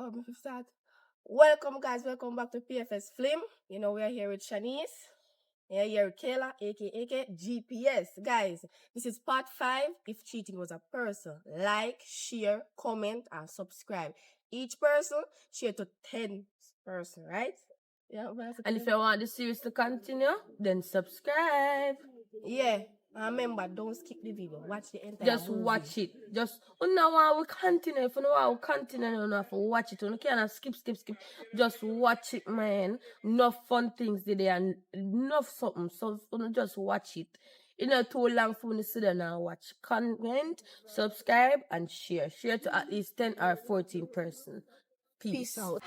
If you start. Welcome, guys. Welcome back to PFS Flim. You know, we are here with Shanice. Yeah, here with Kayla, aka GPS. Guys, this is part 5. If cheating was a person, like, share, comment, and subscribe. Each person share to 10 person, right? Yeah, And if you want the series to continue, then subscribe. Yeah. And remember, don't skip the video. Watch the entire Just movie. watch it. Just now we continue. If you know how we continue, you don't have to watch it. You can't skip. Just watch it, man. Enough fun things today and enough something. So you just watch it. It's not too long for me to sit down and watch. Comment, subscribe, and share. Share to at least 10 or 14 person. Peace out.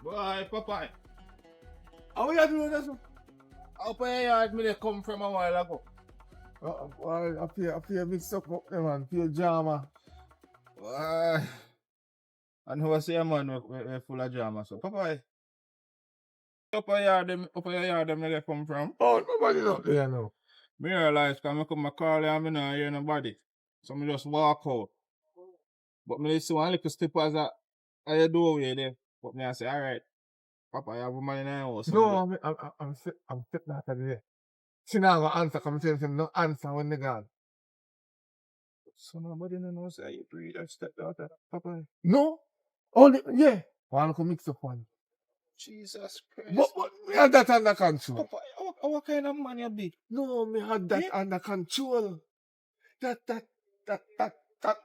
Boy, Popeye. How you doing this? How far yard me they come from a while ago? Well, I feel mixed up there, man. Feel drama. Boy. And who say a man we full of drama, so Popeye. Upper yard them they come from. Oh, nobody not there now. Me realize cause I come call you and me not hear nobody. So me just walk out. But me see one little slippers at the doorway there. But me I say, alright, Papa, you have a man in the house. No, I'm sitting out of there. See now, I'm answer. Come tell him no answer when they gone. So nobody knows how you breathe or step out of Papa. No? Only, yeah. One come mix up one. Jesus Christ. But me had that under control. Papa, what kind of man you be? No, me had that under control. That,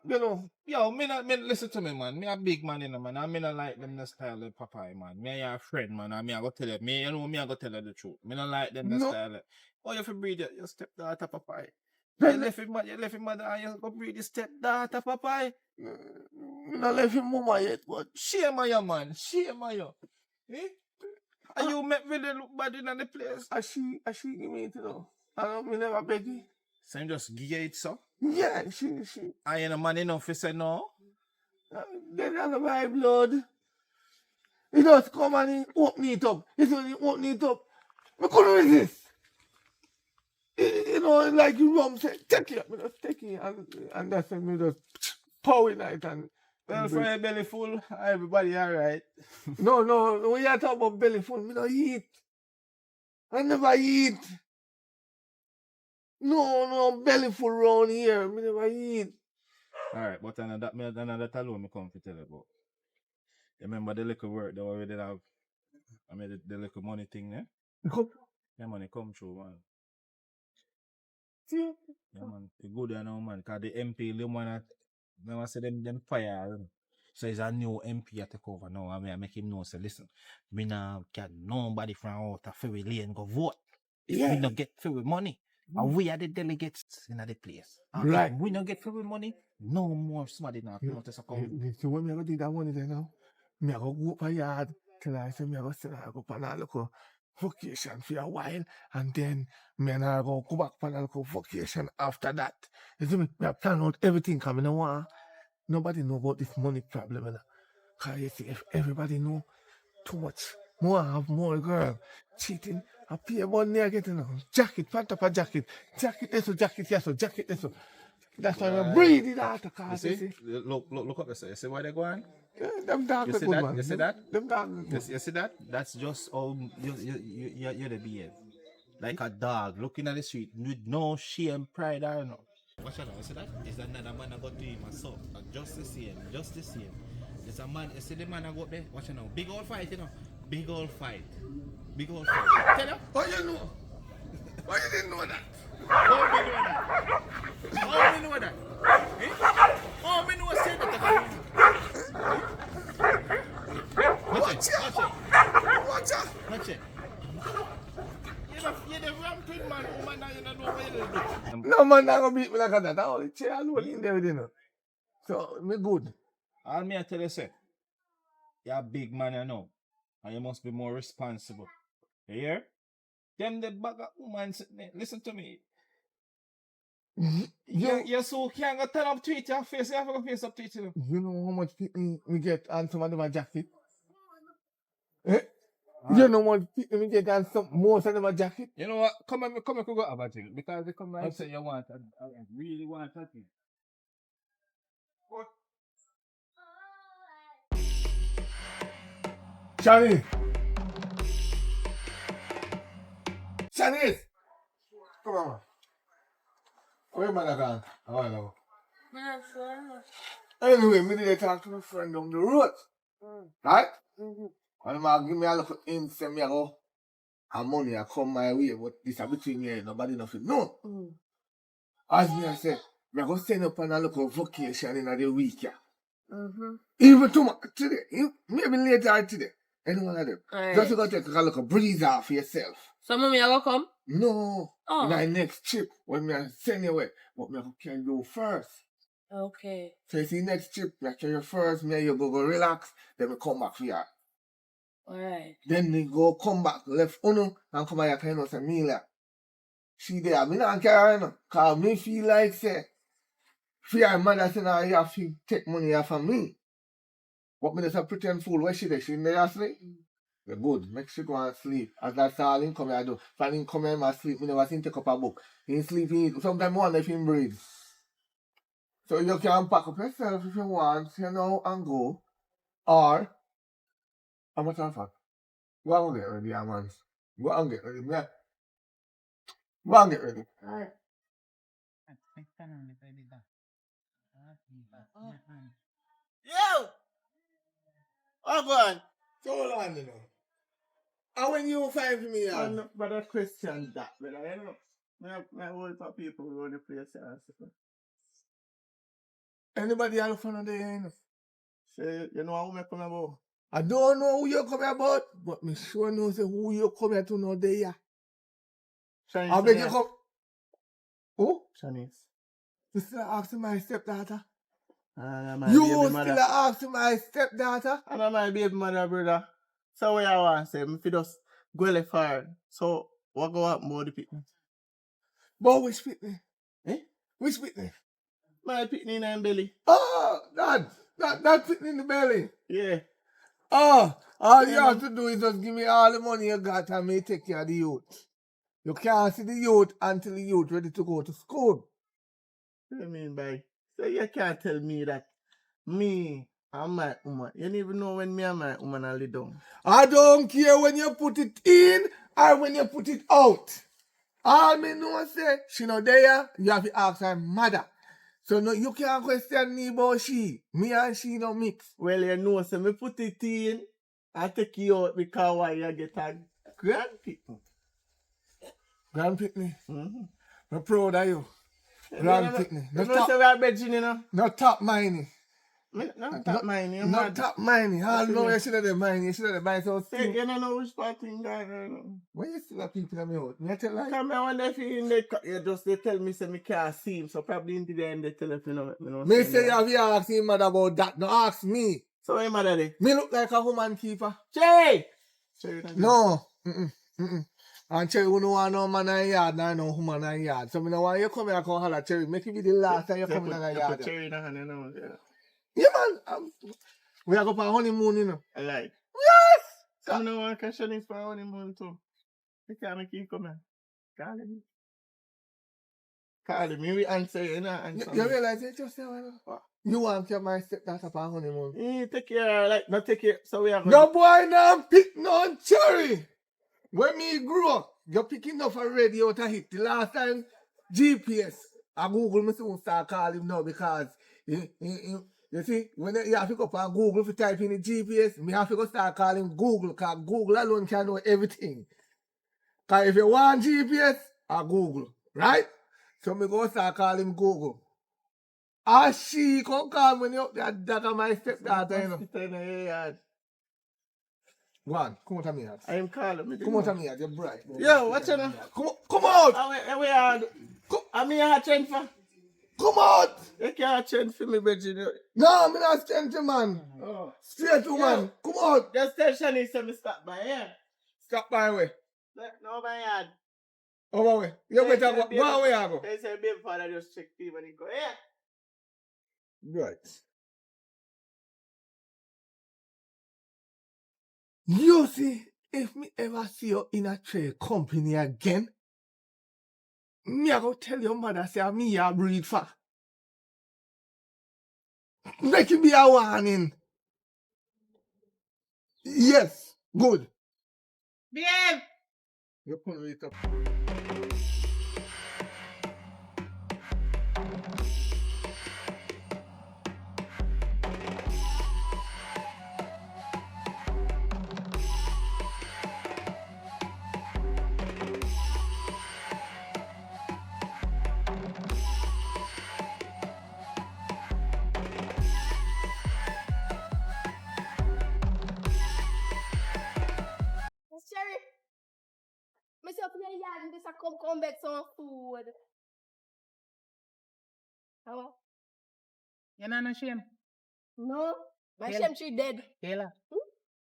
you know. Yo, listen to me, man. Me a big man, you know, man. I not like them the style of Popeye, man. Me a friend, man. And me I go tell you. Me, you know, me I go tell you the truth. Me not like them the style. Oh, you have to breathe your stepdaughter, Popeye. You left him mother and you go breathe your stepdaughter, Popeye. Me not left him mama yet, but Shame on you, man. Shame on you. Eh? And you make really look bad in the place. she give me it, you know. I don't me never beg you. So you just give it, so? Yeah, she. And you know man enough to say no? Get out of my blood. He just come and he open it up. He when he open it up, I couldn't resist. You know, like you rum say, take it. Me just take it. And that's when me just power in it and well, for a belly full, everybody alright. No, when you talk about belly full, me don't eat. I never eat. No, belly full round here. Me never eat. Alright, but another alone me come to tell you about. You remember the little work that we did have? I mean the little money thing, yeah? Come. Yeah, money come through, man. See? Yeah, man. It's good, you know, man. Because the MP, the one that, never say them fire. You know. So it's a new MP to take over now. I mean, I make him know, say, listen, we now get nobody from out of Ferry Lane go vote. If we Yeah. not get free with money, and we are the delegates in the place. And Right. if we not get free with money, no more somebody now come out to come. So when me go do that money there now, me I go up a yard till I say me I go sit I go pan a local vacation for a while, and then me and I go back pan a local vacation after that. You see me? Me I plan out everything coming on. Nobody know about this money problem, you know. Cause you see, if everybody know too much, more have more girl cheating. I pay about near getting a jacket, pant up a jacket this, jacket yes, jacket this. That's why I breathe it out. You see? Look up there. You see why they're going? Yeah, them dog You good see that? man. You see that? Them dog good. You see that? That's just how you're the behave. Like a dog looking at the street with no shame, pride, or no. Watch out, you see that? Is another man I got to him, so just the same. There's a man, you see the man I got there? Watch out now. Big old fight, you know. Big old fight. Tell you? How you know? Why you didn't know that? How me know that? How me know that? Eh? How me know say that? Watch it. You're the ramping man, woman, now you don't know what you do. No man not gonna beat me like that. I only chair alone in there, you know. So me good. All me I tell you, say, you're a big man, you know, and you must be more responsible. You hear? Them the bag of woman, listen to me. You so can't go turn up tweet your face, you have to go face up tweet you. You know how much people we get on some of them a jacket? Eh? You know what people we get on some most of them a jacket? You know what? Come on, go have a drink. Because they come and say you want, I really want that thing. Shanice! Shanice! Come on. Where man I gone? How I know? Anyway, me did talk to my friend down the road. Right? And man give me a little hint, say me I go, and money I come my way, but this is between me and nobody nothing. No. As me I say, me I go send up on a little vacation in the week. Even tomorrow, today, maybe later today. Any one of them. Just to go take a little breeze off yourself. So mommy, I go come? No. Oh. In my next trip, when I send you away, but me I can go first. Okay. So you see next trip, me I carry you first, me and you go relax, then we come back here. Alright. Then we go come back, left Uno, and come back and say, Mila. She there, me not carry her, cause me feel like say, for your mother say now you have to take money off of me. But me just a pretend fool, where she there? She in there asleep? We're good, make she go and sleep. As that's all him come here do. If I didn't come here and sleep, me never seen take up a book. He sleep, sometimes I wonder if he breathe. So you can pack up yourself if you want, you know, and go. Or, how much of fun? Go and get ready, man. Go and get ready, man. Go and get ready. Alright. Yo! Oh, go on. So hold on, you know. And when you find me, But a question that, but I know, my whole for people who want to play a anybody else from there, you know? say, you know how me come about? I don't know who you come about, but me sure know say who you come here to know there. I beg you come. Who? Shanice. You still asking my stepdaughter? My You baby still mother. asking my stepdaughter? I'm my baby mother, brother. So what I want to say, if you just go left far. So what go up more the people? But which pitney? Eh? Which pitney? My pitney in my belly. Oh, that pitney in the belly. Yeah. Oh, all you Yeah, have to do is just give me all the money you got and me take care of the youth. You can't see the youth until the youth ready to go to school. What do you mean by? So you can't tell me that me and my woman. You don't even know when me and my woman are laid down. I don't care when you put it in or when you put it out. All me know say, she not there, you have to ask her mother. So no, you can't question me about she. Me and she no mix. Well, you know, so me put it in and take you out because why you get a grand people. Grand pitney. Mm-hmm. I'm proud of you. Grand picnic. You know, say we are bedging, you know? No top mining. No top mine, you No mad. top mining. All What you know mean? you should have the mining. You should have the mining. So Say, still. you don't know which part thing guy, you know. When you still have people in my house, me I tell like. Come here, when they feel they tell me, say, me can't see him. So probably in the end, they tell him, you know. Me say you have to ask him mad about that. No, ask me. So what am I daddy? Me look like a woman keeper. Jay! No. And Cherry, we don't want no man in the yard, no woman in the yard. So me no want you come here and come holler, Cherry. Make it be the last time you come in the yard. Cherry in the hand, you know. Yeah, man. We are going for a honeymoon, you know. I like. Yes! So I don't want to catch this for a honeymoon too. You can't make you come here. Call him. Call him. Me we answer you, know. You realize it just now, you want to my stepdaughter for a honeymoon. Take care, like, not take care. So we are going. No boy, now pick no Cherry. When me grew up, you're picking up a radio to hit. The last time, GPS. I Google me soon start calling him now because, you see, when you have to go up on Google if you type in the GPS, me have to go start calling Google because Google alone can know everything. Because if you want GPS, I Google, right? So me go start calling Google. And she come call me up there, that my stepdaughter, you know. Go on, come out of me house. I am calling. Come out of me house, you're bright. Yo, what's your name? Come out! We are. I'm here change for. Come out! You can't change for me, Virginia. No, I'm not change, man. Oh. Straight to man. Come out! Just tell Shani say me stop by here. Stop by way. No, my yard. Over way. You better go away, I go. They say, baby father just check me when he go here. Right. You see, if me ever see you in a trade company again, me I go tell your mother say me a breed for. Make it be a warning. Yes, good. Behave! You pull it up. Cherry. Myself in the yard and this a come back some food. How? You know no shame? No. My Hell. shame tree dead. Kayla.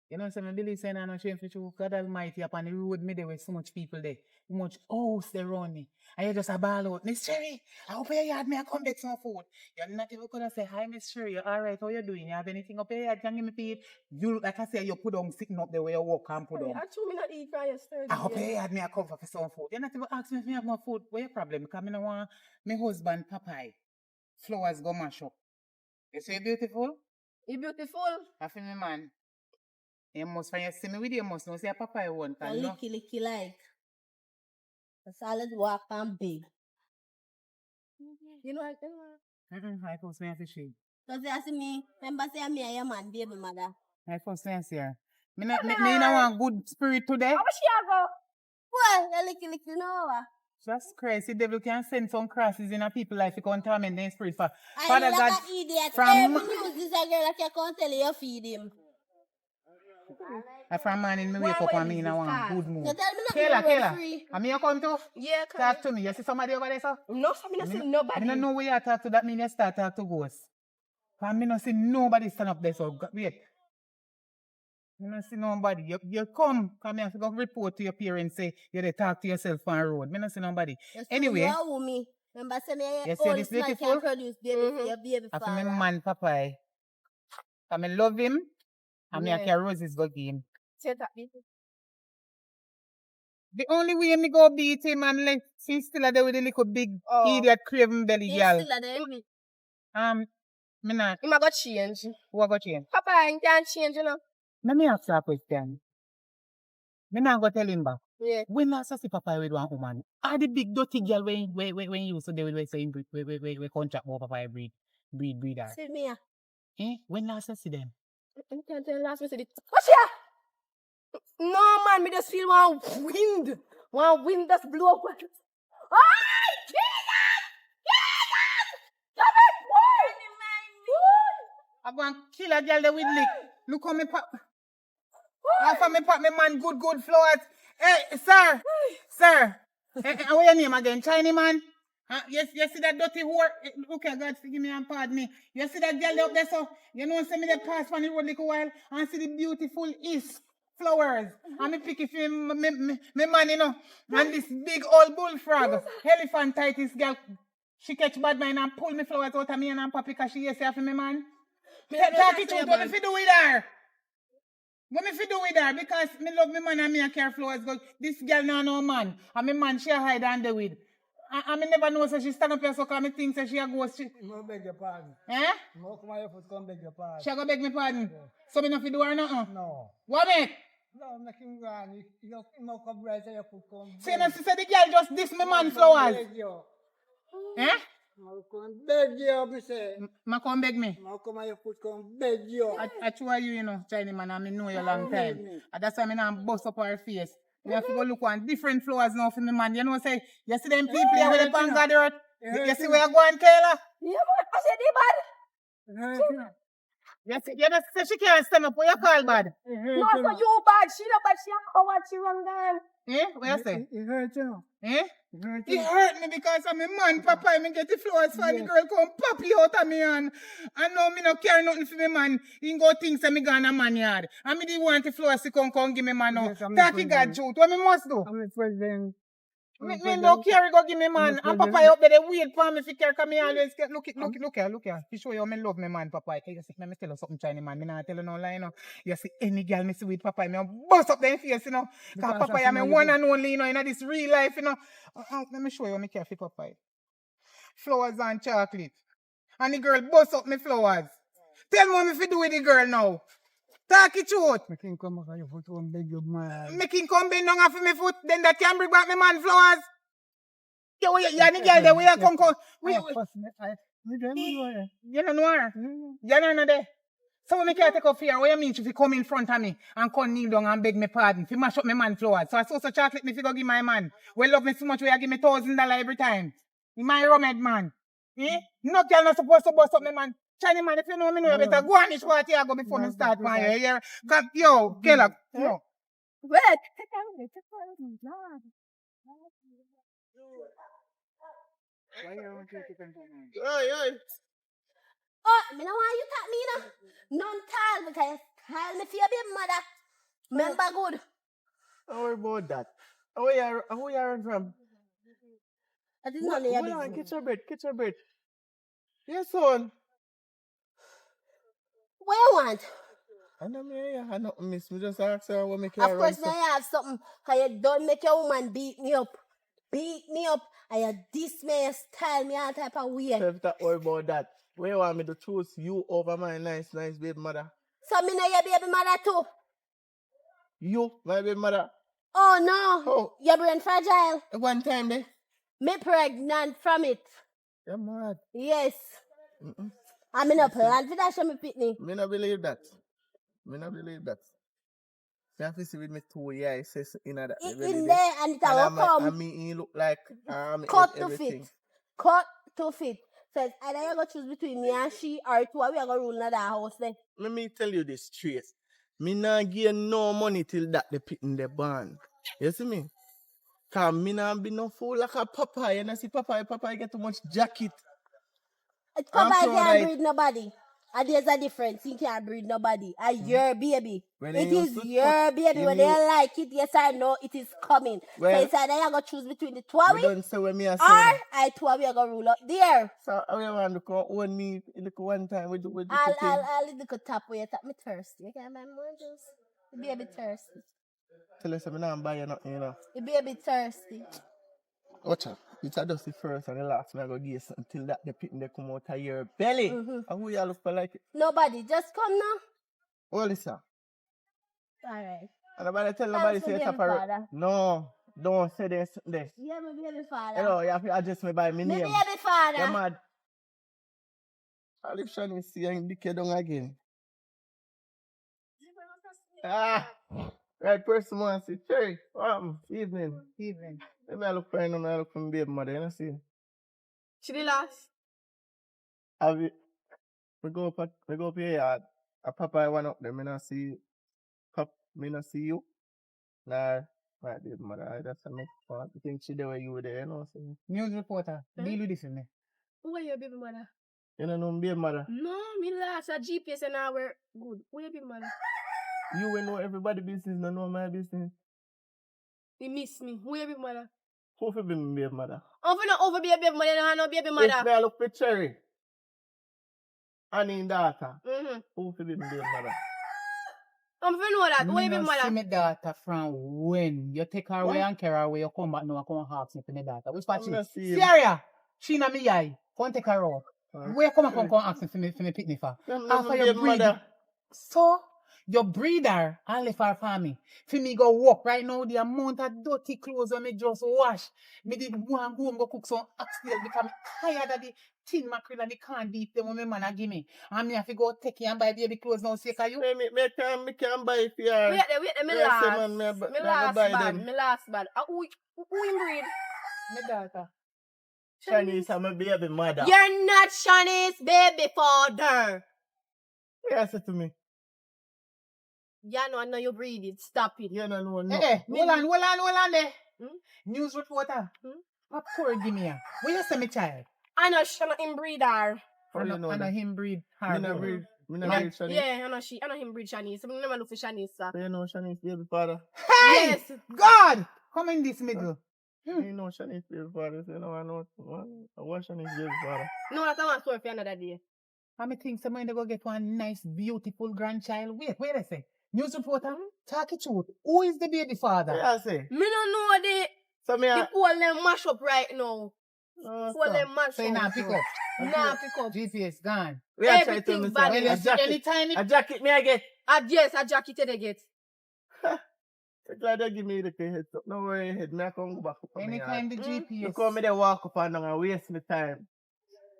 You know, so I believe saying I no shame for you. God Almighty upon the road me there with so much people there. So much house there around me. And you just a ball out. Miss Cherry, I hope your yard me I come back some food. You're not even gonna say, hi Miss Cherry, you're alright, how you doing? You have anything up your yard? Can you give me feed? You like I say, you put on sitting up there where you walk and put on. I told me not eat from yesterday. I hope your yard me I come for some food. You're not even asking me if me have no food. What your problem? Because I don't want my husband Popeye. Flowers go mash up. You say beautiful? You beautiful. I feel me man. You must find you see me with you must know say papa I want A and no. licky like. A solid walk and big. You know I I first me have to see. So they ask me, remember say me and your man baby mother. I first me see her. Me no want good spirit today. How much she go? Well, a licky no. Just crazy devil can send some crosses in a people life to contaminate their spirit for I Father like God an idiot. from Every news is a girl that you can't tell you feed him. from morning me wake up and me no want good mood. You tell me not Kayla, free. and me you come to Yeah, talk to me. You see somebody over there, sir? no, so me not see nobody. I don't know where you talk to. That mean you start talk to ghosts. Cause me not see nobody stand up there. So wait, me not see nobody. You come me have to go report to your parents. Say you dey talk to yourself on the road. Me not see nobody. Anyway, You are me. Remember say me you see this man beautiful? can produce baby for your baby I feel my father. man Popeye. I me love him. And me I Yeah. carry roses go give him. Say that people. The only way me go beat him and let he's still there with the little big idiot craven belly He's girl. still there. Me not. He might go change. Who go change? Papa, I can't change, you know. Let me ask you a question. Me not go tell him back. Yeah. When last I see Papa with one woman, are the big dirty girl when you used to deal with saying we contract more Papa breed her? See me. Eh? When last I see them? I can't tell last me said it. What's here? No man, me just feel one wind just blow up. Ah! I go and kill a girl there with lick. Look how me pop. After me pop me man good flowers. Hey, sir. Sir. What your name again? Chinese man? You see that dirty whore? Okay, God, forgive me and pardon me. You see that girl up there, so you know, send me the pass from the road like a while and see the beautiful east flowers. And me pick it for me man, you know. And this big old bullfrog, elephantitis girl, she catch bad mind and pull me flowers out of me and pop because she yes for me man. Talk it out, what me fi do with her? What me fi do with her? Because me love me man and me a care flowers. This girl now no man. And me man she a hide under with. And me never know so she stand up here so cause me think so she a ghost. No beg your pardon. Eh? No come on your foot, come beg your pardon. She a go beg me pardon. Yeah. So me not fi do her nothing. No. What make? No, make him go on. You no come right so your foot come. See now she said the girl just diss me man flowers. Beg you. Eh? No come beg you, me say. Ma come beg me. No come on your foot, come beg you. I try you know, Chinese man, and me know you long time. And that's why me now bust up her face. Me have to go look on different flowers now for me man. You know say, you see them people here with the bang of the earth? You see where I go on, Kayla? Yeah, man. I said, they bad. You know, say she can't stand up. What you call bad? No, so you bad. She not bad. She a coward. She wrong girl. Eh? What you say? It hurt you. Eh? It hurt It you. hurt me because I'm a man, Papa. I get the flowers for the girl come pop you out of me hand. And now me no care nothing for me man. He go think say me gone a man yard. And me the want the flowers to come give me man now. Yes, I'm That the he got president. truth. What me must do? I'm the president. Me no care go give me man. And Papa up there they wait for me if he care cause me always get look here. He show you me love me man, Papa. You see, me tell you something Chinese man. Me not tell you no lie, you know. You see any girl me see with Papa, me bust up them face, you know. Cause Papa I me one and only, you know, in this real life, you know. Let me show you me care for Papa. Flowers and chocolate. And the girl bust up me flowers. Tell me what me fi do with the girl now. Talk it truth. Make him come on your foot, come beg your man. Make him come bend down off of me foot, then that can bring back me man flowers. You and the girl there, where you come. You don't know her. You don't know there. So when me can't take off here, what you mean if you come in front of me and come kneel down and beg me pardon, if you mash up my man flowers. So I saw so chocolate me if you go give my man. Well love me so much where you give me $1,000 every time. My rummed man. Eh? No girl not supposed to bust up my man. Chinese man, if you know me, know you better go on this party I go before me start my hair. Yo, Kayla, no. Wait. Oh, me no want you talk me no. None tall because tell me for your baby mother. Remember good. Don't worry about that. Who you run from? That is none of your Hold on, business. catch your breath. Yes, son. What you want? I know me, I had nothing miss. Me just ask her what make you Of run course, so. now you have something. How you don't make your woman beat me up. Beat me up. And you diss me, you style me all type of way. If that worry about that. Where you want me to choose you over my nice baby mother? So me know your baby mother too. You, my baby mother. Oh no. Oh. Your brain fragile. One time, there. Me pregnant from it. You're mad. Yes. I'm in a plan for that show me pitney. Me not believe that. Me have to see with me 2 years says in that. In there and it will come. I mean, he look like Cut to everything. fit. Cut to fit. So it's either you go choose between me and she or two we are going to rule in that house there. Let me tell you this straight. Me not give no money till that they put in the barn. You see me? Cause me not be no fool like a Papa. You know see Papa get too much jacket. It's Papa can't breed nobody. And there's a difference. He can't breed nobody. And your baby. When It they is used to your baby. you When knew- they like it, yes or no, it is coming. Well, so it's either you going to choose between the two of We we don't say when me a or say. I two of we are going to rule out there. So I want to come own me look one time with the thing. I'll look at top where you tap me thirsty. You can't buy more juice. The baby thirsty. Tell us I'm not buying nothing, you know. The baby thirsty. Watch out. It's just the first and the last me I go give you something till that the pit they come out of your belly. And who you look for like it? Nobody. Just come now. Oh, listen. Alright. And nobody tell nobody Thanks say for it's a being parrot. father. No, don't say this. Yeah, my baby father. Hello, you have to address me by my My name. baby father. You're mad. I'll leave Shani see and dick you down again. Right person wants to see. Cherry, evening. Let me look for him, I look for my baby mother, you know see? She the last. Have you? We go up here yard. A papa I went up there, me not see me not see you. Nah, my baby mother, I just make fun. I think she there where you were there, you know. So, News reporter, Huh? deal with this with me. Who are your baby mother? you don't know me baby mother. No, me last a GPS and now we're good. Who your baby mother? You will know everybody business, don't know my business. You miss me. Who your baby mother? Who for be my baby mother? I'm finna over be a baby mother, no baby If mother. me I look for Cherry, Annie daughter, Mm-hmm. who for be my baby mother? I'm finna know that. Who Me your baby no see mother? my daughter from when you take her away What? and carry her away, you come back now and come and ask me for my daughter. Which part I'm she? not seeing. Syria, she na me eye. Come take her out. Where you come and Okay. come ask me for me picnic for? I'm not After my your baby breed. mother. So, your breeder, I left her for me. For me go walk right now, the amount of dirty clothes when me just wash. Me did one go home go cook some oxtail because me tired of the tin mackerel and the canned beef them when my man a give me. And me have to go take it and buy baby clothes now, say, you? Me can buy it for her. Wait there, me Yes, last. man, me Me I last buy bad. them. Me last bad. Who in breed? My daughter. Chinese, I'm a baby mother. You're not Shanice's baby father. Yes, it to me. Yeah, no, I know you breed it. Stop it. You don't know Eh, nothing. hold on there. Hmm? News reporter. Hmm? What poor give me here? Where you say me child? I know she not in breed her. How you know I know that? him breed Me her. not boy. breed. Me not Yeah, breed Chinese. yeah, I know him breed Shanice. I never look for Shanice, sir. So you know Chinese baby father. Hey! Yes. God! Come in this middle. You know Chinese baby father. So you know I know what Chinese baby father. No, that's one story for another day. I me think somebody go get one nice, beautiful grandchild. Wait a sec. News reporter, talk it truth. Who is the baby father? Yeah, I say. Me don't know So me the pole them mash up right now. no, Pole them mash So you up. not pick up. Nah, pick up. GPS gone. we are trying to Everything me bad. Well, a you see, jacket. anytime A jacket me I get. Yes, a jacket they get. So glad they give me the heads up. No worry, head me I come go back up on me yard. anytime the GPS. Look how me they walk up and down and waste my time.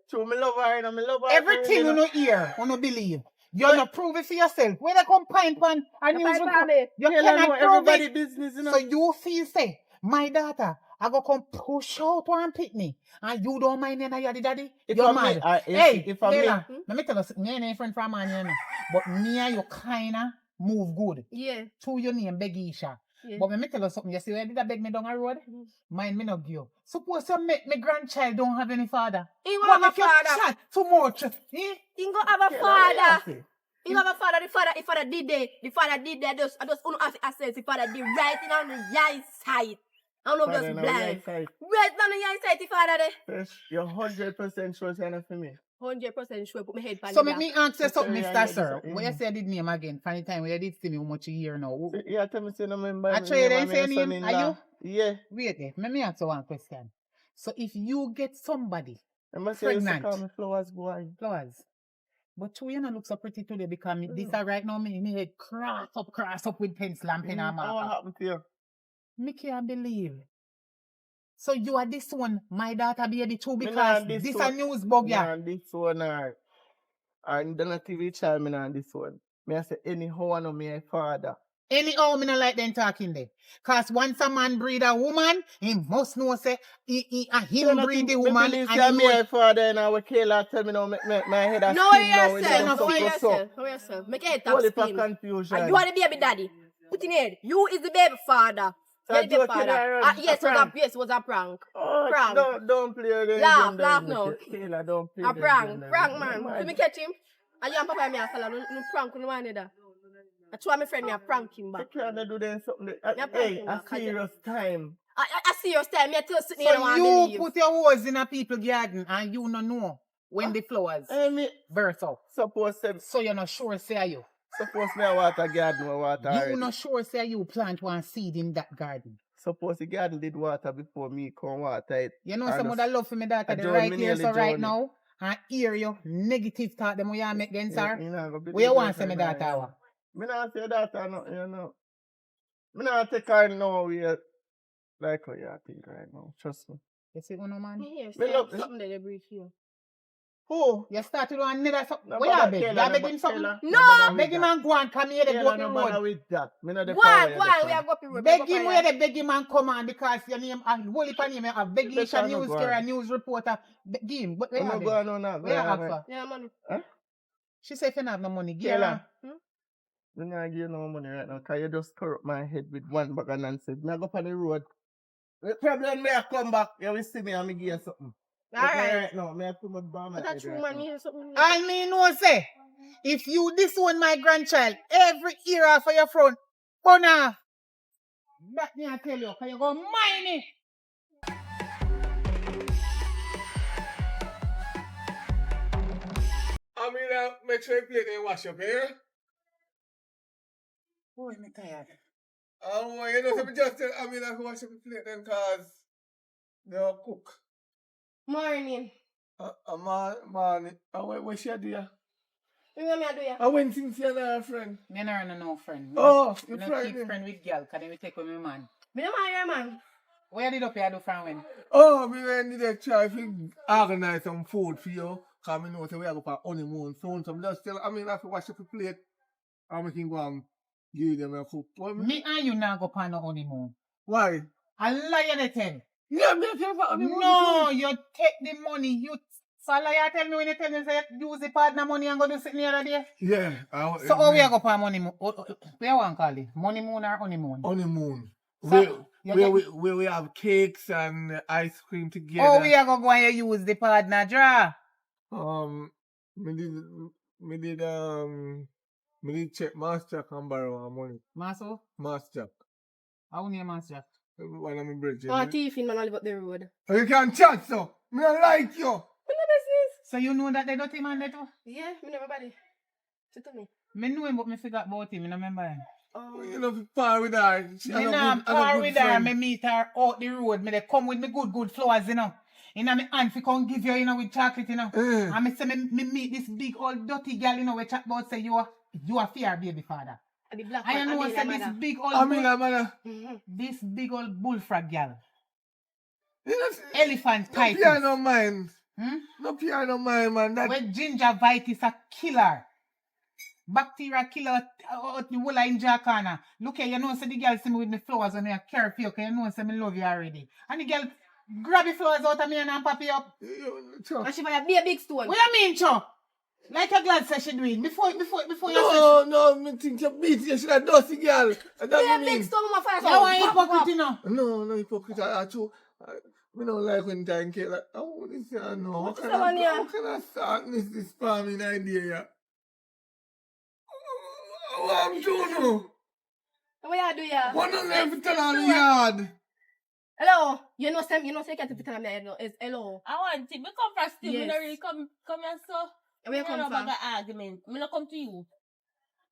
So me love her and me love her. Everything you know hear, you no believe. You no prove it for yourself. When they come pint pan and news report, you Girl, I cannot know prove everybody it. business, you know. So you feel say, my daughter, I go come push out one pitney, and you don't mind any of the daddy? If You're I'm me, mad. if Hey, I'm me, Layla, let me tell you, me ain't friend from man, you know. But me and you kinda move good. Yeah. To your name, Begisha. Yeah. But let me tell you something. You see, when did I beg me down the road? Mind me not give you. Suppose you make my grandchild don't have any father. He What gonna have make a you father. chat too much? He gonna have a father. He have a father. The father did that. The father did that. I just don't have access. The father did right in on the right side. I don't know just blind. Right on the right side, the father there. Yes, you're 100% sure it's enough for me. 100% sure. Put my head on So the make me answer something, Sorry, I Mr. get Sir. this, What you say I did name again? From the time when you did see me, how much you hear now? Yeah, tell me, say no member. I try to say name. Are you? Yeah. Wait there. Let me answer one question. So if you get somebody I must say, you pregnant, call me flowers, boy. flowers, but you not look so pretty today because this are right now me head cross up with pencil and pen and What marker. happened to you? Me can't believe. So you are this one, my daughter baby too, Me because nah this this a one. news bug, yeah. Nah, this one, or the TV child, me nah this one. Me I say, anyhow, I know me a father. Anyhow, me not like them talking there. Cause once a man breed a woman, he must know say him breed the woman and and me a father and our Kayla tell me now my head a No, spin now. yourself. Make your head top Holy for spin. confusion. And you are the baby daddy. Put in head. You is the baby father. So You're the baby joking father. around, Yes, a prank. it was a prank. Oh, Prank. don't play the Laugh gender now. with it. Kayla, don't play A the prank. gender Prank, with man. it. Let me catch him. And you and papa and me a fella. No prank, no one either. I told my friend me a prank him back. You can't do that something. Hey, A serious time. I see your style. Me I tell you something So you don't want to you believe. put your hose in a people garden and you no know when the flowers Me burst out. suppose So you're not sure say you. suppose me a water garden or water You already. not sure say you plant one seed in that garden. Suppose the garden did water before me come water it. You know And some of the love for me daughter I the join right me here nearly so right join now and hear you negative thought them we are make against her. You know, go What you want say me daughter wa? Me not say that no, you know. Me not take her nowhere like how you think right now. Trust me. You see uno man? Yes, Me love something that they breathe here. Who? You started on another something. No What you bother beg? Kayla, You beg him something? No! Beg him and go and come here, they go Kayla, up the no bother road. with that. Me not the Go power on, you we defend. are going to Beg him where they beg him and come on because your name and whole heap of name you have Begisha Better no news go carrier, on. news reporter. Give him. But where I'm you not beg? going on now. Where you ask for? Yeah, money. Huh? She say if you don't have no money, give Kayla. her. I'm not give you no money right now, because you just corrupt my head with one bag of nonsense. I go up on the road. The problem, I come back, you will see me and me give you something. But Alright. right now, I put my bomb But at that's head true, right man. now. Me hear something. I mean, no say, if you disown my grandchild, every ear for your front, burn off. Back me I tell you, because you go mine it. I mean, make sure you plate and wash up here. Boy, me tired. Oh, you know, so me just tell I mean, I wash up the plate then, because they'll cook. Morning. Man, what she do ya? You know me I do ya? I went since you're not a friend. Me no friend. Oh, you you don't friend. keep friend with girl, because then we take with me man. Me no mind your man. Where did up here do from when? Oh, me when did I try to organize some food for you? Because I know so we are going for honeymoon soon. So I'm just tell I mean, I have to wash up the plate. And we can go and give them a cook. Me and you now go on no honeymoon. Why? I lie they tell. Yeah, me tell for honeymoon. No, you take the money. You so lie tell me when you tell me say use the partner money and go do sit near there. Yeah. So how we are go for honeymoon? Where want call it? Honeymoon or honeymoon? Honeymoon. So, where we have cakes and ice cream together. Oh, we are go and use the partner draw. Me did check Master Jack and borrow our money. Master? Master Jack. How name Master Jack? One of my bridges. Oh, thief in man all about the road. You can chat so. Me don't like you. Me no business. So you know that they dirty man there too? Yeah, me never body. Sit to me. Me know him, but me forgot about him. I remember him. You know, par with her. Me not par with her. Me meet her out the road. Me they come with me good flowers, you know. You know, me aunt fi come give you, you know, with chocolate, you know. And me say me meet this big old dirty girl, you know, we chat about say you are fear baby father. The black I one, know say Amina, this big old mother. this big old bullfrog girl. You know, Elephant type. No piano mind. No piano mind, man. That... Where gingivitis a killer. Bacteria killer out the whole in Jacana. Look here, you know, say the girl see me with me flowers on her care for you, because you know, say me love you already. And the girl grab the flowers out of me and pop it up. And she might be a big stone. What you mean, Cho? Like a glad say she do it. Before you No, me think you beat you. She's a dusty girl. Be a big stone, my father. You want hypocrite, you know? No hypocrite. I don't like when time get like, oh, this I know. What kind of start this farming idea here? What I'm doing now? What you do, yeah? What does everything on the yard? Hello? You know, Sam, you know, say can't put on my it's hello. I want it. Me come from still. Yes. Me not really come here so. Where you come from? Argument. Me not come to you.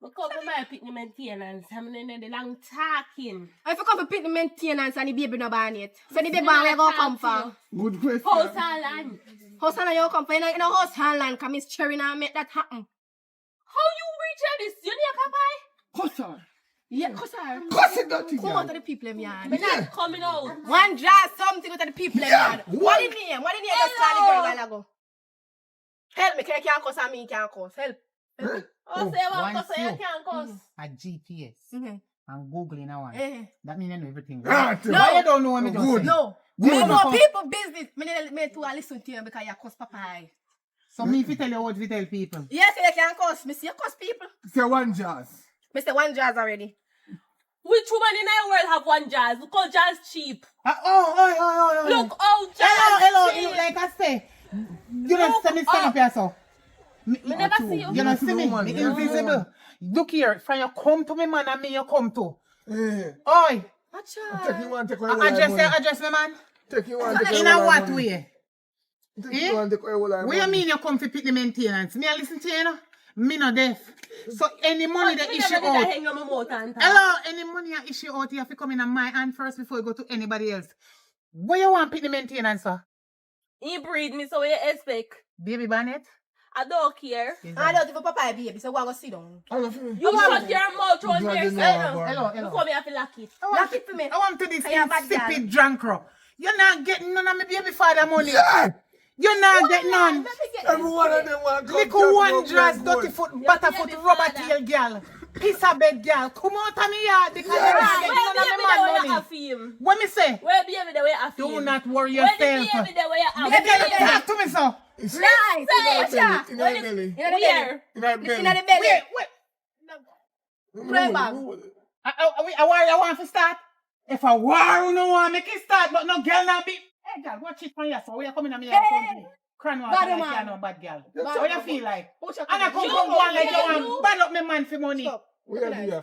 Me come for my picnic maintenance. I'm in the long talking. If you come for pick the maintenance and the baby no born yet. So the baby where go come from? Good question. House and land. House and you come from? You know house and land, come Miss Cherry now make that happen. How you reach this? You need a papai? Cussar. Yeah, Cussar. Cuss it dirty Come girl. out of the people in yard. Me not coming out. One draw something out of the people in yard. What the name? What the name just call the girl while ago? Help me, can cuss and me can't cuss. Help. Oh, say what? Cause you can't cuss. A GPS. And Google in one. That means I know everything. No, you don't know what me just say. No. Me know people business. Me to listen to you because you cuss papa. So me if you tell you what we tell people. Yes, you can't cuss. Me see you cuss people. Say one jazz. Me say one jazz already. Which woman in the world have one jazz? Look how jazz cheap. Oh. Look how jazz Hello. cheap. Like I say, you don't see me stand up here, so. Me never see you. You don't see me. Me invisible. Look here. From you come to me, man, and me you come to. Oi. Take you one, take away Address me, man. Take you one, take away In a what way? Take you one, take away What you mean you come to pick the maintenance? Me I listen to you, know? Me no deaf. So any money that issue out. Hello, any money I issue out, you have to come in on my hand first before you go to anybody else. What you want pick the maintenance, sir? He breed me, so what you expect? Baby Bonnet? I don't care. I don't give a papa baby, so go sit down. You shut your mouth on there, Hello. Before me have to lock it. Lock it for me. I want to this I am bad insipid drunk row. You're not getting none of my baby father money. Yeah. You're not getting none. Every one of them want to Little one dress, dirty foot, butterfoot, rubber tail girl. Piece of bed girl. Come out of me yard because you're not getting none of my money. What me say? Where be the way I feel? Do not worry Where the yourself. baby the way I You can't talk to me, so. It's Right. Watch out. in our belly. In the belly. Where? In our In the belly. belly. Wait. Play bag. I want to start. If I war, you know want make it start, but no girl not be. Hey, girl, watch it from here. So where you coming at me? Hey. Crying out Bad like man. you no bad girl. Bad How you man. feel like? What's your And I come You, from one like yeah, you you. want bad up me man for money. Stop. Where are you?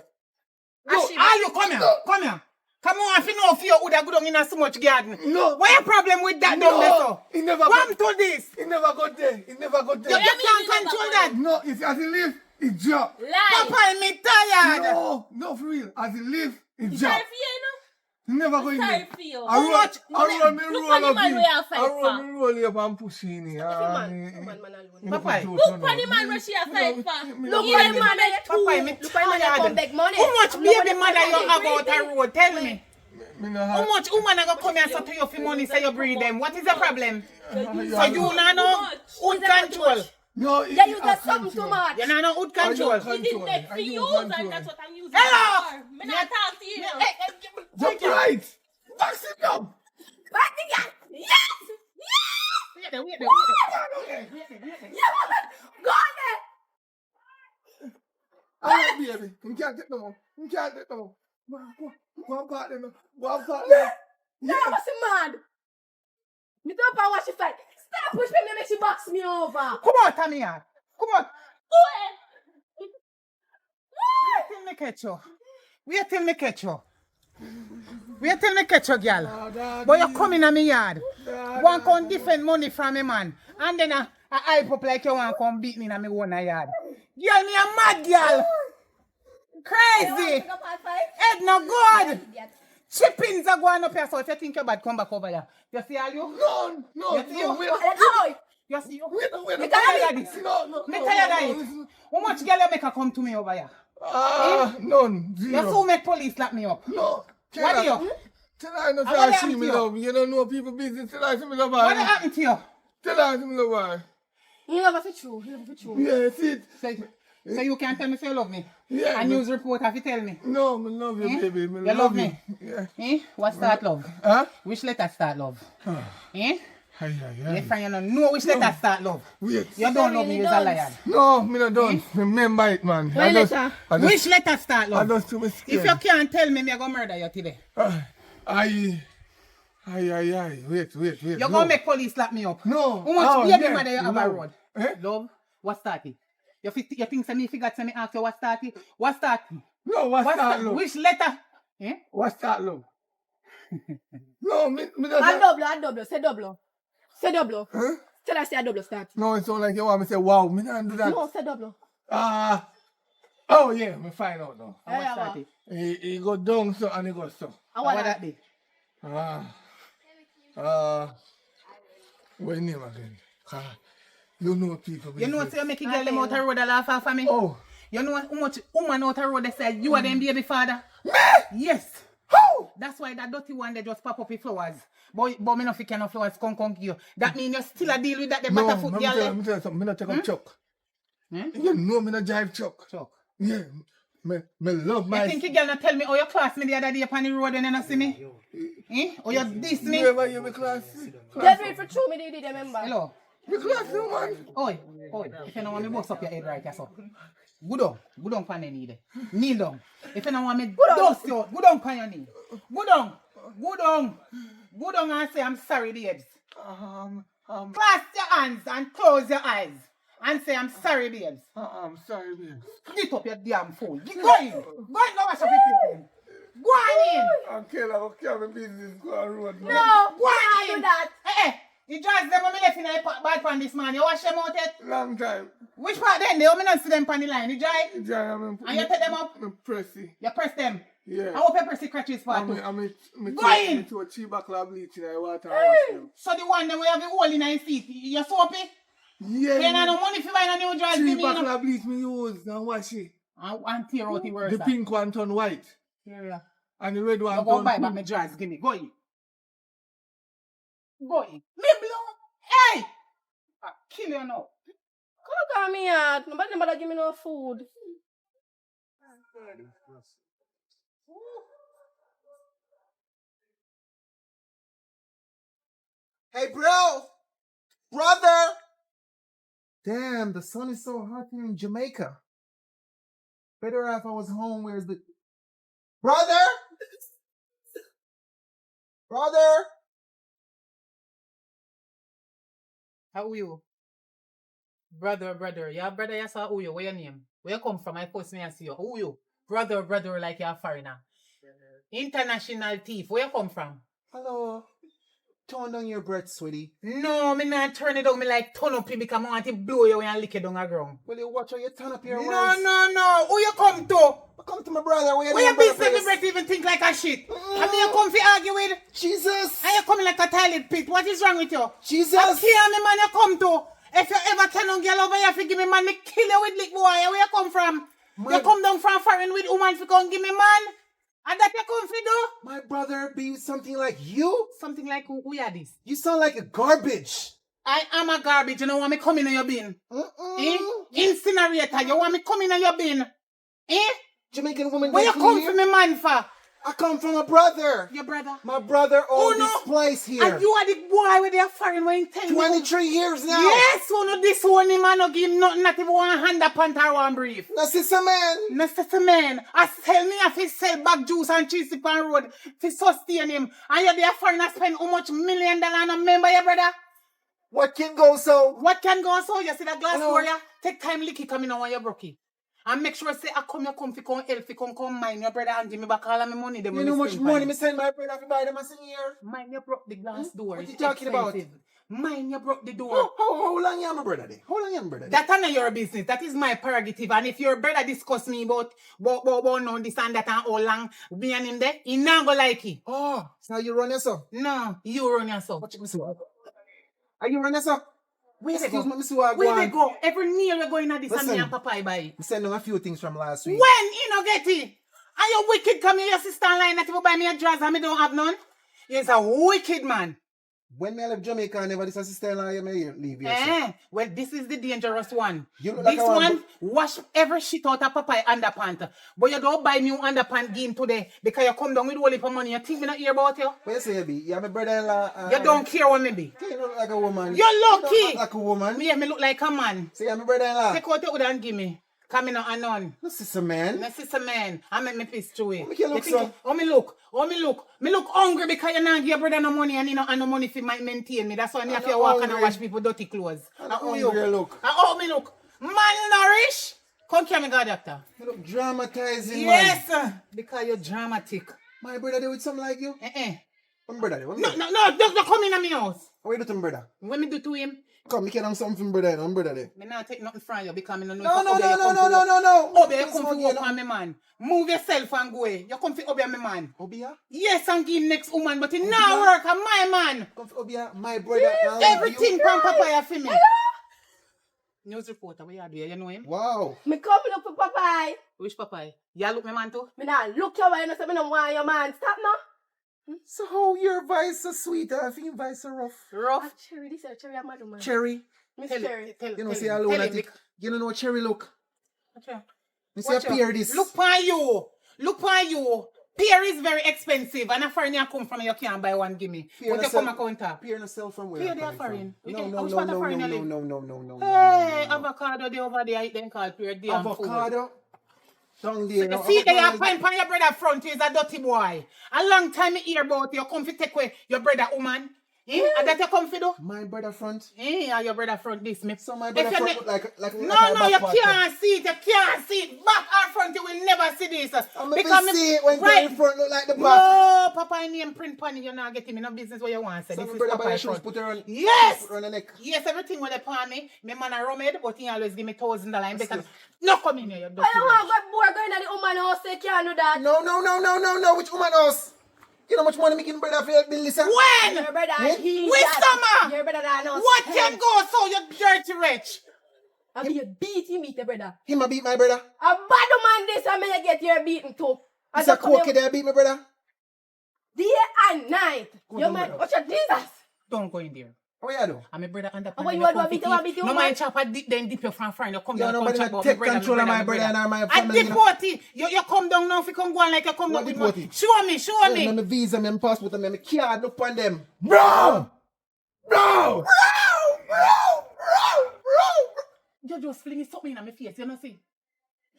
No, you come here. Come here. Come on, if you know if you would have go down in so much garden. No. What your problem with that down there, so? He never Come got, to this. he never got there. He never got You there. can't control that. No, if as he live, he drop. Lie. Papa, me tired. No, for real. As he live, he Sorry drop. for you, He never go in Sorry there. for you. I run me Look roll on the up man in. we are fight I run for. me roll up and push in here. Man alone. Papa, Look on the man where she a fight for. Look Even why man Papa, me Look why man come tired. beg money. How much I'm baby not mother you gonna have breed out the road? Tell me. Me no How have. much woman are going to come here so to you for money say you breed them? What is the problem? So you not know hood control. No, Yeah, you got something too much. You not know hood control. It is dead for you, and that's what I'm using Hello. it for. Me not talk to you. Jump right. Box it up. Back again. Yes. Wait there. Yeah. Go on there. All right, baby. You can't take no more. You can't take no more. One part there. One part there. No, what's the mad? Me don't know what she fight. Stop pushing me, make she box me over. Come on, Tamia. Come on. Wait till me catch you. Wait till me catch you, girl. But you come in on me yard. Want come defend money from me, man. And then I hype up like you want come beat me in my own yard. Girl, me a mad girl. Crazy. Head no good. Chippings are going up here, so if you think you're bad, come back over here. You see all you? No. You see you? Oh, You see you? Wait. Me tired of this. No. Me tired of it. How much girl you make her come to me over here? None. You Zero. so make police lock me up. No. What do you? Tonight, no what say she happened me to you? love. You don't know people business. Tonight, she me love What her. happened to you? Tonight, she me love her. you never for true. Yeah, see it. So you can't tell me say you love me? Yeah. A news report have to tell me. No, me love you, baby. Me You love me? Yeah. Eh? What start love? Huh? Which letter start love? Eh? Ay. Your friend you don't know which letter start love. Wait. You don't love me, you're a liar. No, me not done. Remember it, man. What letter? Which letter start I love? just too much If you can't tell me, I'm going to murder you today. Ay. Wait. You're going to make police lock me up. No. How much baby yeah. mother you have No. a road? Eh? Love, what started? You think some me forgot some me ask you what started? What started? No, what's that, love? Which letter? Eh? What's that, love? No, me A just... double. Say double. Huh? Tell her say a double start. No, it sound like you want me to say, wow, me not do that. No, say double. Oh, yeah, me find out now. What Yeah, started? He go down so and he go so. What that be? What name again? You know people. You know what you make a girl them out the road a laugh off of me? Oh. You know how much woman out the road they say you are them baby father? Me? Yes. How? That's why that dirty one they just pop up with flowers. But me no fit no flowers come give you. That mean you still a deal with that the No, butterfoot let girl. me tell you something. Me not take up Chuck. Hmm? You know me not jive Chuck. Chuck. Yeah. Me love my... You think you girl not tell me, oh, you class me the other day upon the road and you not see me? Eh? Oh, you diss me? You ever hear me class? Get ready for true, me did remember. Hello? Me class you, man. Oi, if you don't want me bust up your head right, so. Go down pan your knee there. Kneel down. If you don't want me dust you, go down pan your knee. Go down and say, I'm sorry, babes. Clasp your hands and close your eyes. And say, I'm sorry, babes. I'm sorry, babe. Get up your damn fool. Go in, go wash up your feet. Go on in. Okay, I will carry my business go on road, man. No, Go on do in. that. You drive them when me left in a bad pan this man. You wash them out yet? Long time. Which part then? They don't see them pan the line. You drive? And And you take them up? I'm pressy. You press them? Yeah. I hope you press the crutches part too. Go in! to a cheap bottle of bleach in the water and wash them. So the one them we have the hole in your feet, you soapy? Yeah. You ain't have no money for buying a new drive for Cheap me, bottle you know? of bleach me use and wash it. And tear out the worst. The pink one turn white. Yeah. And the red one You go turn buy pink. back my drives, give me. Go in. Me blood. Hey! I kill you now. Come on, me out. Nobody give me no food. Hey, bro! Brother! Damn, the sun is so hot here in Jamaica. Better if I was home. Where's the brother? Brother? How are you? Brother. Yeah, brother, you saw who you? Where your name? Where you come from? I first me I see you. Who you? Brother, like you're a foreigner. International thief. Where you come from? Hello. Tone down your breath, sweetie. No, me not turn it down. Me like turn up it because I want to blow you and lick it down the ground. Will you watch how you turn up your words? No. Who you come to? I come to my brother. Where Where your business me breath even think like a shit? And me you come fi argue with? Jesus. And you coming like a toilet pit. What is wrong with you? Jesus. I care me man you come to. If you ever tell on girl over here fi give me man, me kill you with lick boy. Where you come from? You come down from foreign with woman fi come give me man? And that you come fi do? My brother be something like you? Something like who are this? You sound like a garbage. I am a garbage. You know want me come in your bin? Incinerator. You want me come in your bin? Jamaican woman. Where you come from me man for? I come from a brother. Your brother? My brother owns this place here. And you are the boy with your foreign when 23 years now. Yes, no, this one man no give nothing, not even one hand up and one brief. No, sister man. No, sister man. I tell me if he sell back juice and cheese on road to sustain him. And you there foreign spend how much $1 million on a member, your brother? What can go so? What can go so? You see that glass for you? Take time lick it coming on when you broke it. And make sure say I come fi come help fi come mine your brother and give me back all of my money. You know how much money me send my brother to buy them a year? Mine you broke the glass door. What you talking about? Mine you broke the door. How long you my brother there? How long you my brother? That's not your business. That is my prerogative. And if your brother discuss me about no this and that and how long me and him there, he not go like it. Oh, so you run yourself? No, you run yourself. Watch me see. Are you run yourself? Where they go? Excuse me, see what I Where they go? Every meal we're going at this and me and Papa buy it. I send them a few things from last week. When you know get it? Are you wicked come here, your sister line that you buy me a dress and me don't have none? You're a wicked man. When me left Jamaica, I never this sister-in-law you may leave here. Well, this is the dangerous one. You look This like one wash every shit out of Papa underpants. But you don't buy new underpants game today because you come down with all the money. You think me not hear about you? What you say, be? You're my brother-in-law. You don't care what me be. You look like a woman. You're lucky. You don't look like a woman. Me look like a man. Say, you're my brother-in-law. Take out your hood and give me. Come in and none. No, sister man. No, sister man. I make me piss through it. Make you look so. Me look. Me look hungry because you not give your brother no money and you know and no money for maintain me. That's why I have to walk and wash people dirty clothes. How you look? How me look? Malnourished. Come here, me go doctor. You look dramatizing, yes, man. because you're dramatic. My brother there with something like you? My brother there. No, don't come in my house. What you do to my brother? What me do to him? Come, me can something, brother. My brother there. Me not take nothing from you because me no know. No. Obey, you come to work on me man. Move yourself and go away. You come to Obey me man. Obia? Yes, and give next woman, but it now work on my man. Come to Obia, my brother. Everything from Papa for me. News reporter, what you do? You know him? Wow. Me come look for Popeye. Which Papa? You look me man too? Me nah look your way, you know, so me no want your man. Stop now. So how your voice so sweet? I think your voice so rough. Rough? Cherry, this is Cherry, I'm mad, man. Cherry. Miss Tell Cherry. You know, see alone I think. You don't know what Cherry look. Okay. You see a pear this. Look for you. Pear is very expensive, and a foreign you come from you can't buy one. Give me. But you come a counter. Pear no sell from where? Pear they are foreign. No. Hey, avocado they over there. Then called pear. Avocado. Down there. You see, they are fine for your brother front. He's a dirty boy. A long time I hear about you. Come to take away your brother woman. And that you come for do? My brother front. Your brother front this me. So my brother front look like No, you can't see it. You can't see it. Back or front, you will never see this. I'm going to see it when the front look like the back. No, Papa, I name print pony. You're not getting me no business what you want. So this is brother Papa shoes put her on. Yes. Put her on the neck. Yes, everything with the palm me. My man a rummed, but he always give me $1,000 because no come in here. I don't want that boy going to the woman house. They can't do that. No. Which woman house? You know how much money making brother for your bill, Lisa? When? Your brother, Your brother knows. What can go so you dirty rich? I be a beat him, your brother. Him a beat my brother? A bad man this, I may get your beaten too. It's a coke there beat my brother? Day and night. Your man, what's your Jesus? Don't go in there. What you do? I'm a brother under. What you want to beat you? No man chop then dip your friend. You come down. Nobody take control of my brother and my family. I deport you come down now if you come go on like you come down with me. Show me. My visa, my passport, and my card up on them. Bro! you just fling something in my face, you know see?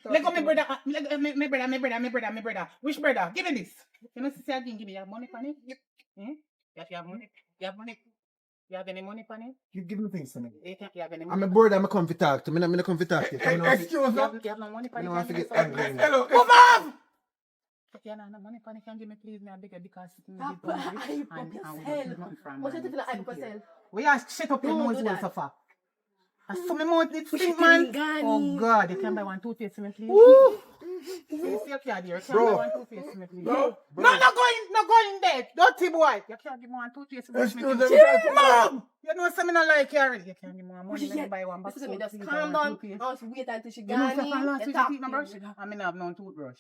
Let go, my brother, my brother. Which brother? Give me this. You know, see again, give me your money for it. Hmm? You have money? You have money? You have any money for it? Give me things to me. You have any money? I'm a bird, I'm a come to talk to me. I'm come to talk to you. Excuse You me. have no money for it? I want to get Hello. angry. Hello. Move on! If you have no money for it, can you give me please? Me a beg you because it's me Papa, I pop yourself. What you think I pop yourself? We are shut up your Don't nose do well that. so far. And so my mouth it Push stink, it man. in, Gani. Oh God, you can buy one toothpaste for me, please. You see your card here. You can buy one toothpaste for me, please. No, not going there. Dirty boy. You can't give me one toothpaste for me, Excuse please. me. Mom! You know something I like you already. You can't give me one money. Let me buy one box. Listen to me, of just please, calm one down. toothpaste. I want to wait until she You know gone. from last You week talk you eat my to brush? me. I mean I have no toothbrush.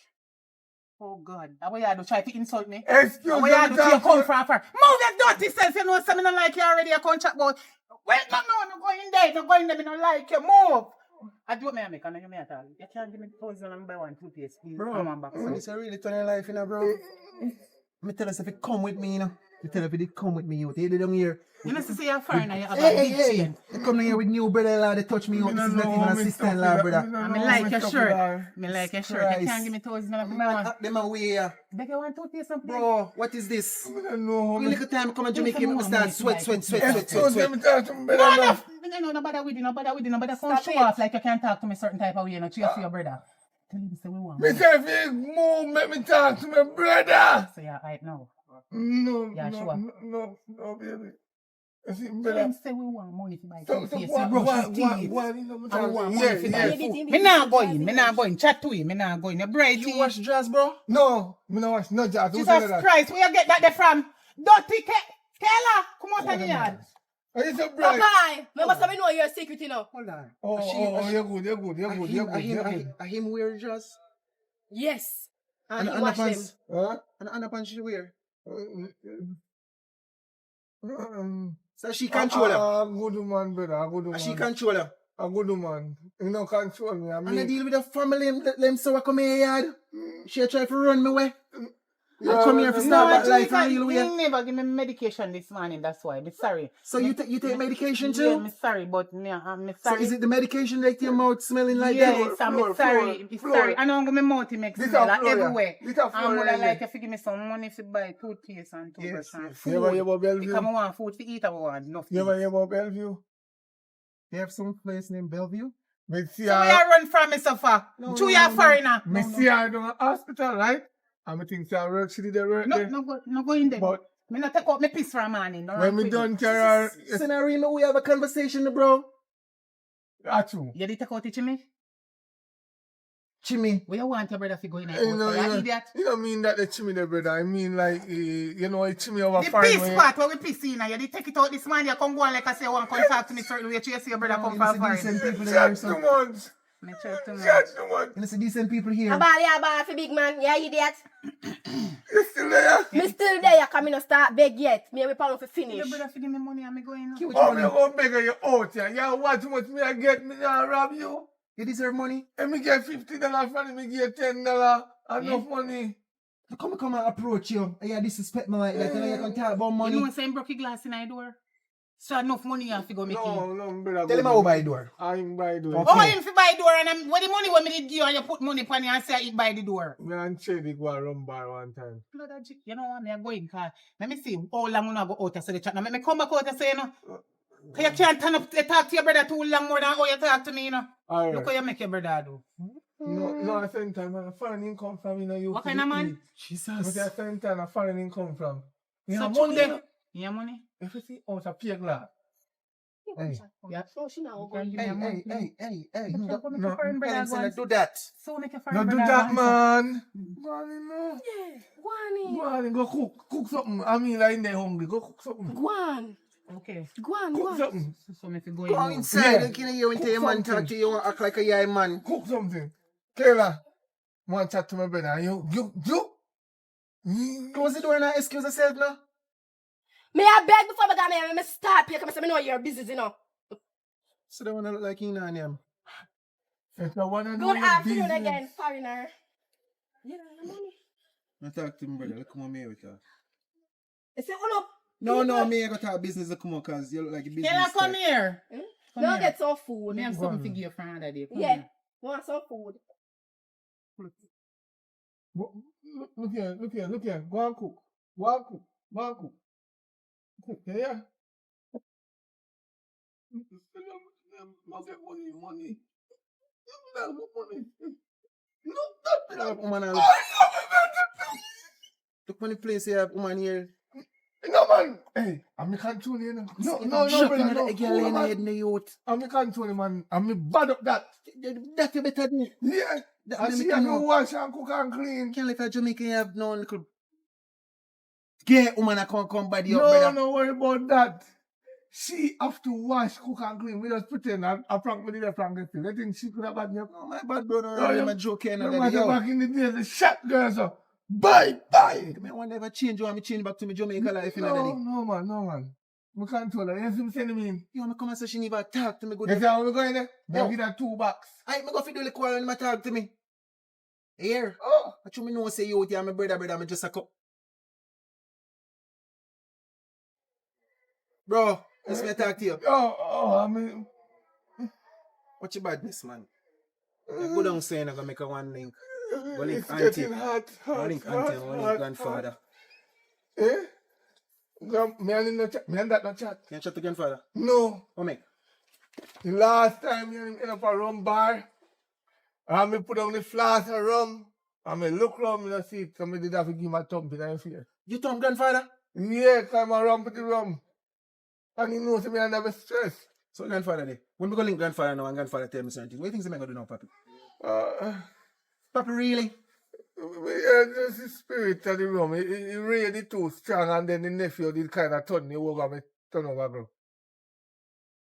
Oh God, that way you do try to insult me. Excuse That me. way you do to your come from far. Move your dirty self. You know something I like you already. You can't chat about. Wait, no, go in there. No go in there. Me don't like you. Move. I do what me make, and you me at all. You can't give me 1,000 and buy one toothpaste, please. Bro, Come on back. so this is really turn your life, you know, bro. Me tell us if it come with me, you know. You tell us if it come with me, you take it down here. You know, say you're foreigner, you have a big chain. You come down here with new brother-in-law, they touch me up. This is not even a sister-in-law, brother. I mean, like your shirt. Me like your shirt. You can't give me 1,000 and buy one. Them away here. Beg you want toothpaste, please. Bro, what is this? I don't know. When little time come to Jamaica, me start sweat. Excuse me. Talk to me. No, nobody with you, nobody come show off like you can't talk to me certain type of way, you know, cheer for your brother. Tell him say we want. Me say if you move, make me talk to my brother. So you're right now. No, Yeah, sure. no, baby. I see, Tell brother. him say we want money to buy So toothpaste, what, brush what, his teeth. what, you know, I want yeah, money to buy yeah. food. Me not going, chat to him, me not going. You bright You wash dress, bro? No, me no watch, no jazz. Jesus Christ, where you get that there from? Dirty Kayla, come out of the yard. Are you so bright? Papa, me must have know your secret, you know. Hold on. Oh, you're good. I him wear dress. Yes. And And he wash them. underpants. Huh? And underpants she wear. Um, So she control her. good man, brother. A good man. She control her. A good man. You know, control me. I And I mean, deal with the family, let them so I come here yard. She try to run me away. yeah, I come here for no, start back life Jamaica, and real way. you never give me medication this morning, that's why. I'm sorry. So you take medication Yeah, too? I'm sorry, but I'm So sorry. is it the medication that your mouth smelling like Yes, that? I'm sorry. I'm sorry. I know my mouth makes This smell a floor, everywhere. yeah. This a I floor, would yeah. like if you give me some money to buy toothpaste and toothbrush and food. You ever Bellevue? Because I want food to eat, I want nothing. You ever Bellevue? You have some place named Bellevue? Me see So where her. you run from me so far? True, you're a foreigner. Me see her in the hospital, right? And I think she work. She did the work there. No go in there. But Me not take out my piss for a morning. No when me done carry her, Scenario, we have a conversation, bro. that's true. You did take out it, Jimmy? Jimmy. Where you want your brother to go in there? You know, You idiot. you don't mean that the chimney there, brother. I mean like, you know, a chimney over The foreign piss way. part where we piss in, you did take it out this morning. You come go on like I say, you want to come talk to me certain way. You see your brother come from foreign. Decent people Shut here, too so. much. Me check too much. Shut too much. You see decent people here. About for big man. Yeah, idiot. You still there? Me still there, come in no start beg yet. Me we pound for finish. Your brother for give me money and me going now. Oh, me gonna beg you out here. You watch how much me I get, me now rob you. You deserve money. And me get $50 from him, me get $10. Enough money. So come and approach you. And you disrespect me like that. And you can talk about You money. know saying broke your glass in the door? So enough money you have to go make it. No, brother. Tell him how buy door. I'm by the door. Okay. Oh, him fi buy door and what the money when me did give you and you put money upon you and say it by the door. Me and Chedi go and run bar one time. Blood of you know what, me a going cause let me see how long we go out and say the chat. Now let me come back out and say, you know. Cause you can't turn up to talk to your brother too long more than how you talk to me, you know. Alright. Look how you make your brother do. No, at the same time, a foreign income from, you know, you. What kind of man? But Jesus. at the same time, a foreign income from. You So have true money, there. you know. You have money? If you see out a pay glass. Hey. Yeah. So she now You can give me Hey, a money. hey. So No, make your foreign brother go and- do that. So make your No foreign do brother that, go and- man. Go on, you know. Yeah, go on Go on, go cook something. I mean, like in there hungry. Go cook something. Go on. Okay. Go on, go Cook on. something. So make you go Go in. inside. Yeah. You can't hear when Cook your man something. talk to you. You act like a yay man. Cook something. Kayla, want to chat to my brother. And you. Close the door and excuse yourself now. Me I beg before I got me start pay. Come say me know your business, you know. So they wanna look like you and him. If you want to know Good your afternoon business. again, foreigner. You know the money. I talk to him, brother. Come on, me with you. They say, hold up. No, me I got to business to come on because you look like a business. Kayla, come type. here. Come Go here. get some food. Me have Go something on. to give you for another day. Come Yeah. here. Want some food? Look here. Go and cook. Go and cook. Yeah. Not get money. Woman, look on the place here, woman here. No, man. Hey, I'm control you, know. No, brother, no. Girl in head in the youth. I'm control, man. I'm bad up that. That you better do. Yeah. That And me she have to know. wash and cook and clean. Can't let a Jamaican have no little gay woman that come body up, brother. No worry about that. She have to wash, cook and clean. We just pretend I prank me the prank this thing. I think she could have bad me up. Oh, my bad brother, Oh, I'm joking. Remember back in the day, the shot girls, so bye. I want never change. You want me change back to me Jamaica life in No, man. We can't tell her. You see me send me in. You want me come and say she never talk to me good. You see how we going there? No. Now give her $2. I me go fi do the quarrel and me talk to me. Here. Oh. I should me know say you here, my brother, me just a cup. Bro, let's me talk to you. I mean, What's your badness, man? You go down saying I'm gonna make a one link. Go link it's auntie. getting hot. Go link auntie and go link grandfather. Eh? Me and that no chat. Can you chat to grandfather? No. What make? The last time you end up a rum bar, and me put on the flask of rum, and me look around, me see it, somebody did have to give him a thump in the face. You thumb grandfather? Yeah, come a rum with the rum. And he knows me under stress. So grandfather day. When we go link grandfather now and grandfather tell me certain things, what do you think I'm gonna do now, papi? Papi, really? Just the spirit of the rum. He really too strong, and then the nephew did kind of turn over, bro.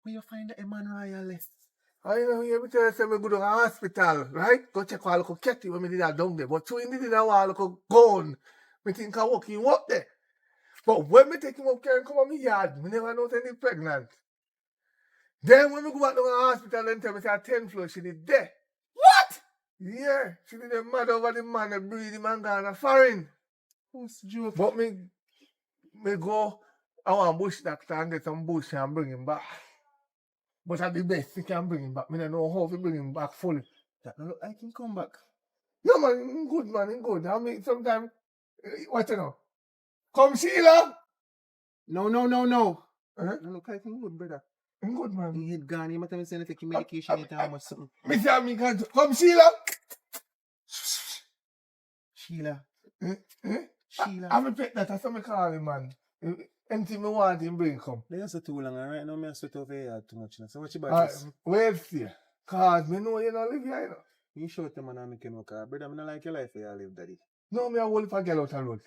Where you find the man royalist? I know, every time I say me go to the hospital, right? Go check all the ketty when me did that down there. But so he did that while go gone. Me think I walk him up there. But when me take him up here and come on me yard, me never know any pregnant. Then when we go back to the hospital and tell me say a 10th floor, she did there. What? Yeah, she did a mad over the man that breed him and gone a foreign. What's the joke? But me go, I want bush doctor and get some bush and bring him back. But at the best, he can bring him back. I don't know how to bring him back fully. That no look like him come back. No, man, him good, man, him good. I mean, sometimes, what you know? Come, Sheila! No. Uh-huh. No look like him good, brother. Him good, man. He had gone, he might have said take medication, he tell much something. Me say, me can't. Come, Sheila! Sheila. Sheila. I'm a pet that, that's what me call him, man. Anything me want him bring come. They are so too long, and right now me sweat over here too much. So what you about this? Wait see. Cause me know you don't live here, you know. You show them and I make him car. Brother, I don't like your life where you live, daddy. No, me a whole heap of girl out the road.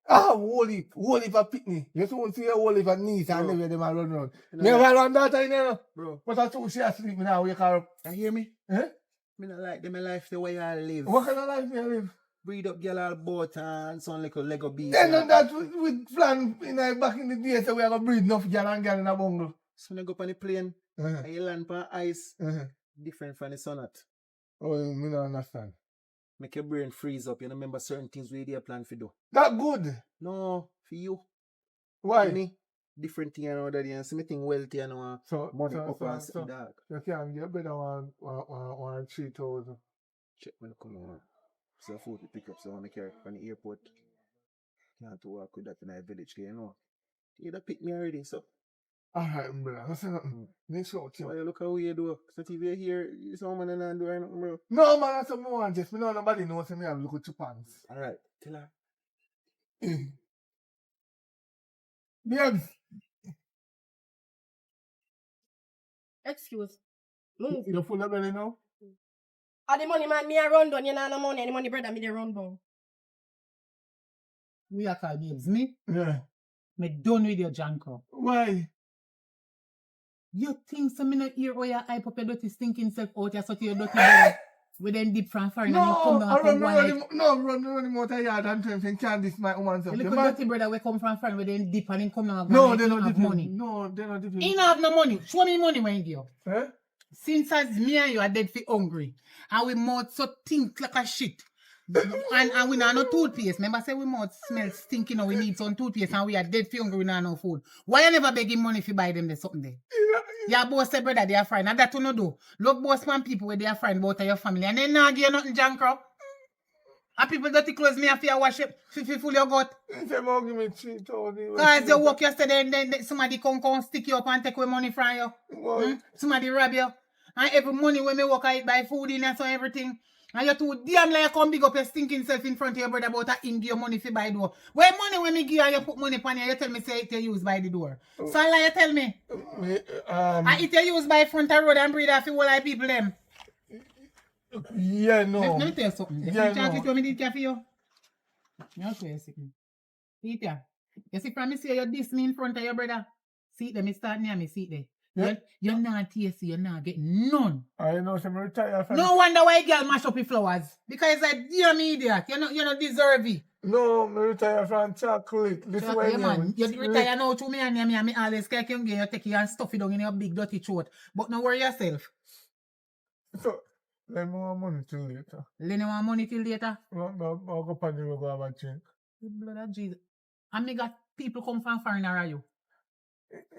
Whole heap of picnic. You don't see a whole heap of niece and everywhere them a run around. Me have a run daughter in there, bro. But I told she asleep, me now wake her up. You hear me? Eh? Me not like them life the way I live. What kind of life me live? Breed up girl all boat and sound like a Lego beast. Then on that with plan back in the day, so we are going to breed enough girl and girl in a bungle. So when you go up on the plane, and you land on ice, different from the sonnet. Oh, me don't understand. Make your brain freeze up. You don't remember certain things we did plan to do. That good? No, for you. Why? Me, different thing around that and something wealthy and money up and sit dark. You can get better one 3,000. Check me come on. So food to pick up, so I want to carry from the airport. Can't walk with that in a village, you know. You either pick me already, so. Alright, brother. That's nothing. Next out, Why you look how you do? So if you're here, you saw man and do anything, bro. No, man, that's what I want. Just me know nobody knows me have look at two pants. Alright, tell her. Babes. Excuse. Move. You full of belly now? The money man, me a run down. You know no money. The money brother, me the run down. We are called babes, me? Yeah. Me done with your janko. Why? You think so me not hear how you hype up your dirty stinking self out here so to your dirty belly? We then dip from foreign and you come down and come run him out of yard and tell him can't this my woman's up. You look at dirty brother we come from foreign we then dip and him come down and no, they don't have money. No, they don't dip. He don't have no money. Show me money when you give. Eh? Since as me and you are dead for hungry and we mouth so think like a shit. And we not no toothpaste. Remember say we mouth smell stinking now we need some toothpaste and we are dead for hungry we not no food. Why you never beg him money if you buy them there something there? Your boss say brother they are friend and that you no do. Look boss man people where they are friend about your family and they not give you nothing jankro. And people dirty clothes me have to wash it full your gut. He said, "Mom, give me 3,000." Cause you work yesterday and then somebody come stick you up and take away money from you. Boy. Somebody rob you. And every money when me work I buy food in and so everything. And you too damn like you come big up your stinking self in front of your brother about a in your money for buy door. Where money when me give you and you put money upon you tell me say it you use by the door. So like you tell me. And it you use by front of road and breed off all like people them. Yeah, no. Let me tell you something. Yeah, If you no. can't what me did for you. You swear something. Peter, you see from me say you diss me in front of your brother. See it there, me start near me, see it there. Yeah. You're not TSC, you're not getting none. I know some retire from No wonder why girl mash up your flowers. Because it's a damn idiot. You not deserve it. No, me retire from chocolate. This So, way, yeah, man. You retire now to me and me always cake you get you take you and stuff it down in your big dirty throat. But no worry yourself. So, let me want money till later. Lend you want money till later. I'll go up on the road, go have a drink. The blood of Jesus. And me got people come from foreign are you?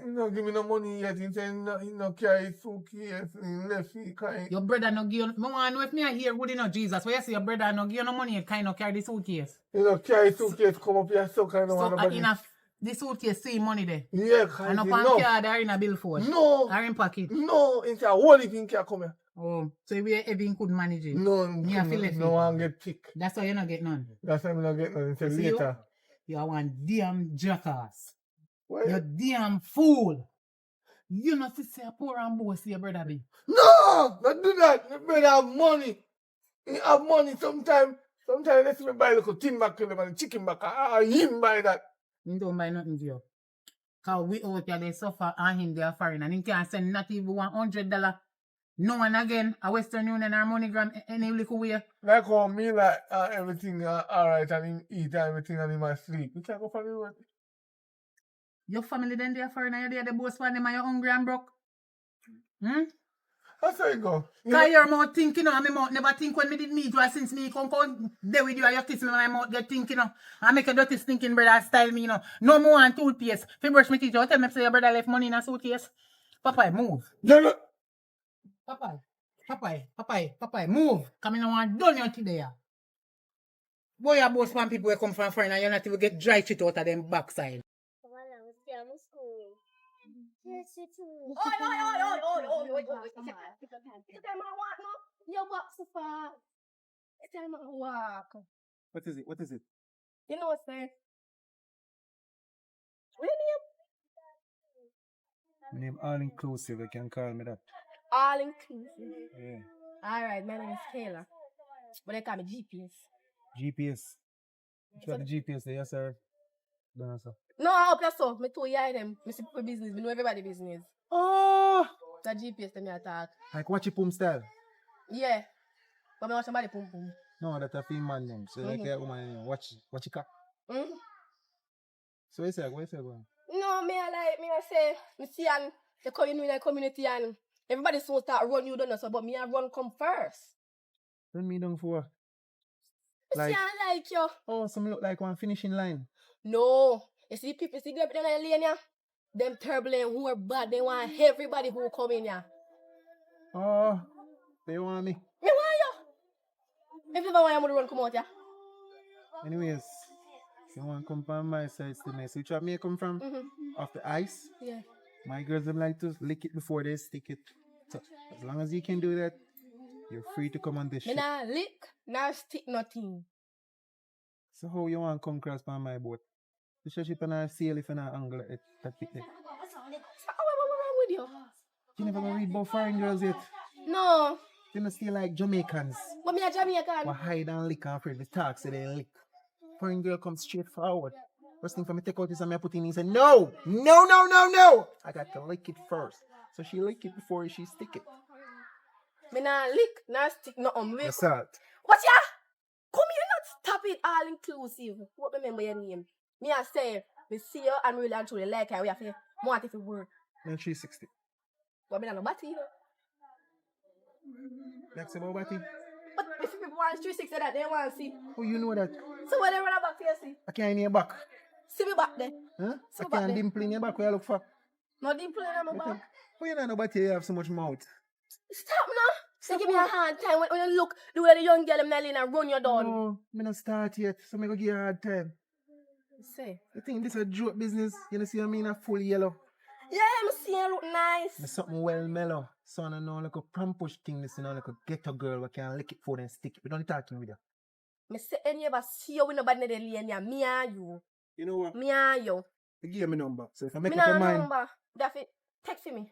He no give me no money yet. He said he no carry suitcase. He left he kind. Your brother no give you. I want to know if me are here good enough, Jesus. Where you say your brother no give you no money, kind of carry the suitcase. He no carry suitcase come up here so kind of So nobody. enough the suitcase see money there. Yeah, And kind up of on enough. card or in a billfold. No, Or in pocket. no. He said all if he can come here. Oh, so we even could manage it. No, Me a feel left no it. one get pick. That's why you not get none. That's why I not get none. He said You see you? later. You are one damn jackass. Why? You damn fool. You not see say a poor and boss your brother be. No, not do that. My brother have money. He have money sometimes. Sometimes let's me buy a little tin back and chicken back. Him buy that. He don't buy nothing to you. Cause we out here they suffer and him they are foreign and he can't send not even $100. No one again, a Western Union or MoneyGram any little way. Like how me like everything alright and him eat and everything and him sleep. You can't go for the road. Your family then they are foreign and you're the boss for them and you're hungry and broke. That's how you go. Cause your mouth thinking and my mouth never think when me did meet you since me come there with you and you kiss me and my mouth get thinking and make a dirty stinking brother style me No more and toothpaste. If you brush me teeth, you tell me say your brother left money in a suitcase. Papa, move. No. Papa, move. Come in and want done you today. Boy, your boss man people will come from foreign and you not even get dry shit out of them backside. Yes, you too. Oi. You tell me I walk no? You walk so far. You tell me I walk. What is it? You know what's there? What your name? My name all inclusive, you can call me that. All inclusive. Yeah. Alright, my name is Kayla. But they call me GPS. GPS. You got the GPS there, yes sir. Don't answer. No, I hope that's so. Me too hear them. Me see people business. Me know everybody business. Oh, The GPS them me attack. like watch your pum style. Yeah. But me watch somebody pum pum. No, that's a female man name. So like a woman name. Watch your cock. Mm-hmm. So what you say going? No, me I say, me see and they come in the community and everybody so start run you don't know so, but me I run come first. Run me down for Me like, see I like you. oh, some look like one finishing line. No. You see people see them in the lane yeah? Them turbulent who are bad, they want everybody who come in here. Oh, they want me. Me want you. If you ever want you to run come out here. Anyways, if you want to come from my side, still nice. Which one may come from? Off the ice. Yeah. My girls them like to lick it before they stick it. So as long as you can do that, you're free to come on this Me ship. nah lick, nah stick nothing. So how you want to come cross on my boat? The ship and I sail if you not angle it that bit there. What's wrong with you? You never gonna read about foreign girls yet. No. They don't stay like Jamaicans. But me a Jamaican. Who hide and lick and afraid to talk so they lick. Foreign girl comes straight forward. First thing for me take out this and me put in and say, no. I got to lick it first. So she lick it before she stick it. Me nah lick, nah stick nothing. The salt. What ya? Come here, not stop it all inclusive. What remember your name? Me I say, we see you and really and truly like her. We have to want if it work. Then 360. But me not no batty, you know. Next about Batty. But if people want 360 that they want to see. Oh, you know that. So when they run back to you see? I can't in your back. See me back there. Huh? See I me back can't there. dimple in your back where you look for. No dimple in my back. Oh, you know nobody you have so much mouth. Stop now. They give me a hard time when you look the way the young girl them Nelly and run you down. No, me not start yet, so me go give you a hard time. Say. You think this is a joke business? You know see I mean a full yellow. Yeah, I'm seeing you look nice. Me something well mellow. So I know like a pram push thing this you know like a ghetto girl who can lick it for and stick it. We don't talking with you. Me say any ever see you with nobody in the lane ya. Me and you. You know what? Me and you. You give me number. So if I make Me up nah your mind, number. That fit. Text me.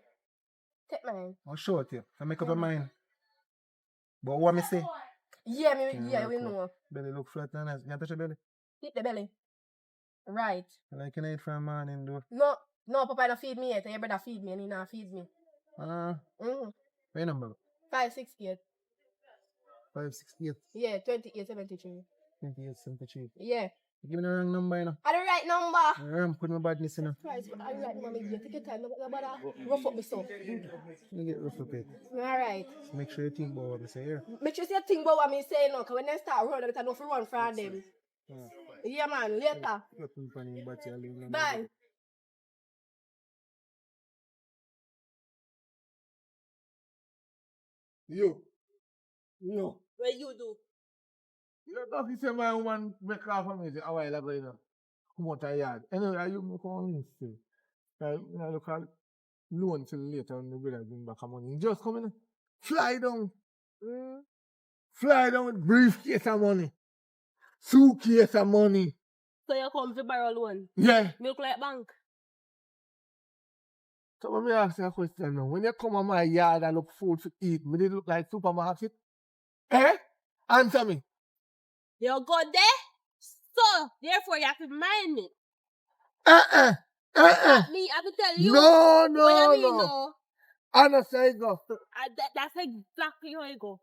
Take mine. I'll show it to you. If I make up your mind. But what me say? Yeah, we cool. know. Belly look flat and nice. You can touch your belly? Hit the belly. Right. Like you can eat from morning though. No, Papa don't feed me yet. Your brother feed me and he not feed me. What your number? 568. 568 Yeah, 2873. 2873. Yeah. Give me the wrong number, you know. Are the right number? I'm putting my badness in. Price, but I right number. Yeah, take your time. No bother rough up me so. Let me get rough up it. Alright. So make sure you think about what I say here. Make sure you think about what me say now, because when they start running, I don't run from them. Yeah, man. Later. Bye. You. No. What you do? You know, if you say my woman make off of me a while ago, you know. Come out of yard. Anyway, you make on still. You know, look at loan till later when the brother bring back money. Just come in. Fly down. Fly down with briefcase of money. Suitcase of money. So you come to borrow loan? Yeah. Milk like bank? So let me ask you a question now. When you come on my yard and look food to eat, me did look like supermarket? Eh? Answer me. You go there? So, therefore you have to mind me. Me, I have to tell you. No, What you mean, no? I don't say go. That's exactly how you go.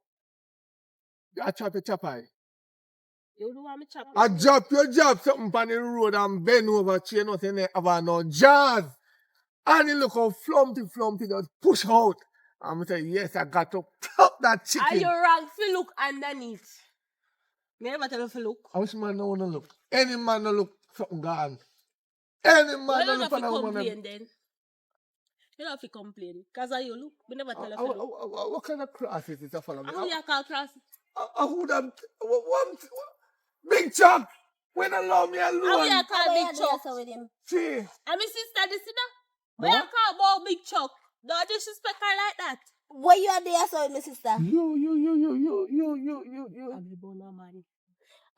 I chop a chop eye. You don't want me chop. I drop your job something on the road and bend over chain nothing there about no jazz. And you look how flumpy just push out. I'm say yes, I got to pop that chicken. Are you wrong to look underneath? Me never tell you to look. I wish man no wanna look. Any man no look something gone. Any man Well, no you look don't for have a to woman. complain then. You don't have to complain. Because you look. We never tell you to look. What kind of class is this to follow me? How you call class? I would have one big chop. When allow me alone. How you call big chuck? See. And my sister, this is that. Where you call about big chuck? Don't disrespect her like that. Where you are there, so my sister? You. I'm a bono man.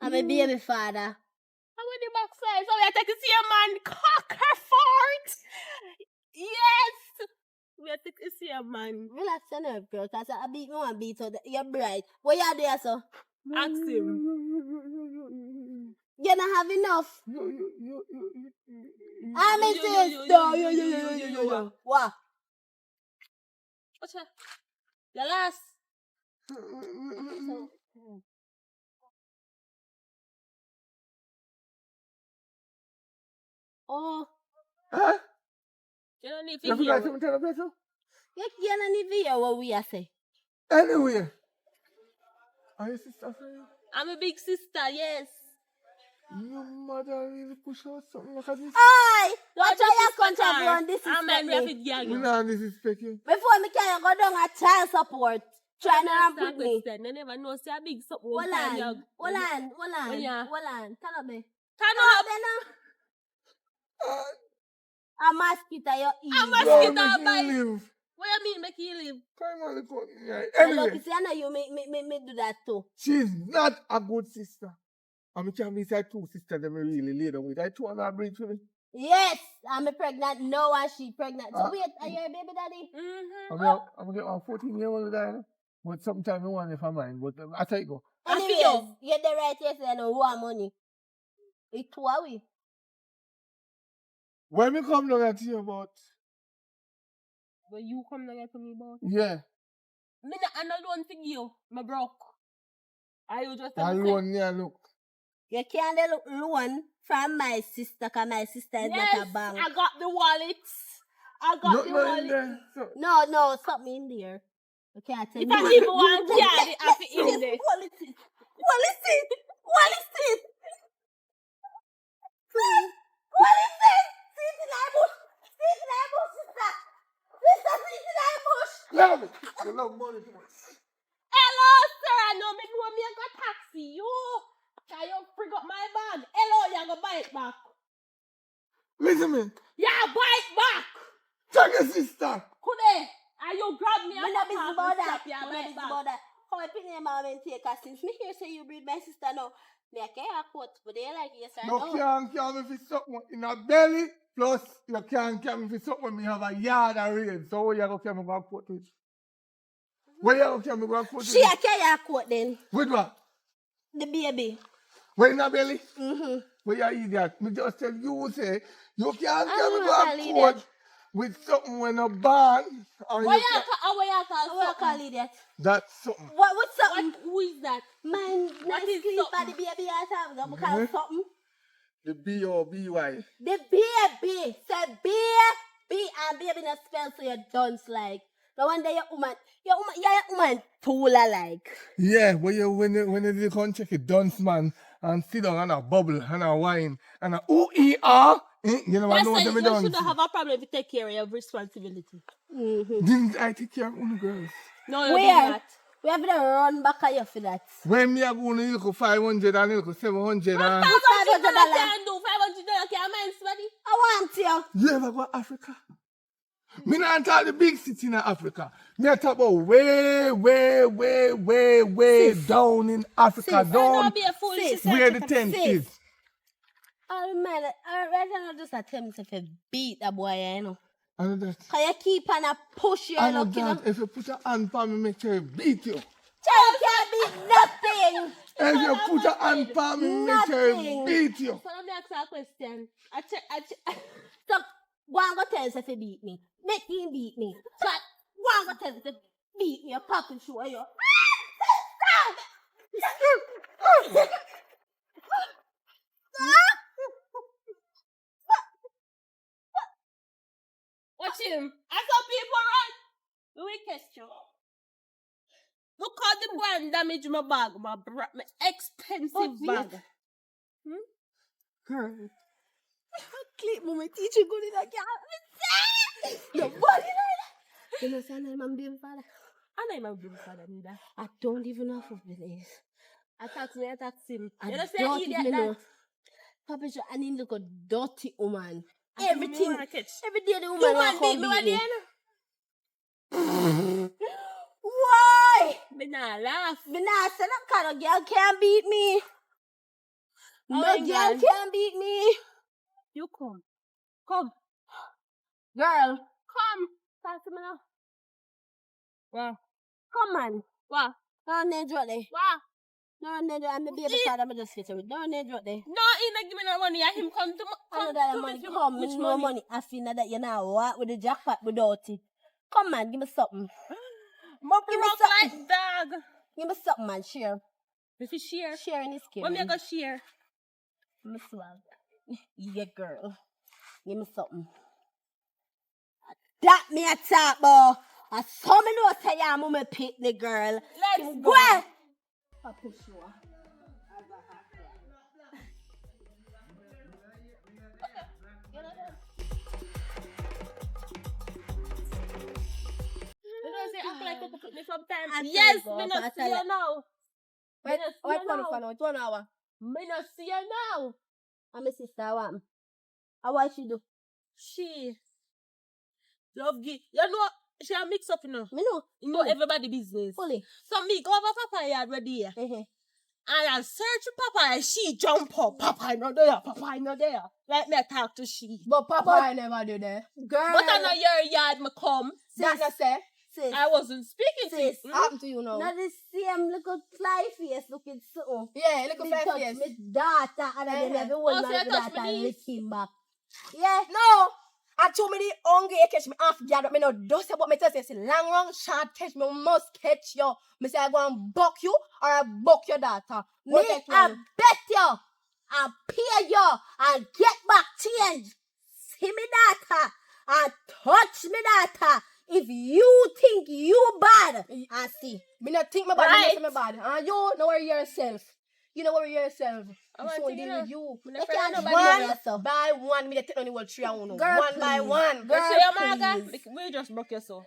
I'm a baby father. I'm in the backside. So we are taking to see a man cock her fort. Yes. We are taking to see a man. Relax your nerve, girl, because I beat me one beat, so you're bright. Where you are there, so? Ask him. You don't have enough. I'm a sister. You. What? What's that? The last. Oh. Huh? You don't need You to forgot hear. to tell the person? You don't need to hear what we are saying. Anyway. Are your sister for you? I'm a big sister, yes. Your mother really push out something like this? Aye! Watch Don't how you disrespect control her. on this I'm a is rapid gang. We not disrespect you. Before me can go down a child support. Trying to ramp with me. They never know say a big something. Hold on. Yeah. Tell me. Turn up. A mosquito you eat. A Lord, mosquito make you bite. live. What you mean make you live? Come on, look. Look, Anyway, see, I know you me do that too. she's not a good sister. I mean, can be say two sisters that me really lay down with. I two and I bring to me. Yes, I'm pregnant. No one she pregnant. So wait, are you a baby daddy? Mm-hmm. I'm getting on 14-year-old guy. But sometimes I want if I mind. But I tell you go. Anyways, get the right yes and no want money. It's two away. When me come down to you about, But you come down to me about. yeah, Me not alone for you. Me broke. Are you just alone, yeah, look. You can't look loan from my sister, because my sister is Yes, not a bank. I got the wallet. I got the wallet. No, something in there. You can't tell If me. I even want carry, I fit in there. What is it? What is it? What is it? Sit in that bush. Sit in that bush, sister. Sister, sit in that bush. Love it. You love money too much. Hello, sir. I know me know me got taxi. You. Can you bring up my bag? Hello, you go buy it back. Listen me. Yeah, buy it back. Tell your sister. Could and you grab me I'm not busy about that. Yeah, I'm buy not it busy back. about that. How I put in my take her since me here say you breed my sister now. Me I can't quote, but they like yes or You no. can't carry me for something in a belly, plus you can't carry me for something when me have a yard of rain. So where you go carry me go quote with? Where you go carry me go quote She with? I can't quote then. With what? The baby. Where in a belly? Mm-hmm. Where you idiot? Me just tell you say you can't I carry me don't go call idiot. quote with something when a barn or Why you you can't. call Call idiot. That's something. What's something? Who is that? Man, What nice is sleep by something? the baby at time. Gonna call something. The B-O-B-Y. The baby. Say baby and baby not spell so you dunce like. No wonder your woman tooler like. Yeah, when you come check it, dance man and sit down and a bubble and a wine and a ooh-ee-ah. You know what I know them You dance. shouldn't have a problem if you take care of your responsibility. Mm-hmm. Didn't I take care of one girls? No, you did Where? not. We have to run back at you for that. When me a go to look 500 and look 700 and... $500 can do. $500 can mind somebody. I want you. You ever go to Africa? Me not talk the big city in Africa. Me a talk about way down in Africa. Down Don't be a fool. She said where she the can tent sis. is. Oh man, right now just attempt to beat that boy, you know. And that, Can you keep on a push your and luck, you know? that, if you put a hand on me, make sure you beat you. Child can't beat nothing. If you put a hand on me, make sure you Nothing. beat you. So let me ask you a question. I check. So, go and go tell us if you beat me. Make him beat me. So, go and go tell us if you beat me. Your popping show you. Watch him. I saw people run. We catch you. Look how the brand damage my bag. My expensive bag. Girl. Clip me, teacher good in a car. Nobody like that. You know, say I'm my baby father. I know my baby father neither. I don't even know who it is. I tax him. I You know, say don't idiot even that. know. Papa Joe, I need look a dirty woman. I think Everything. me wanna catch. Every day the woman You want man beat come me beat at me. the end. Why? Me nah laugh. Me nah say that kind of girl can't beat me. No my girl God. can't beat me. You come. Come. Girl, Come. Talk to me now. Wow. come on. Wow. No need what there. Wow. No need I'm the baby father. I'm just fit with. No need what there. No, he not give me no money. I him come to I know come that to money me. come. Which No money. I feel that you know what with the jackpot without it. Come on, give me something. More Give me broke something. like dog. Give me something, man. Share. If you share. Sharing is When caring. me go share. Give me swag. Yeah, girl. Give me something. That me a talk about. I saw me know say I'm my picnic girl. Let's Go. go. I push you. You know say act like you put me from time. I Yes, tell me you, not I see tell you you. now. Me Wait, not see wait you for now. now. 1 hour. Me not see you now. And my sister want. How what she do? She love you know she a mix up, you know. Me know. You know everybody business. Fully. So me go over Papa yard ready here. Uh-huh. And I search for Papa and she jump up. Papa no there. Papa no there. Like me talk to she. But Papa I never do that. Girl. But I know your yard me come. That not say. Sis. I wasn't speaking to you. Sis. Happen to you now. Not the same little fly face looking something. Yeah, look Me at touch face. me daughter and then everyone Oh, so you man touch daughter me lick knees? him back. Yeah. No. I told me the hungry catch me half gather me no do say but me tell say long run short catch me must catch you. Me say I go and buck you or I buck your daughter. Me, What catch I me? bet you, I pay you, and get back change. See me daughter, and touch me daughter. if you think you bad, I see. Me not think me bad, Right. me not say me bad. And you know worry yourself. You know worry yourself. I You want so to, deal you know. with you. Me You not afraid of can't nobody, one you know. One by one, me dey take on the whole 3 and 1. Girl, One by please. one. You Girl, say your maga? please. We just broke your soul.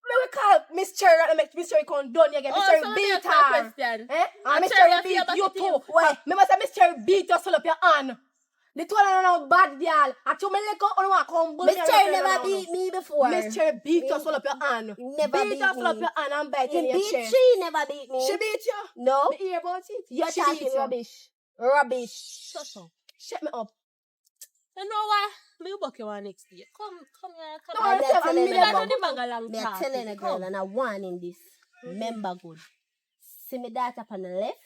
Me we call Miss Cherry and make Miss Cherry come down again. Miss Oh, Cherry so let me beat ask you a her. question. Eh? And And Miss Cherry, Cherry I feel beat back you it too. you. Wait, me must say Miss Cherry beat you, so up your hand. The two of them are bad girl. I told me like on one come bully Miss me. Cherry never beat me before. Miss Cherry beat you, so up your hand. Never beat you, so up me. your hand and bite in He your beat chest. she never beat me. She beat you. No. Me hear about it. You're She talking beat you. rubbish. Rubbish. Shut up. Shut me up. You know what? Me book you one next year. Come here, come No, here. I'm I'm telling me you, Me got girl. on the bag a long Me talk. telling a girl Come. and I warning this. Remember good. See me that up on the left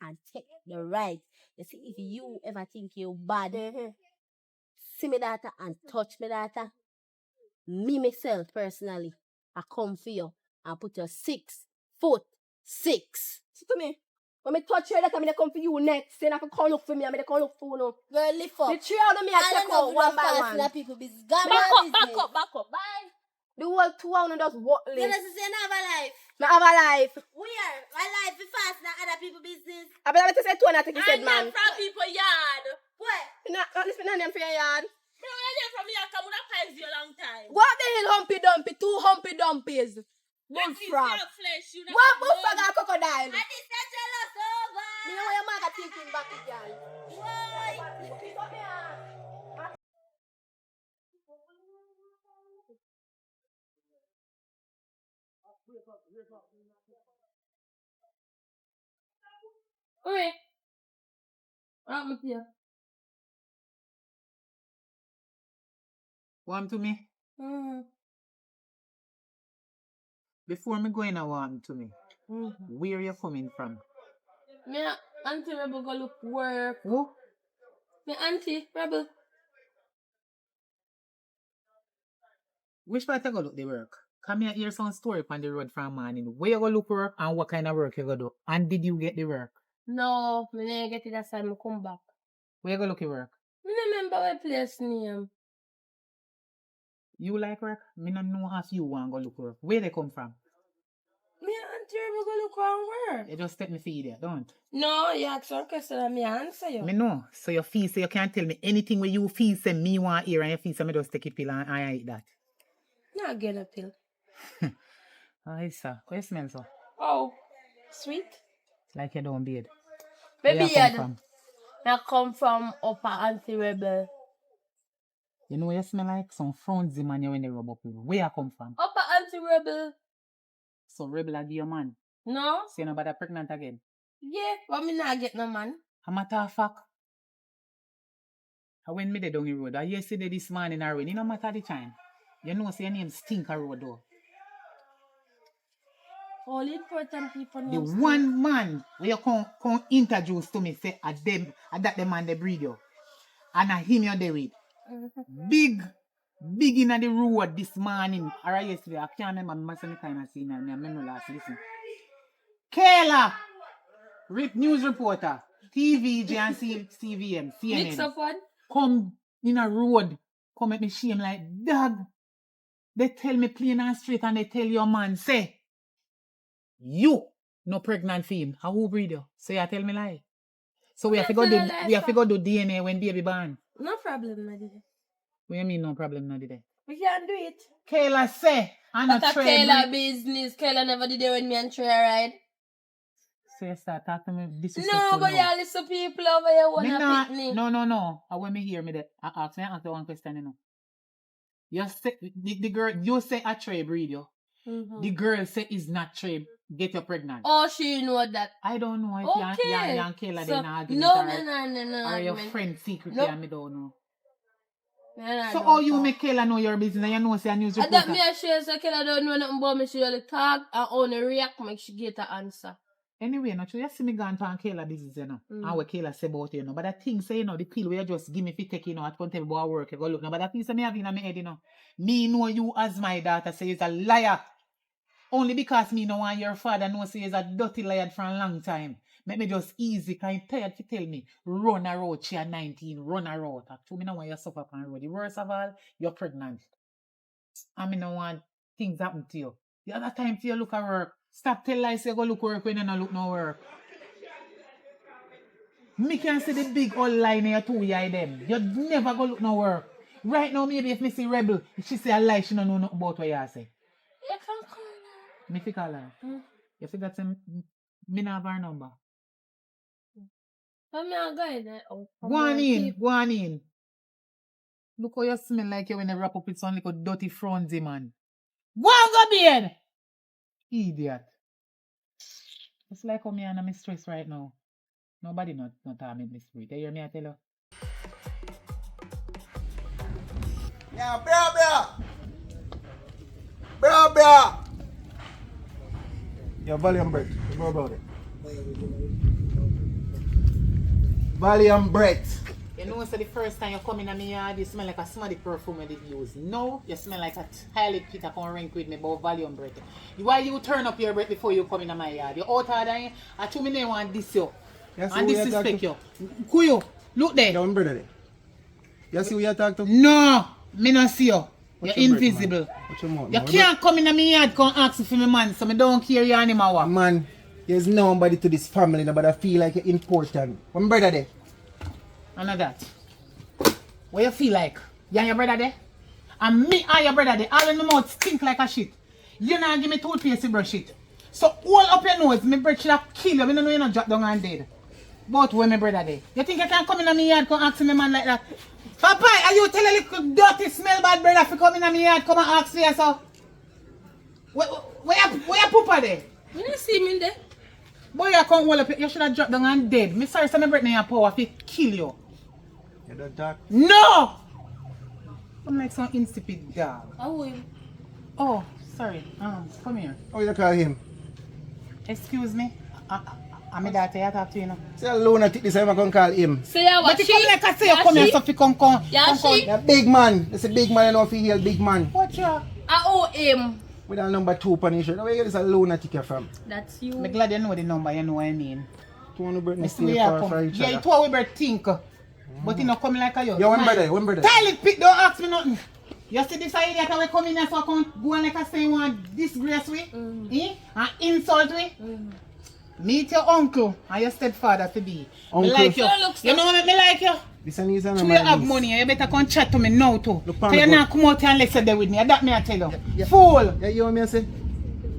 and take the right. You see, if you ever think you bad, see me that and touch me that. Me myself personally, I come for you and put your 6 foot 6. See to me. When me touch you, that time me dey come for you next. Then I can come look for me. I me dey come look for you now. Girl, lift up. The 3 of them I I take don't know out one by fast in one. people business. God, Back my up, back business. up, back up. Bye. The whole 2 of them just walk You live. just say never life. Me have a life. Where? My life is fast in other people business. I better say 2 and I think he said And man. them from people yard. What? Not listen to them for your yard. Bro, when them from here come with a pies you a long time. What the hell humpy dumpy? 2 humpy dumpies. At least you Bullfrog. have flesh, you know. What bullfrog and crocodile? And this is jealous over. Me know where your mother thinking back again. Why? Oi. What happened to you? Warm to me? Mm-hmm. Before me going a warm to me, where you coming from? Me auntie Rebel go look work. Who? Me auntie Rebel. Which part you go look the work? Come here, hear some story on the road from morning. Where you go look work and what kind of work you go do? And did you get the work? No, me didn't get it that time. Me come back. Where you go look the work? Me don't remember what place name. You like work? Me not know if you want go look work. Where they come from? Me auntie Rebel go look around work. You just take me feed there, don't? No, you ask one question and me answer you. Me know. So you feel say you can't tell me anything where you feel say me want hear and you feel say me just take a pill and I eat that. Not get a pill. Oh, sir. What you smell so? Oh, sweet. Like you don't beard. Baby, Where you come from? I come from Upper Auntie Rebel. You know you smell like some frownsy man you when they rub up with. Where you come from? Upper Auntie Rebel. So rebel a give your man. No? So you know about that pregnant again. Yeah, but me not get no man. A matter of fact. I went me there down the road. I yesterday this morning already. You know matter the time. You know say your name Stinker Road though. All important people know. The one man where you come introduce to me say a that the man they breed you. And a him you there with. Big in the road this morning. Or yesterday. I can't remember my kind of scene and I remember last listen. Kayla! News reporter. TVJ and CVM. CNN. Mix up one? Come in a road. Come at me shame like dog. They tell me plain and straight and they tell your man say you no pregnant for him. How who breed you? So you tell me lie. So we have to go do DNA when baby born. No problem, my dear. What you mean no problem no today? We can do it. Kayla say I'm But not a trade. Kayla business. Kayla never did it when me and Trey ride. So you start talking to me disrespectful No, but now. y'all listen people over here Me wanna not, pick me. no. I want me hear me that. I ask one question, you know. You say the girl, you say a tray breed you. Mm-hmm. The girl say is not tray, get you pregnant. Oh, she know that. I don't know if Okay. you and Kayla So, then argument no, or your argument. friend secretly No. and me don't know. No, So don't how you talk. make Kayla know your business and you know say a news And that me reporter? a share so Kayla don't know nothing about me. She only talk and only react make she get an answer. Anyway, no, you see me gone to Kayla business, you know. And what Kayla say about you know. But that thing say, you know, the pill where you just give me if you take, you know, at tell me about work, you go look. No, but that piece of me have in my head, you know. Me know you as my daughter say is a liar. Only because me know want your father know say is a dirty liar for a long time. Make me just easy, kind of tired to tell me, run a road, she 19, run a road. To me no want you suffer on the road. The worst of all, you're pregnant. I mean no want things happen to you. The other time for you look at work. Stop tell lies you go look work when you don't look no work. Me can see the big old line in your two eye them. You never go look no work. Right now, maybe if me see Rebel, if she say a lie, she don't know nothing about what you say. You can call her. Me fi call her. You forgot some me not have her number. I'm not going there. Go on in, go on in. Look how you smell like you when you wrap up with some little dirty fronzy man. Go on, go bed! Idiot. It's like how me and I'm stressed right now. Nobody not harming me spirit. You hear me I tell you? Yeah, bro. Your volume break. What about it? Volume break. You know, so the first time you come in my yard, you smell like a smelly perfume I did use. No, you smell like a toilet pit that can rank with me about volume break. Why you turn up your breath before you come in my yard? You out of there, I told me they want this you. Yes, and disrespect you. Who you? Look there. Your brother there. You see who you talk to? No, me not see you. What's You're your breath, invisible. man? What's your mouth, You man? can't come in my yard come ask for me man, so me don't care you anymore. Man, there's nobody to this family, but I feel like you're important. One brother there. I know that. What you feel like? You and your brother there? And me and your brother there. All in the mouth stink like a shit. You not give me toothpaste to brush it. So hold up your nose, me breath should have kill you. Me don't know you not drop down and dead. But where my brother there? You think you can come in my yard come ask me man like that? Papa, are you tell a little dirty smell bad brother if you come in my yard come and ask for you so? Where your papa there? You don't see me there. Boy, you can't hold up. You should have dropped down and dead. Me sorry, so my breath in your power if it kill you. You don't talk? No! I'm like some insipid dog. I will. Oh, sorry. Come here. How you call him? Excuse me. I'm a daughter. I talk to you now. Say a lunatic this time I can call him. Say ya what But you she? come like I say you come here so if you come. Yeah, she? You're a big man. It's a big man, you know if he heal big man. What you? I owe him. With a number 2 punish. Where you get this a lunatic you from? That's you. I'm glad you know the number, you know what I mean. Two on the birthday Miss stay we for each yeah, other. it's what we better think. But you not coming like a you. Yo, when brother? Toilet pit, don't ask me nothing. You see this idea that we come in here so I can go on like I say want disgrace we? And insult we? Meet your uncle and your stepfather to be. Uncle? Me like you. So look, You know what me like you? This one is an So you have money, you better come chat to me now too. Look, So you not come out here unless you're there with me. That me I tell you. Yeah. Fool! Yeah, you want me to say?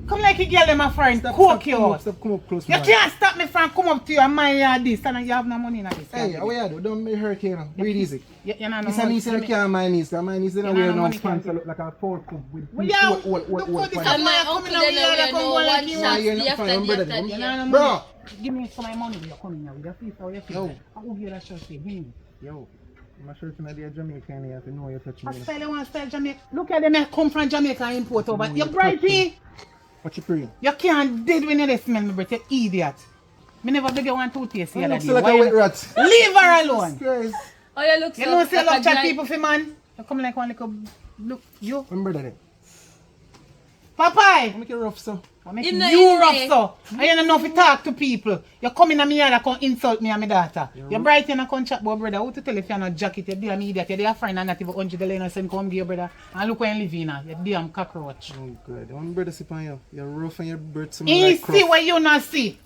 Come like a girl them a friend, Stop, cook you out. come up close. You man. can't stop me from come up to you and my this and you have no money in this. Hey, how you do? Don't be hurricane. Breathe easy. You know This one is like can't my knees. My knees don't You wear know no money pants can't- look like a pork cook with Well, yeah, old look how this And is my coming uncle out then here, they we come know go like one you. Yeah, shot. you're not After fine, the brother. after You the. know no Bro. money. Give me some of my money, you're coming now. You feel how you feel. Yo. I will give you that shirt here. Give me. Yo, I'm sure it's not a Jamaican. You have to know you're touching I me. style you want style Jamaica. Look at them, I come from Jamaica and import over. No, You're you're brighty. What you praying? You can't dead when you smell me breath, you idiot. Me never beg you one toothpaste the You other look day. so like Why a you- wet rat. Leave her alone. Christ. Oh, you look You so know, say like love a chat giant- people for man. You come like one little look you. When brother there? Popeye! Make it rough, so. I make In the- you in rough the- so. I don't know if you talk to people. You come in and me yard and come insult me and my daughter. You're bright and I come chat about brother. Who to tell if you're not jacket? You're damn idiot. You're there friend and not even $100 and send come give your brother. And look where you live in now. You're damn cockroach. Oh, good. One brother sip on you. You're rough and your bird smell He like see cruff. what you not see.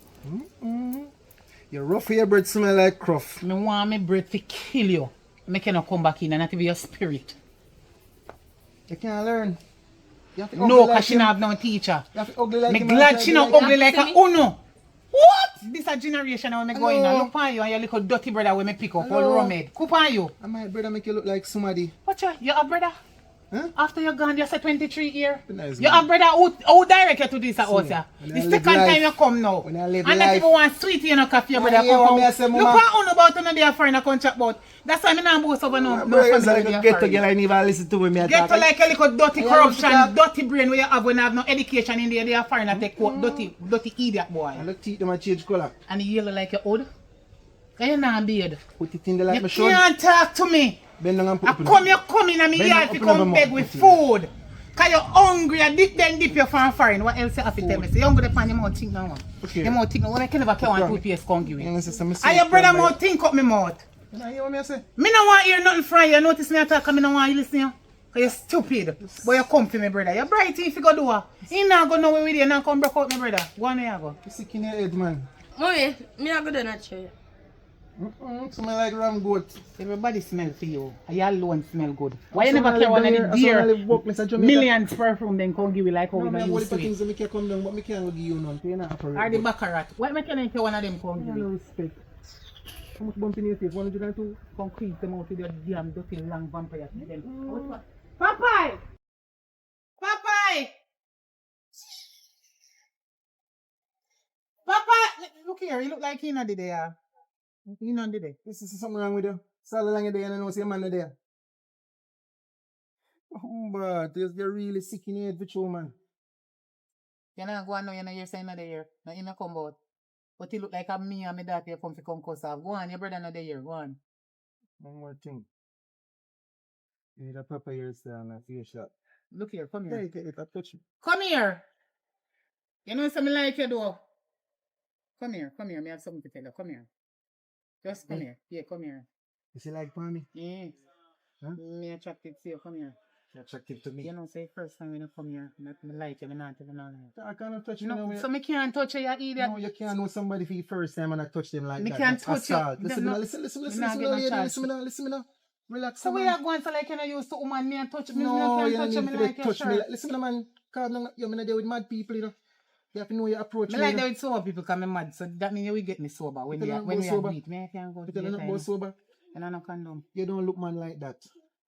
You're rough and your bird smell like cruff. Me want me breath to kill you. Make you not come back in and not even your spirit. You can't learn. You have to No, ugly because like she him. not have no teacher. You have to ugly like Me him. glad she not ugly like a me. Uno. What? This a generation when me go in and Hello. look on you and your little dirty brother when me pick up all Hello. rummed. Coop on you. And my brother make you look like somebody. What you a brother? Huh? After you're gone, you say 23 years. Nice, You man. a brother who direct you to this house here. when The I second live time life- you come now. when I live And not life- even one sweetie in a coffee, your Yeah, brother yeah, what come me I out. say, Look mama? what on about and they are friend I come chat about. That's why me not boast over no My brother is family like with a your ghetto friend. girl. I never listen to when me Get to like a little dirty Yeah, corruption, yeah. dirty brain where you have when you have no education in there. They are foreign take quote dirty idiot boy. I look teeth them a change color. And the yellow like your old. Can you not beard? Put it in the like You my shoulder. can't talk to me. Bend down and put I it in. come in and me Bend yard up to in the come mouth, beg with put it food. Cause you're hungry, you dip your fan foreign. What else you have to tell me? So you hungry upon your mouth think now. Okay. Your mouth think now. When I can never carry one Okay. toothpaste come give You you. know, say some And mistake, your brother man, mouth think up me mouth. You know what me I say? Me no want hear nothing from you. You notice me attack and me no want you listen. You're stupid. But you come for me, brother. You're bright if you go do her. He not go nowhere with you. Not come break out me, brother. Go on there, go. You sick in your head, man. Mommy, me not good at chair. Smell like ram goat. Everybody smell for you. You alone smell good. Why you never carry one of the dear millions perfume then come give you like how we No, not I used to things it? that me can come down, but me can't go give you none. You not operate. Or the baccarat. Why make you not one of them come give No you? respect. How much bump in your face? 102? Come creep them out with your damn dirty long vampire teeth them. Popeye! Popeye! Papa! Look here, you look like he not there. He not there. This is something wrong with you. Sally long there and I know see a man there. Oh, but you're really sick in your head for true, man. You know, go on now, you know, you're saying not there. Now, you know, come out. But he look like a me and my daughter come to come cuss off. Go on, your brother not there. Go on. One more thing. You need a proper hairstyle and a face shot. Look here, come Yeah, here. you get it, I touch you. Come here. You know something like you do. Come here. Me have something to tell you. Come here. Just come here. Yeah, come here. You see like for me? Yeah. Huh? Me attracted to you. Come here. You're attractive to me. You know, say first time when you come here, me like you, me not tell you nothing. I can't touch you. No, so me can't touch you, you idiot. No, you can't know somebody for the first time and I touch them like Me that. can't That's touch you. assault. Listen, No, listen, me not get no charge. listen, now. Relax, So man. we are going for like you know used to woman me and touch me. No, Me you can't touch you, don't me need like to your touch me. shirt. Listen, man. Calm down. You're not there with mad people, you know. You have to know your approach. Me like that with sober people come mad, so that means you will get me sober when we are weak. Me I can't go to You're not sober. and I no condom. You don't look man like that.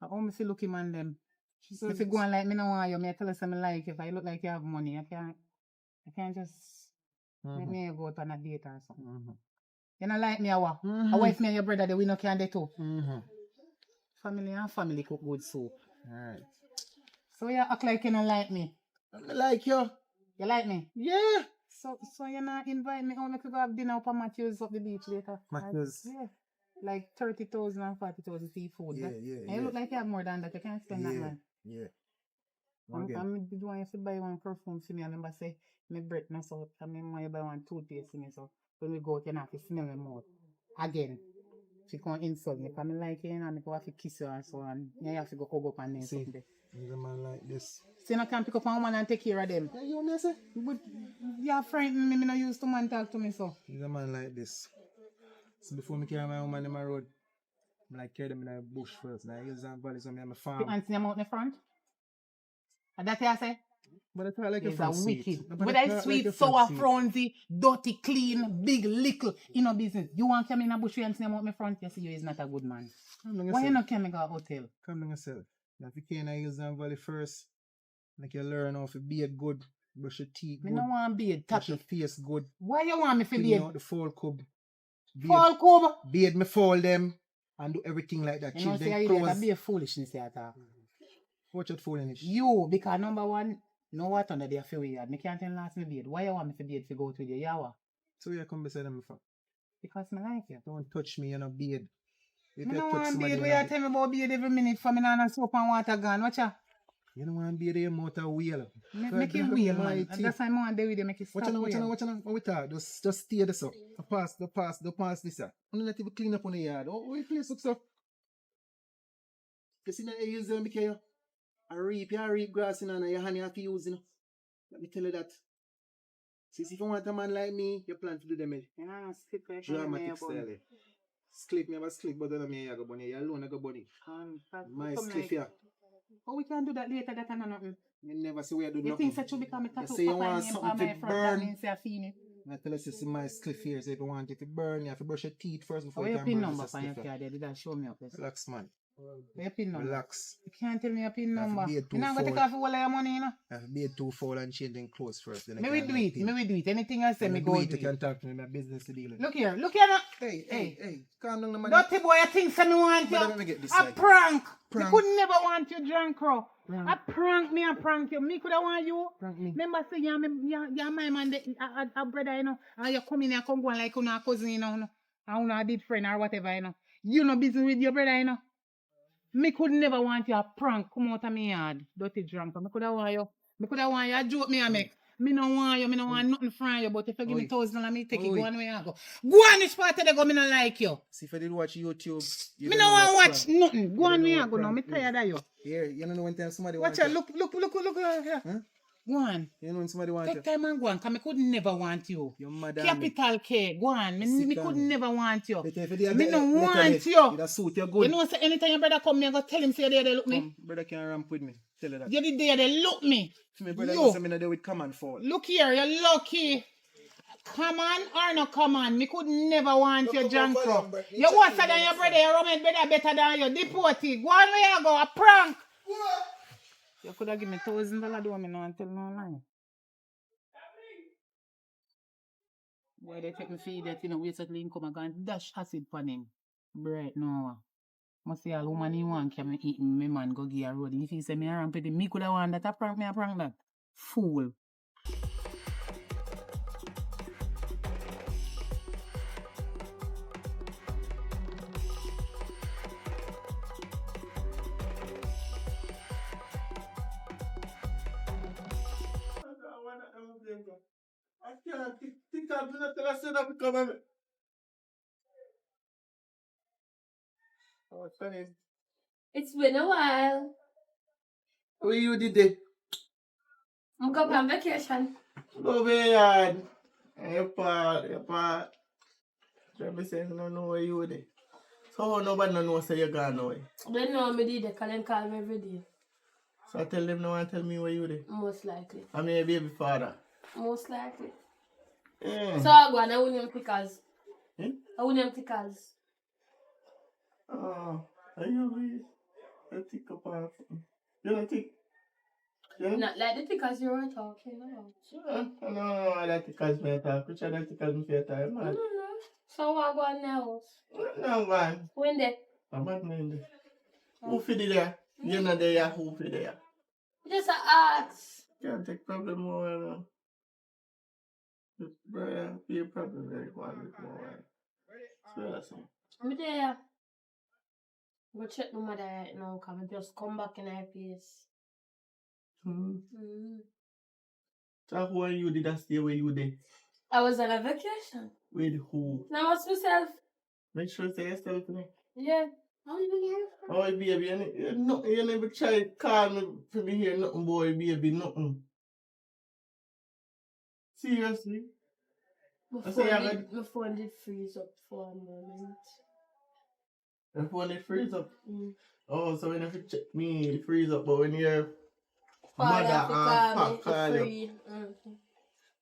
I only see looking man them. She said, If you go on like me no want you, me I tell you something like if I look like you have money, I can't just let me go out on a date or something. You know like me a what? A wife me and your brother they we no can date too. Family cook good soup. Alright. So you act like you don't like me. I like you. You like me? Yeah. So you not invite me only to go have dinner up at Matthews up the beach later. Matthews. Yeah. Like 30,000 and 40,000 for food. Yeah, And you look like you have more than that. You can't spend that man. Yeah. I'm the one if you buy one perfume for me, I remember say my breath no so I mean when you buy one toothpaste for me, so when we go out you have to smell my mouth. Again. She can't insult me. If I like you and I go have to kiss you and so on. You have to go hug up and then See, something. he's a man like this. So you can't pick up a woman and take care of them. Yeah, you want me to say? But you frightened me, I not used to man talk to me so. He's a man like this. So before me carry my woman in my road, I like carry them in the bush first. Now hills and valleys when me on my farm. The auntie them out in the front. And that's what I say? But I thought like It's a a sweet. wicked. But Whether I it's thought sweet, like a sour, sweet. frownsy, dirty, clean, big, little, in no business. You want to come in a bush and see them out in front, you see you is not a good man. Why you not come to a hotel? Come down yourself. Now if you came in the hills and valley first, like you learn how to be a good, brush your teeth Me good, no want to be a brush your tappy. face good, Why you want me to be clean a out the fall cub, fall cover? beard me fall them, and do everything like that. You know, Change say them you clothes. that be a foolishness you talk. Watch out foolishness. You, because number one, no what under there for weird. Me can't tell last me beard. Why you want me to beard to go with you? Yawa. So you come beside them before. Because me like you. Don't touch me, you're not beard. If Me you no touch want somebody, beard. you Why know, you tell me about beard every minute for me and soap and water gone? Watch ya. you don't want beard, your mouth a wheel. Make it wheel, man. And that's why I want to with you, make it stop Watch wheel. out. What we talk? Just stay this up. The pass this up. Only let you clean up on the yard. Oh, we place up stuff. You see that you use them because you reap grass in and your honey have to use, you know. Let me tell you that. See, if you want a man like me, you plan to do them You know, skip like dramatic style. Clip me have a clip, but then me go bunny. You alone go bunny. My clip here. Oh, we can do that later, that and nothing. You never see where I do You nothing. think that you become a You tattoo say you papa want name something on to my front, that burn. means you're feeling it. I tell us you see my cliff here. So if you want it to burn, you have to brush your teeth first before Where you your can pin burn number this for your cliff. card? Did that show me up? Yes. Relax, man. Where your pin number? Relax. You can't tell me your pin have to number. be a You're not going to take two-fold. off all of your money, you know? I have to be a 2 fold and change them clothes first. Then I Me can will do have it. pin. Me will do it. Anything I say, me You go do it. do You can it. talk to me. My business to deal with. Look here now. Hey. Calm down, the man. Dirty boy, you think so me want you? But let me get this A side. prank. Prank. Me could never want you drunk, bro. Prank. A prank me, a prank you. Me could have want you. Prank me. Remember say you're my man, a brother, you know. And you come in here, come go on like you know, a cousin, you know. And you know, a deep friend or whatever, you know. You know business with your brother, you know. Me could never want you a prank come out of me yard. Dirty drunk. Me could have want you. Me could have want you a joke me a make. Me no want you, me no want nothing from you, but if you give me Oi. $1,000, me take it. Oi. Go on where you go. Go on which part of the go, me no like you. See, if you did watch YouTube, you Me don't no know want what watch prank. nothing. Go You on don't know where you what go now. Me prank is. tired of you. Here, you don't know when time somebody Watch want out, you. look here. Huh? Go on. You know when somebody want you. Take time and go on, because me could never want you. Your mother. Capital K, go on. Me could never want you. Me no You want you. that suit you You good. know, say anytime your brother come, me I go tell him say they look me. Come, brother can't ramp with me. Tell you that. You did there, they look me. My brother Yo. knows say me not there with command fall. Look here, you're lucky. Come on or no come on. Me could never want you, John Crow. You worse than your brother, your roommate brother better than you. Deported. Go on where you go, a prank. You could have given me $1,000 do me no until no line. Why they take me feed that, you know, wait till him come and go and dash acid on him. Bright no. Must see all woman he want can me eat me man go give a road. If he say me a ramp with him, me could have want that a prank me a prank that. Fool. I can't think I'm gonna tell us that because I'm. Oh, funny. It's been a while. What you did there? I'm going on vacation. Go beyond. Your part. Let me say, no know where you were there. So nobody know say you're gone away. They know me did. They call me every day. So I tell them now and tell me where you were there. Most likely. I'm your baby father. Most likely. Yeah. So I go and I win them pickers. Hmm? I win them pickers. Oh, are you really? I think about you don't think? Yeah? Not like the pickers you were talking about. No, I like to catch my talk. Which I like to catch me for time, man. No. So I go on now. No, man. When they? I'm not in there. Who for the there? You're not there, who for there? Just a ask. Can't take problem over now. Brother, be a problem very one with more. So that's it. I'm there. Go check my mother right now. Come and just come back in her place. So who are you did that stay where you did? I was on a vacation. With who? Now what's myself? Make sure you say yourself to me. Yeah. Oh, baby, you never try to call me for me hear nothing, boy, baby, nothing. Seriously? My phone did freeze up for a moment. The phone it freeze up? Oh, so when you check me, it freeze up, but when your mother and pop call you.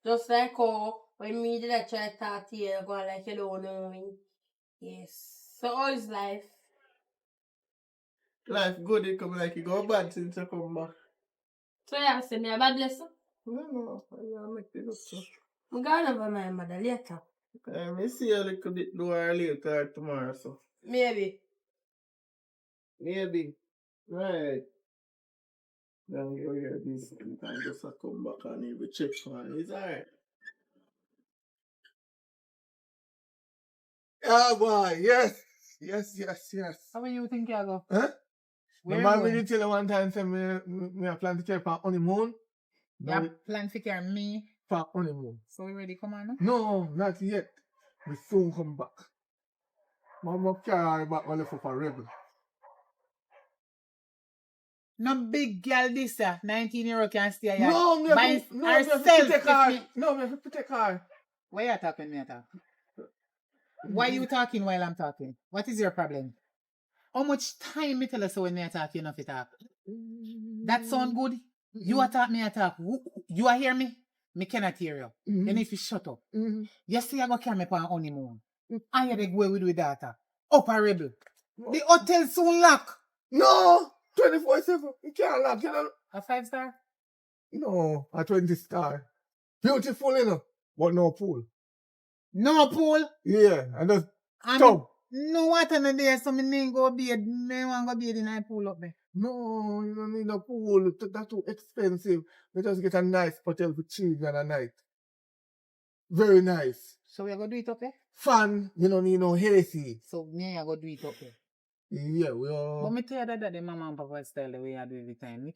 Just like how when me did I try to talk to you, you go like you don't know me. Yes. So how is life? Life good, it come like it go bad since you come back. So you have to send me a bad lesson? No, I make it up so. I'm going over my mother later. I see a little bit more later or tomorrow, so. Maybe. Right. Then you hear this and just come back and you check on it. It's alright. Yeah, boy, yes. How you think you go? Huh? Where My you mom going? did tell you one time, say me I plan to take for honeymoon. You plan to carry me? For honeymoon. So we ready come on now? No, not yet. We soon come back. Mama carry her back only for rebel. No big girl this 19-year-old can stay here. No, me have to protect her. Why you talking me talk? Why you talking while I'm talking? What is your problem? How much time me tell us when me talk, you know if you talk? That sound good? You attack me attack. You are hear me? Me cannot hear you. Then if you shut up. Yesterday I go carry me on honeymoon. I had to go with the data. Up a rebel. The hotel soon lock. No! 24/7. You can't lock, you know. A 5-star? No, a 20-star. Beautiful, you know, but no pool. No pool? Yeah, and just tub. No water in there, so me need go bed. Me want go bed in a pool up there. No, you don't need a pool. That's too expensive. We just get a nice hotel for children a night. Very nice. So we are going to do it up there? Fun, you don't need no AC. So me I go do it up there. Yeah, we But are. me tell you that the mama and papa style the way I do every time. You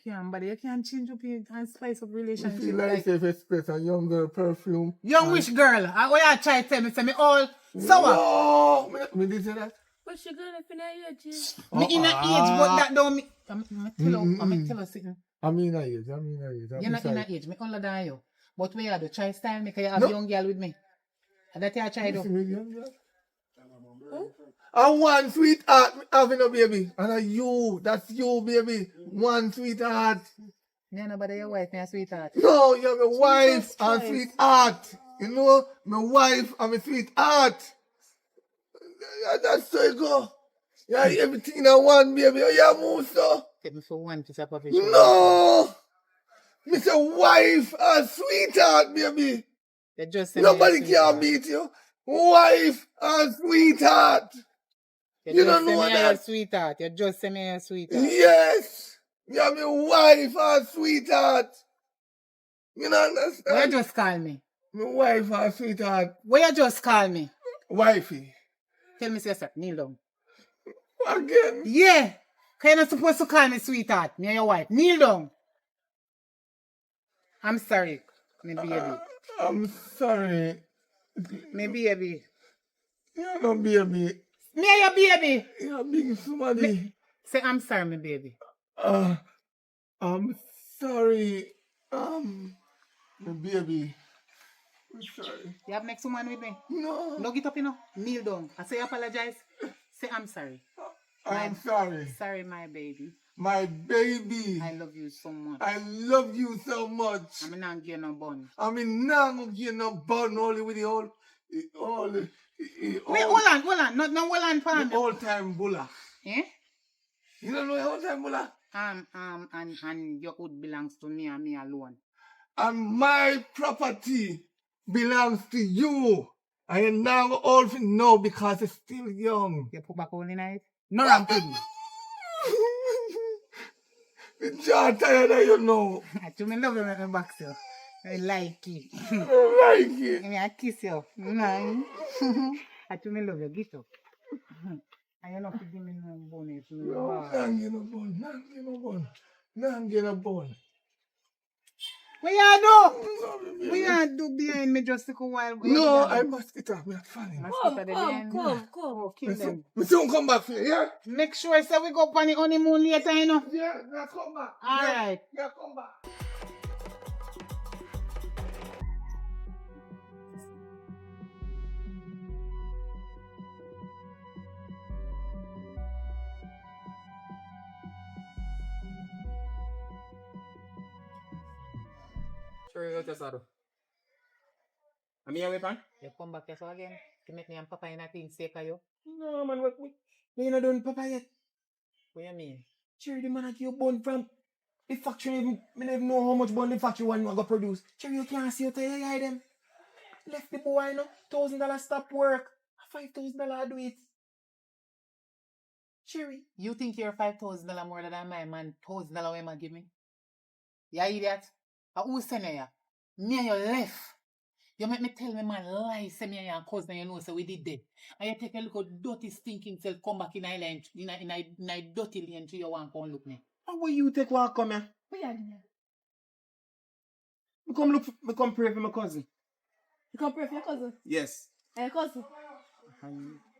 can't change up your and spice up We relationship. feel like if express a young girl perfume. Young and- wish girl. What you try to tell me? Say me all sour. No! Me did say that. But she gonna finish your age. Me in a age, but that don't me. I'm tell you something. I mean I age. You're not in a age. Me older than you. But we have to try style me because you have No. young girl with me. And that you try do. And one sweetheart having a baby. And you, that's you, baby. One sweetheart. Me nobody your wife, me a sweetheart. No, you're my wife and Christ. sweetheart. You know, my wife and my sweetheart. That's so it go. Yeah, everything in one, baby. Oh, yeah, move so. Take me for one piece of profession. No! Mr. Wife and sweetheart, baby. You just say Nobody me a can sweetheart. beat you. Wife and sweetheart. You just don't say know me a that? sweetheart. You just say me a sweetheart. Yes. You're my wife and sweetheart. You don't What you understand? just call me? My wife and sweetheart. What you just call me? Wifey. Tell me, sister, kneel down. Again. Yeah. Cause you're not supposed to call me sweetheart. Me and your wife. Kneel down. I'm sorry, me baby. I'm sorry. Me baby. You're not baby. Me and your baby. You're being somebody. Say I'm sorry, me baby. I'm sorry. My baby. I'm sorry. You have next woman with me? No. No, get up, you know. Kneel down. I say apologize. Say I'm sorry. I'm sorry. Sorry, my baby. My baby. I love you so much. I love you so much. I'm not getting no bun. I mean, now I'm getting no bun only with the whole, Wait, hold on. No, hold on for me. the old time bulla. Eh? You don't know the old time bulla? And your hood belongs to me and me alone. And my property belongs to you. I am now old for no because it's still young. You put back all in it? No, I'm kidding. The jaw tired of you know. I do me love you make me back so. I like it. I don't like it. Me I kiss you. No. I do me love you. Get up. And you not to give me no bonus. No, I'm getting a bun. I'm getting a bun. What you do? What you do behind me just a while? No, I must get up. I'm falling. Come. Kill them. We soon come back for you, yeah? Make sure say we go on the honeymoon later, you know. Yeah, now come back. All right. Yeah, come back. Sure, you just are. I'm here, weapon. You come back here so again to make me and Papa in a thing sake of you. No, man, we not done Papa yet. What you mean? Cherry, the man that you born from the factory, me never even know how much bun the factory one go produce. Cherry, you can't see how you hide them. Left the boy, no, $1,000 stop work. $5,000 do it. Cherry. You think you're $5,000 more than my man $1,000 when man give me? You idiot. Who send you? Me and you left. You make me tell me man lie, say me and your cousin, you know, so we did that. And you take a look at dirty stinking self, come back in a dirty lane to your one come look me. How will you take one come here? What you doing? Me come pray for my cousin. You come pray for your cousin? Yes. And your cousin?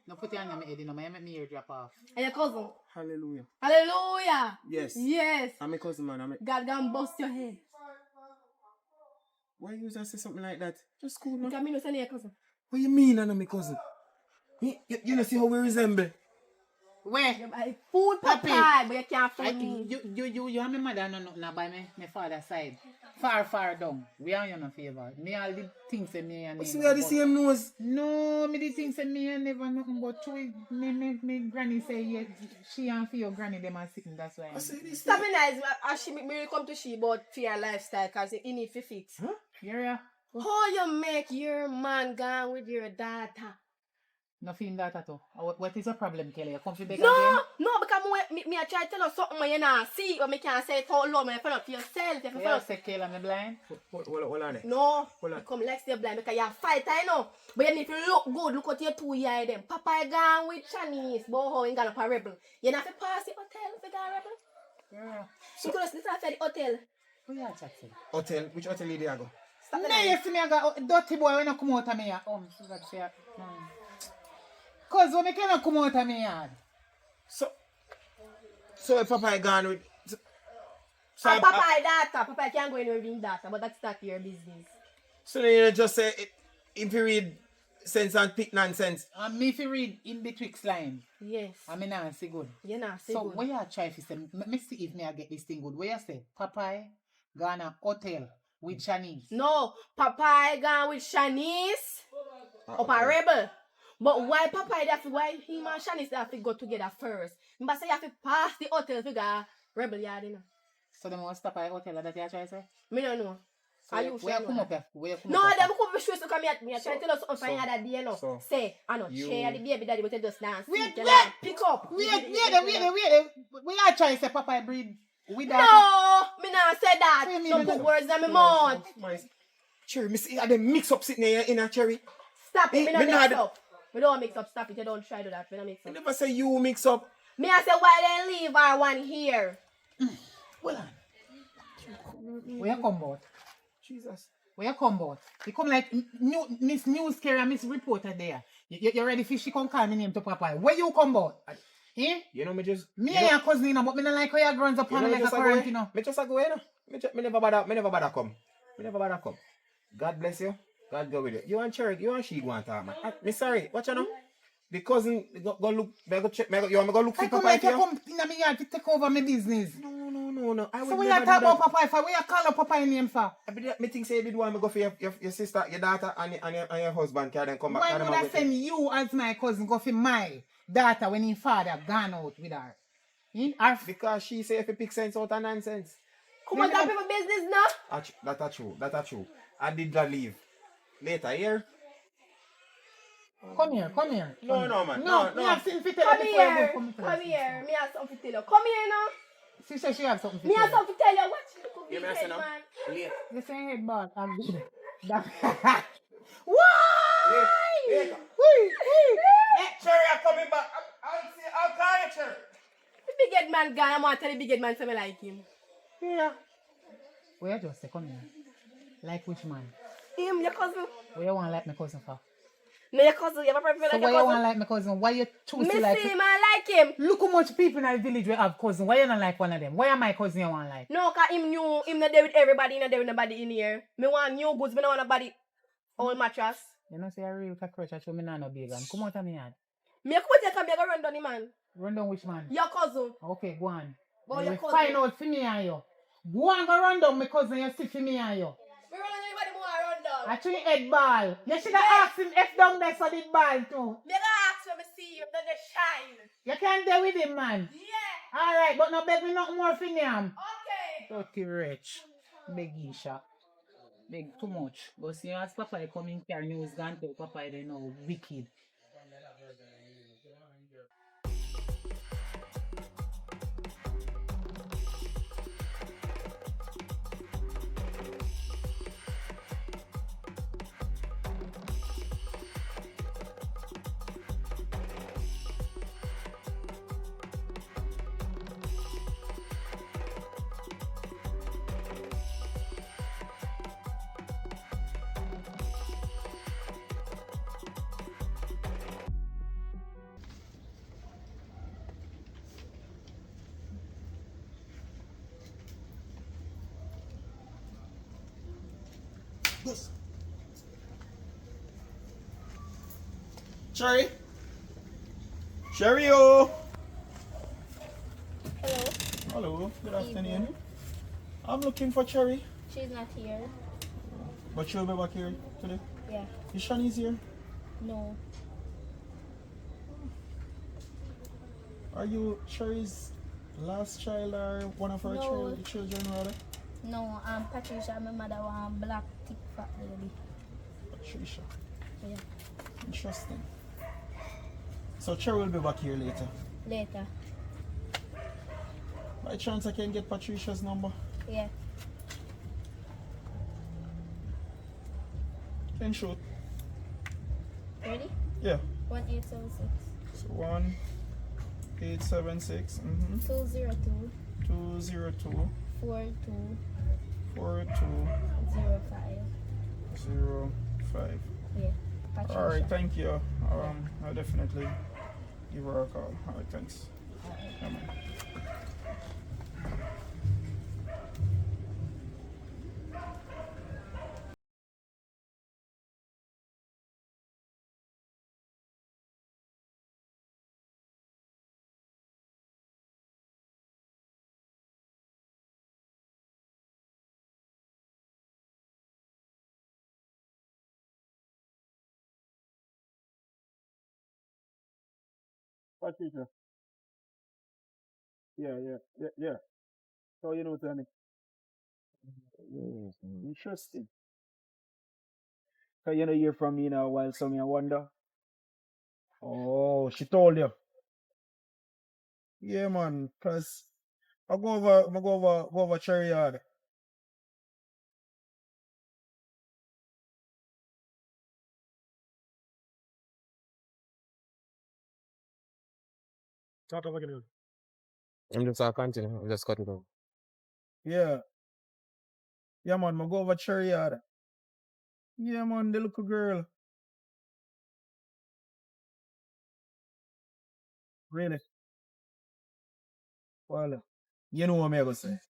No put your hand on my head, you know, I make me ear drop off. And your cousin? Hallelujah. Hallelujah! Yes. Yes! I'm my cousin, man. God gonna bust your head. Why you just say something like that? Just cool, man. Because me no send your cousin. What you mean, I'm my cousin? You know see how we resemble? Where? You buy food Papi. pie, but you can't find me. You and my mother no by my father's side. Far down. We are you no favor. Me all the things say me and So we are the same nose. No, me the things say me and never nothing but two. Me granny say yeah, she and for your granny them are sitting, that's why. I say this. Stop me nice, as she make me come to she about fear lifestyle because you need to fit. Yeah. How you make your man gone with your daughter? Nothing that at all. What is the problem, Kelly? You come to beg No, again? no, because me I try to tell you something when you not see, but me can't say it out loud. Me find out for yourself. You You find out. say Kelly, I'm blind? Hold on there. No, Hold on. you come like stay blind because you're a fighter, you know. But you need to look good. Look at your 2 years them. Papa you gone with Chinese, but how you gonna up a rebel? You not have to pass the hotel if you got a rebel. Yeah. You could have slipped off at the hotel. Who you chatting? Hotel, which hotel did you go? Stop the No, line. you see me, I got dirty boy when I come out of me yard. So that say, cause when I cannot come out of me yard. So if Papa gone with... So, And Papa is data. Papa can't go anywhere with his data, but that's not your business. so then you just say, if you read sense and pick nonsense. And me if you read in betwixt line. Yes. I mean, I say good. You not say So good. where you try to say, me see if me I get this thing good. Where you say, Papa gone hotel with Chinese. No, Papa gone with Shanice up a rebel. But why Papa why him and Shanice have to go together first? But say you have to pass the hotel to go rebel yard, you know. So them want stop at hotel that you try to say? Me don't know. So Are you where sure you come know up here? Where you come No, up here? them come for sure to come here. Me I try to tell us something from the other day, you know. So, Say, I know, you- share the baby daddy, but you just dance. Wait, You wait. know, pick up. Wait. Where you try to say Papa breed with that? No, me not say Say that. me Don't no. put words in my mouth. Cherry, me see them mix up sitting in a Cherry. Stop it, me Me not not- mix up. We don't mix up, stop it. You don't try to do that. We don't mix I up. never say you mix up. Me I say why they leave our one here. Hold on. Where you come about? Jesus. Where you come about? You come like Miss News Carrier, Miss Reporter there. You ready for she come call me name to Papa? Where you come about? Eh? You know me just... Me you and know- your cousin, you know, but me not like how you runs up You on know me me like a just a go current, away. you know. Me just a go away, no. Me never bother come. Me never bother come. God bless you. God go with you. You and Cherry, you and she go and talk, man. Me sorry. Watch you know. The cousin go look. Me go check. You want me go look I for come Papa like you here? come in my yard to take over my business. No. I So would where never you do talk about that. Papa for? Where you call up Papa name for? Me think say you did want me go for your sister, your daughter, and your husband. Can then come back. Why Can would them I have send you as my cousin go for my daughter when his father gone out with her? Because she say if you pick sense out of nonsense. Come on, top of my business now. That's true. I did not leave. Later, here. Come here. No, man. No, No. me have something to tell Come you before you here. go. Come here. Me have something to tell you. Come here now. She said she have something to Me tell have you. something to tell you. Watch the You big may say head no. man. Later. You say head bad. I'm good. Why? Later. Cherry, I'm coming back. I'll call you, Cherry. The big head man gone. I want to tell the big head man to me like him. Yeah. Where you just say, come here. Like which man? Him, your cousin. Where you want like my cousin for? No, your cousin. You have a preference So like why your you want cousin. like my cousin? Why you choose Me to like see him, I like him. Look how much people in our village we have cousin. Why you not like one of them? Why am my cousin you want like? No, cause him new. Him not there with everybody. He not there with nobody in here. Me want new goods. Me don't want nobody old mattress. You know say a real cockroach I show me nah no vegan. Come out of me yard. Me come here, come here, go run down the man. Run down which man? Your cousin. Okay, go on. But Then your we cousin. find out for me and you. Go on go run down my cousin you see for me and you. Me run anybody more run down. I treat head ball. You should have asked him if down there so the ball too. Me go ask when me see him, then they shine. You can't deal with him man. Yeah. Alright, but no beg me nothing more for him. Okay. Dirty rich. Big Isha. Big too much. But see as Papa coming here news gone to Papa they know wicked. Cherry? Cherry, oh! Hello. Hello, good afternoon. Evening. I'm looking for Cherry. She's not here. But she'll be back here today. Yeah. Is Shanice here? No. Are you Cherry's last child or one of her No. children rather? No, Patricia, my mother want black thick fat baby. Patricia. Yeah. Interesting. So Cherry will be back here later. Later. By chance I can get Patricia's number. Yeah. Can shoot. Ready? Yeah. 1876. So 1876. 202 202 42 42 05. 05. Yeah. Patricia. All right, thank you. I'll definitely give her a call. All right, thanks. Yeah, man. Patricia. Yeah. So you know, tell me. Interesting. Cause you know hear from me now while some I wonder. Oh, she told you. Yeah, man. Cause I go over Cherry Yard. Start over again. I'm just continue. I'm just cut it off. Yeah. Yeah, man. I go over Cherry Yard. Yeah, man. The little girl. Really? Well, you know what me I gonna say.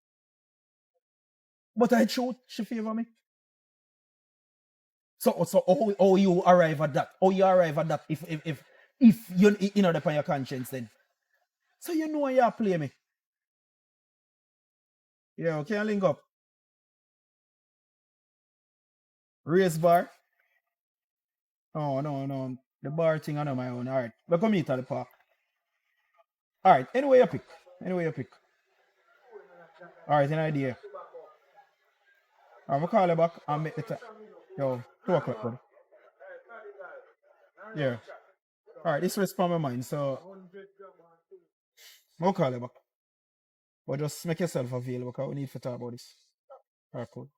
But I truth, she favor me. So how you arrive at that? How you arrive at that if you know upon your conscience then? So you know you play me. Yeah, okay, link up. Race bar. Oh no. The bar thing I know my own. Alright. We'll come meet at the park. Alright, anyway you pick. Alright, an idea. Alright, we'll call you back and make the time. Yo, 2 o'clock, buddy. Yeah. Alright, this was from my mind, so we'll call you back. But just make yourself available because we need to talk about this. Alright, cool.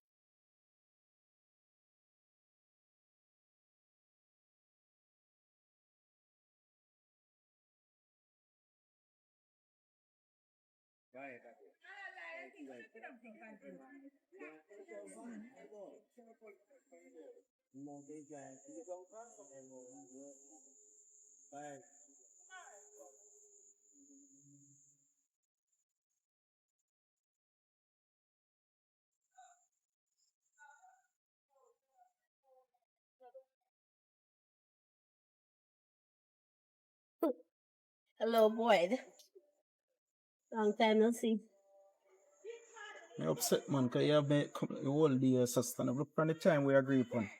Hello, boy. Long time no see. I'm upset, man, because you have made the whole day sustainable. Look from the time we agree upon.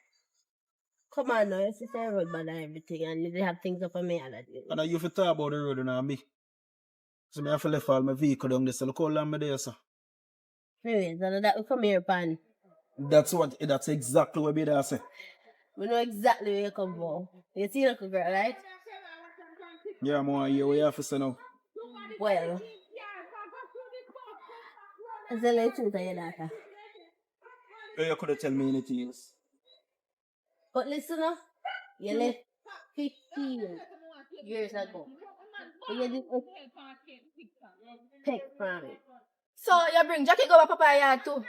Come on now, you see the road bad and everything, and you have things up on me and that. And you have to talk about the road and me. So I have to left all my vehicle down there, so look how long I'm there, sir. Anyways, and that we come here, pan. That's exactly what I say. We know exactly where you come from. You see the girl, right? Yeah, I'm on here. What you have to say now? Well, it's a little truth of your daughter. You could have tell me anything else. But listen up, you left 15 years ago. You did pick from it. So you bring Jackie go to Papa yard too.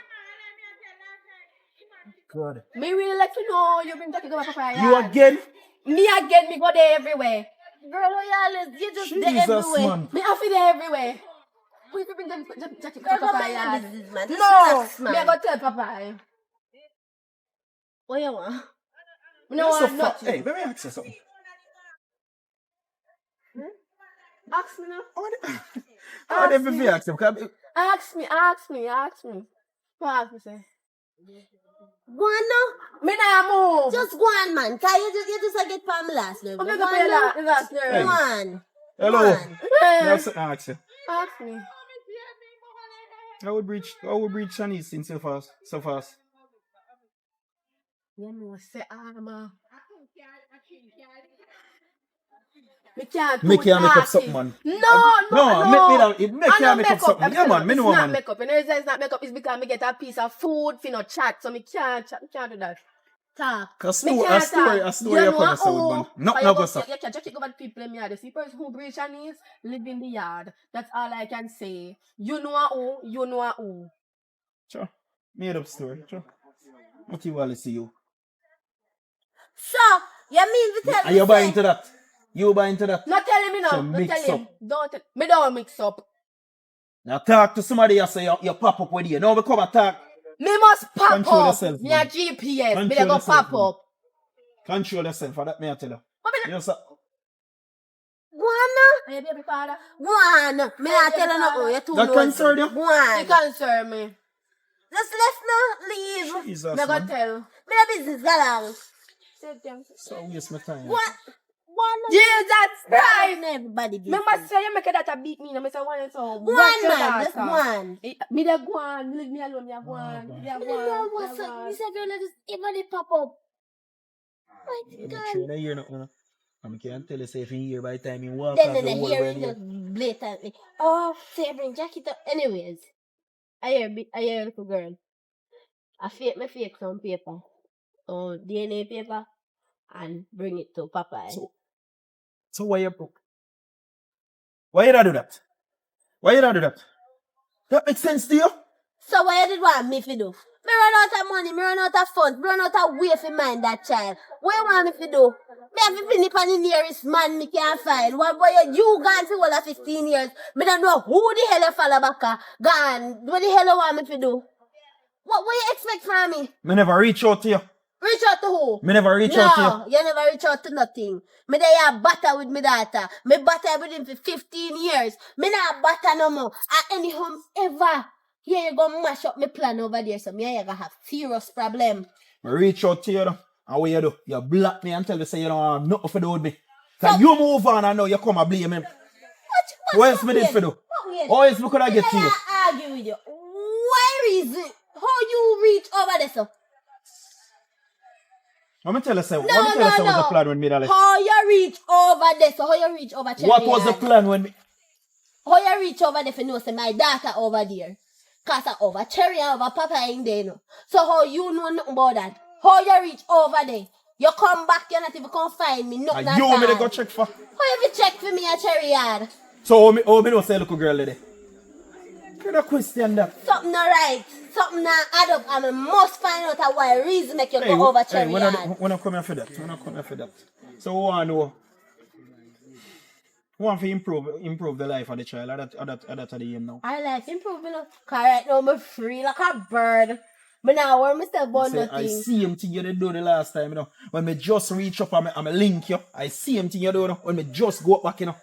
God. Me really like to know you bring Jackie go to Papa yard. You again? Me again, me go there everywhere. Girl, you just Jesus, there everywhere. man. Me have to there everywhere. We could bring them Jackie go to Girl, Papa come yard. on, business, man. Just No, relax, me I man. go tell Papa. What you want? Me no want nothing. Hey, let me ask you something. Ask me now. How did you ask him? Ask me. What ask me say? Go on now. Me nah move. Just go on, man. Cause you just get from my last nerve. I'm Go gonna on pay now. last Go nerve. on. Hello. Go on. Yes, ask you. Ask me. I would reach Shanice since so fast. You know say armor. Me can't Me do can't make up talking. something, man. No. Me can't make up something. Yeah, man, me know, It's not man. makeup. You know, it's not makeup. It's because me get a piece of food for no chat. So me can't chat. Me can't do that. Talk. A Me story, can't talk. a story you come say with man. No go You stop. can just check over the people in the yard. You see person who breach and knees, live in the yard. That's all I can say. You know who, you know who. Sure. Made up story. Sure. What you want to see you? So, you mean to tell Are me you buying say, into that? You buying into that? Not telling me now. So Not mix tell him. up. Me don't mix up. Now talk to somebody else say you pop up with you. Now we come and talk. Me must pop Control up. yourself, Me a man. GPS. Me Control dey go yourself, pop man. up. Control yourself, for that me I tell you. You know, sir. go on now. Hey, baby father. Go on. Me not tell you nothing. You too That nosy. concern you? Go on. It concern me. Just left now. Leave. Jesus, Me go man. tell. Me the business go along. So waste my time. What? One. Jesus Christ. Everybody Me business. must say you make that a beat me. No, me say one so. Go on, man. Just go on. Me dey go on. Leave me alone. Me a go on. Me a Me go don't know on. what's up. This girl just everybody pop up. My God. Sure, I hear nothing. I can't tell you say if you hear by the time you walk Then off in the the whole hearing world just blatantly. Oh, say bring jacket up. Anyways, I hear a little girl. I fake some paper. Oh, DNA paper. And bring it to Papa. So why you not do that? Why you not do that? That makes sense to you? So what you did want me to do? Me run out of money, me run out of funds, me run out of way to mind that child. What you want me to do? Me have to finish on the nearest man me can find. What boy you gone for all of 15 years? Me don't know who the hell you follow back. Gone. What the hell you want me to do? What you expect from me? Me never reach out to you. Reach out to who? Me never reach out to you. No, you never reach out to nothing. Me dey a batter with me daughter. Me batter with him for 15 years. Me not batter no more. At any home ever. Here you go mash up my plan over there. So me and you gonna have serious problem. Me reach out to you though. And what you do? You block me and tell me say you don't have nothing to do with me. Cause you move on and now you come and blame him. What else me did for do? What else me could I get to you? I argue with you. Where is it? How you reach over there, so? Let me tell you, say, No, what was the plan when me that? How you reach over there, so how you reach over Cherry What was the Yard? plan when me? How you reach over there for know say my daughter over there? Cause I over Cherry and over Papa in there, no. So how you know nothing about that? How you reach over there? You come back, you not even come find me, nothing at You all. want me to go check for? How you ever check for me at Cherry Yard? So how me know say little girl there? Can I question that? Something not right. Something not add up, and I must find out why reason make you go over Cherry Yard. When I come here for that, So who want to know? Who want to improve the life of the child? That's the aim now. I like improving. Cause right now I'm free like a bird. But now where Mr. Bond I nothing. see him thing you did do the last time, you know. When me just reach up and me link you, I see him thing you do, you know. When me just go up back, you know.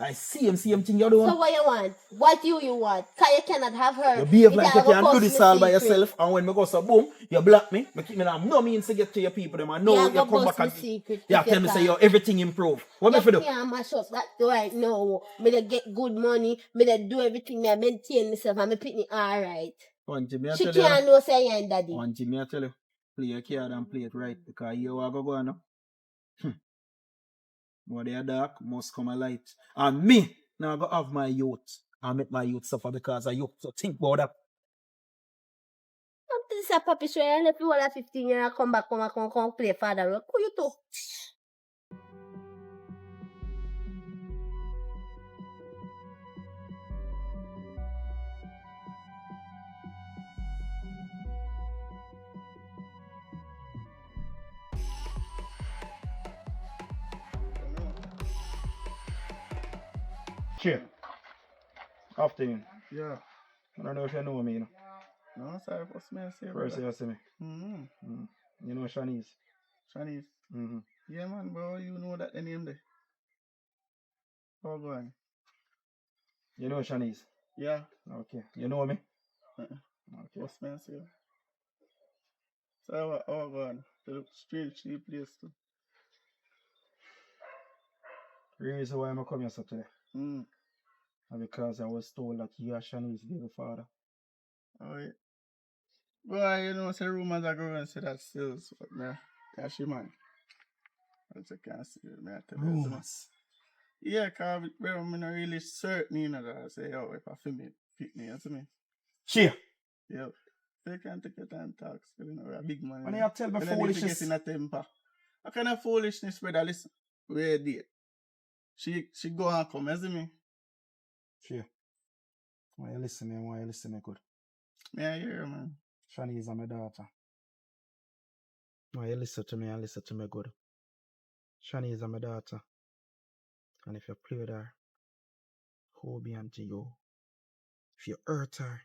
I see him thing you do. So what you want? What do you want? Cause you cannot have her. You behave like you can't can go do post this me all by secret. yourself, and when me go so boom, you block me. Me keep me have no means to get to your people. Them I know Yeah, you go come bust back me and secret yeah, if tell you me say can. you everything improve. What me You for do? can't mash up that right now. Me dey get good money. Me dey do everything. Me I maintain myself and me pitney alright. One thing me I She tell you. can't know say you ain't daddy. One thing me I tell you. Play your card and play it right because you are go on now. What they are dark must come a light. And me now go have my youth and make my youth suffer because of you. So think about that. I'm this a puppy show. And if you all are 15 years, I come back, come play father role. Who you to? Cheer. Afternoon. Yeah. I don't know if you know me, you know. No, sorry, what's my say? First you see me. Mm-hmm. You know Shanice. Chinese. Mm-hmm. Yeah, man, bro, you know that the name there. Oh, go on. You know Shanice? Yeah. Okay. You know me? Okay. Okay. What's my say? So, oh, go on. To look straight cheap place too. The reason why I'm coming here today Mm. is because I was told that you are Shanice's baby father. Oh, yeah. Boy, you know, say rumors are growing, say that still, but man, cash man. As you can see, man, I tell you, Rumors. Yeah, cause bro, I'm not really certain, you know, that I say, oh, if I feel me, pick me, you see me? Share. Yeah. So you can take your time talk, so you know, we're a big man. When you have to tell me You don't need to get foolishness. in a temper. What kind of foolishness, brother? Listen, we're there. She go and come, you see me? Share. Why you listen me? Why you listen me good? Me I hear you, man. Shani is my daughter. Why you listen to me and listen to me good? Shani is my daughter. And if you play with her, who be unto you? If you hurt her,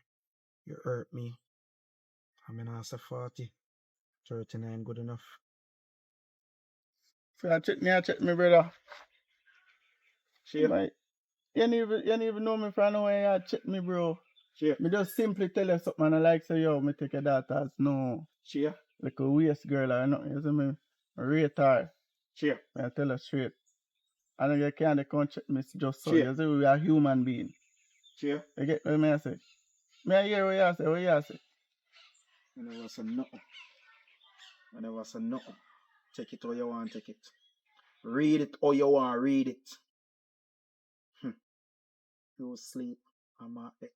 you hurt me. I mean, I say 40. 39 good enough. So I check me, brother. Share. Like, you don't even know me from nowhere, you check me, bro. Share. Me just simply tell you something and I like say, yo, me take your daughter as no. Share. Like a waste girl or nothing, you see me? I rate her. Share. I tell her straight. I know you can't come check me just so. Share. You see, we are human being. Share. You get what I say? Me I hear what you say, what you say? I never say nothing. I never say nothing. Take it how you want to take it. Read it how you want to read it. You sleep, I'm at it.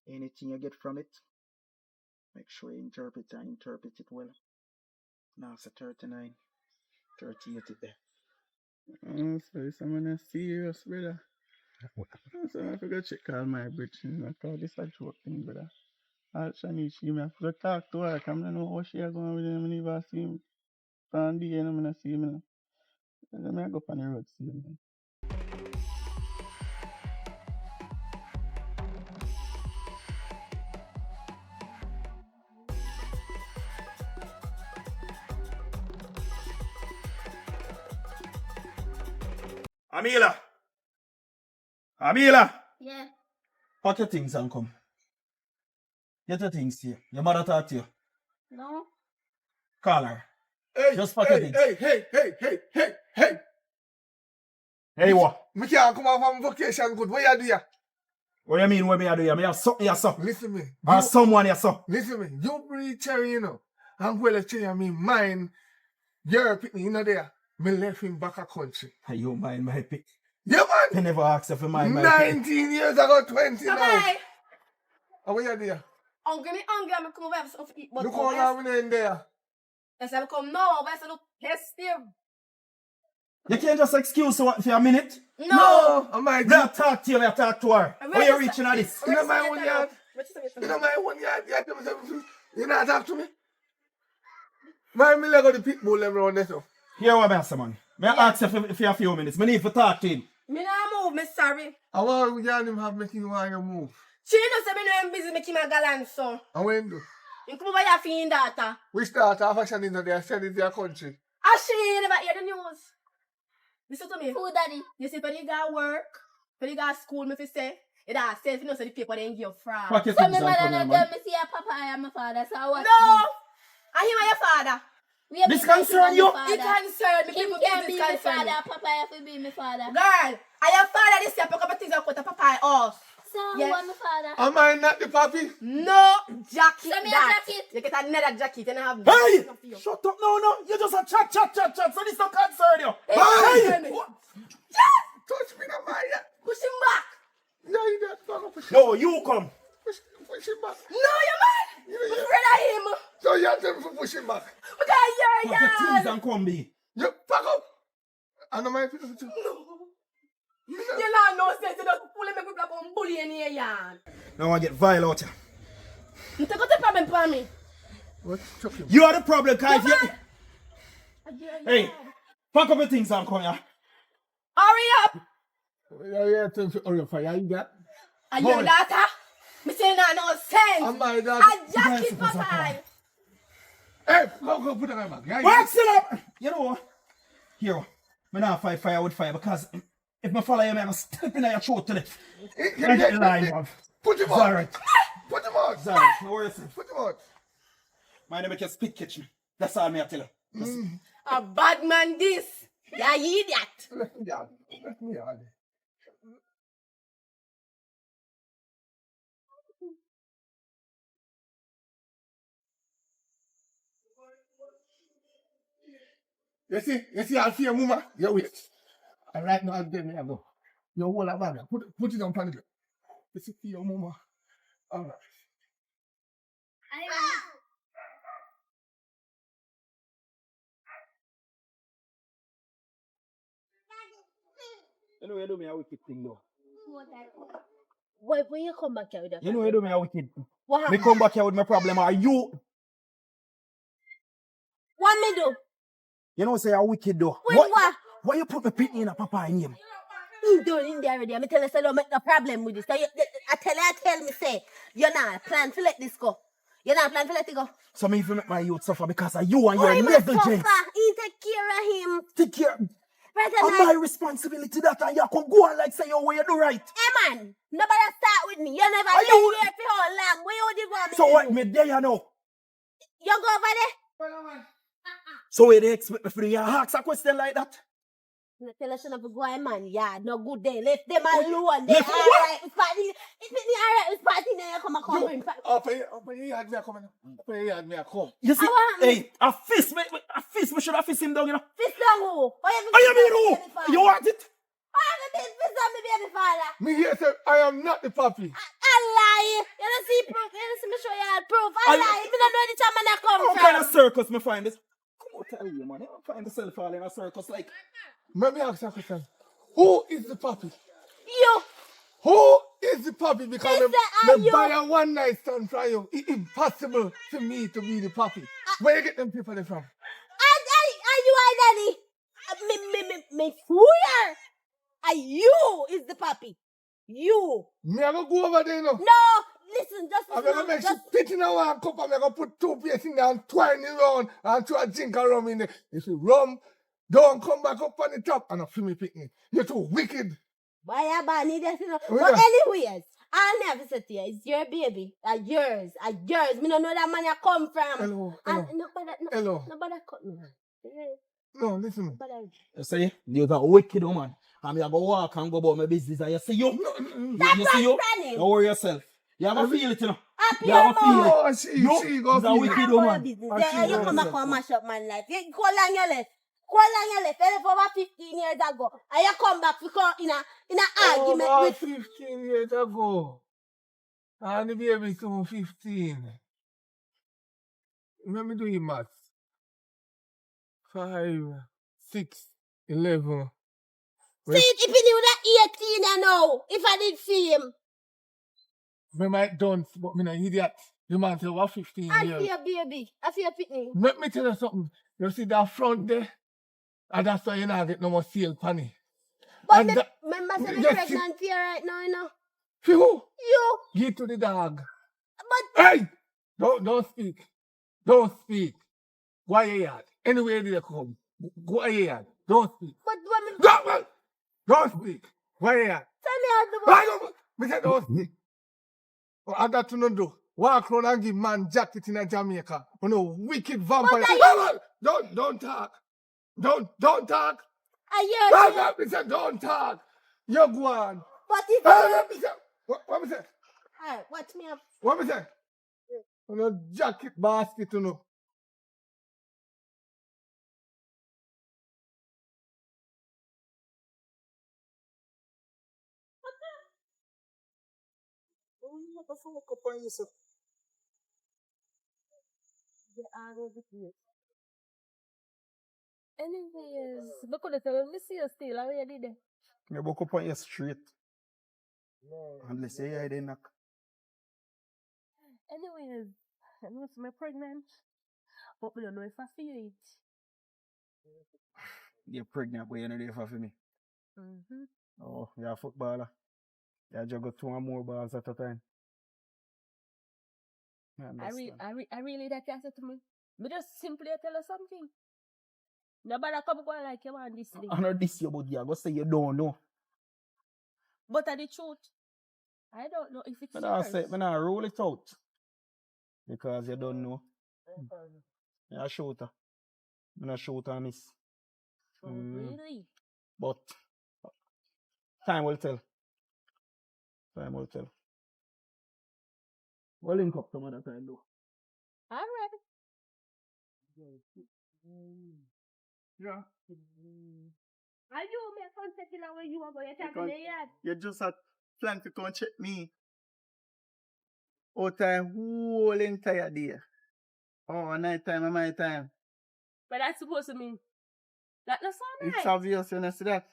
Anything you get from it, make sure you interpret it well. Now it's a 39, 38 it there. So someone serious, brother. So I forgot check all my bitch, you know, cause this a joke thing, brother. Shani, she me have to talk to her, cause I don't know how she is going with him, I never see him. From the end, I don't see him. Then I go up on the road, see him. Amila! Amila! Yeah. Pack your things and come. Get your things here. Your mother talk to you. No. Call her. Hey, Just pack your hey, things. hey. Hey, what? Me can't come off on vacation good. What you do here? What you mean what me I do here? Me have something here, so. Listen me. Or someone here, so. Listen me. You breathe cherry, you know. And well, cherry, I mean mine. You're picking, you know there. Me left him back a country. Hey, you mind my pick. Yeah, man. I never asked if you mind my pick. 19 years ago, 20 now. Bye. And what you do here? Hungry, I'm come over have something to eat. But Look how long in there. yes, I'm come now. I'm going to test him. You can't just excuse her for a minute. No. I might Me I talk to you, me I talk to her. Where you reaching at this? You know my one yard. You know my one yard. You not talk to me. My me leg of the pit bull around there so. Here what I say, man. May I ask you for a few minutes? Me need to talk to him. Me not move, me sorry. I want we can him have making why you move. She know say me know I'm busy making my gallant son. And when do? You come over here for your daughter. Which daughter of fashion in there send it to their country? Ah, she never hear the news. Listen to me. Who daddy? You see, when you got work, when you got school, me fi say, it has said, you know, say the paper then give you fraud. Pack your So things my and mother come not here, tell man. me see your papa and my father, so what? No! I hear my your father. This concern you? It concern me. Him People can't be business my concern me. father, papa have to be my father. Girl, I your father this year, pick up things and cut a papa off. So Yes. who want my father? Am I not the papi? No jacket. Send me a that. jacket. You get another jacket and I have Hey! nothing for you. Shut up, no. You just a chat. So this don't concern you. Hey! Touch me not my yet. Push him back. No, you don't push him. No, you come. Push him back. No, you man. I'm afraid of him. So you have to push him back. We got your Pack your things yard. and come, be. You pack up. I know my people too. You don't know sense. You don't pull him up like a bully in your yard. Now I get vile out here. You take out the problem for me. What? Chuck him. You are the problem, guys. Come Hey, pack up your things and come here. Hurry up. Yeah, hurry up, fire. You got? Are you your daughter? Me say no sense. I'm my daughter. A jacket, papa. Hey, go put it on my back. Yeah, Wax it up. You know what? Here, me not fight fire with fire because if me follow you, I'm gonna step in your throat today. I get the line, man. Put him It's on. alright. Put him on. It's alright. No worries. Put him on. My name is spit catch me. That's all me I tell you. A bad man this. Yeah, you idiot. Let me out. Let me out. You see, I'll see your mama. You wait. And right now, again, me I go. You hold that bag. Put it on pan. This is for your mama. All right. You know you do me a wicked thing though. Why when you come back here with that? You know you do me a wicked. What Me happened? come back here with my problem. Are you? What me do? You know say you're wicked though. When what? Why you put me pitney in a papa name? You doing in there already. I tell you, say don't make no problem with this. So I tell me, say, you're not plan to let this go. You're not plan to let it go. So me even make my youth suffer because of you and Why your must negligence. suffer? He take care of him. Take care. Right And my responsibility that and you can go on like say you way you do right. Hey man, nobody start with me. You never Are been you- here for how long? Where you did want me So to what do? me there you know? You go over there? So where they expect me for you ask a question like that? No tell us enough to go man. Yeah, no good day. Left them alone. They Left what? alright with party. It's me alright with party. Then you come bring party. Up here, you had me a come. Up here, you had me a come. You see, I want- hey, a fist me should have fist him down, you know. Fist down who? What you mean who? You want it? I have a big fist on me baby father. Me here say I am not the papi. I lie. You don't see proof. You don't see me show you all proof. I I- lie. Me don't know the time I come What from. kind of circus me find this? Come on, tell you, man. You don't find yourself all in a circus like. Let me ask you a question. Who is the papi? You. Who is the papi? Because Listen, are me you- buy a one night stand from you. It's impossible for me to be the papi. Where you get them people there from? Are you my daddy? Me fool ya. Are you is the papi. You. Me I go over there, you know. No. Listen, just I'm gonna make she spit in a one cup and I'm gonna put two pieces in there and twine it around and throw a drink of rum in there. If you rum, don't come back up on the top and a feel me picnic. You're too wicked. Why you bad need this, you know? Oh, But yeah. anyways, I'll never say to you, it's your baby. Yours. Yours. Me don't know that man you come from. Hello, And hello. nobody Hello. cut me. No, listen. Nobody. You see, you're a wicked woman. I'm going to walk and go about my business and you see you. You see you? Running. Don't worry yourself. You have a feel it, you know. Happy You have a your feel mom. it. She You go is a feel wicked it. woman. Yeah, you come back and mash up my life. You go along your left. Go along your left. You left over 15 years ago. And you come back because in a argument Over with 15 years ago. And the baby soon 15. Let me do your maths. 5, 6, 11. See it if he knew that 18 I know. If I did see him. Me might done, but me not idiot. The man say over 15 I years. feel your baby. I feel your pitney. Let me tell you something. You see that front there? And that's why you not get no more sale penny. But And that- remember say me Yes, pregnant here right now, you know. For who? You. Give to the dog. But Hey! Don't speak. Don't speak. Go your yard. Anywhere they come. Go your yard. Don't speak. but when me Don't speak. Go your yard. tell me how the I don't. Me say don't speak. What I got to not do. Walk around and give man jacket in a Jamaica. You know, wicked vampire. But I- Don't talk. Don't talk. I hear you. Me say don't talk. You go on. But if Me say. What me say? Alright, watch me up. What me say? You know, jacket basket, you know. Anyways, we could have told me see you still already there. Me book up on you straight. Unless you hear they knock. Anyways, I know I'm pregnant, but we don't know if I feel it. You're pregnant, but you're not there for me. Mm-hmm. Oh, you're a footballer. You juggle 2 or more balls at a time. I really that you said to me. Me just simply tell her something. Nobody come go like you on this thing. I know this, but you're going to say you don't know. But the truth, I don't know if it's I'm yours. not roll it out. Because you don't know. You're a shooter. I'm not a shooter, miss. Really? But time will tell. Time will tell. We'll link up some other time though. Alright. Yeah. Are you me from taking away you are going to take in the yard? You just had plan to come check me. Out time whole entire day. Oh, night time and my time. But that's supposed to mean that not so nice. It's obvious you know see that.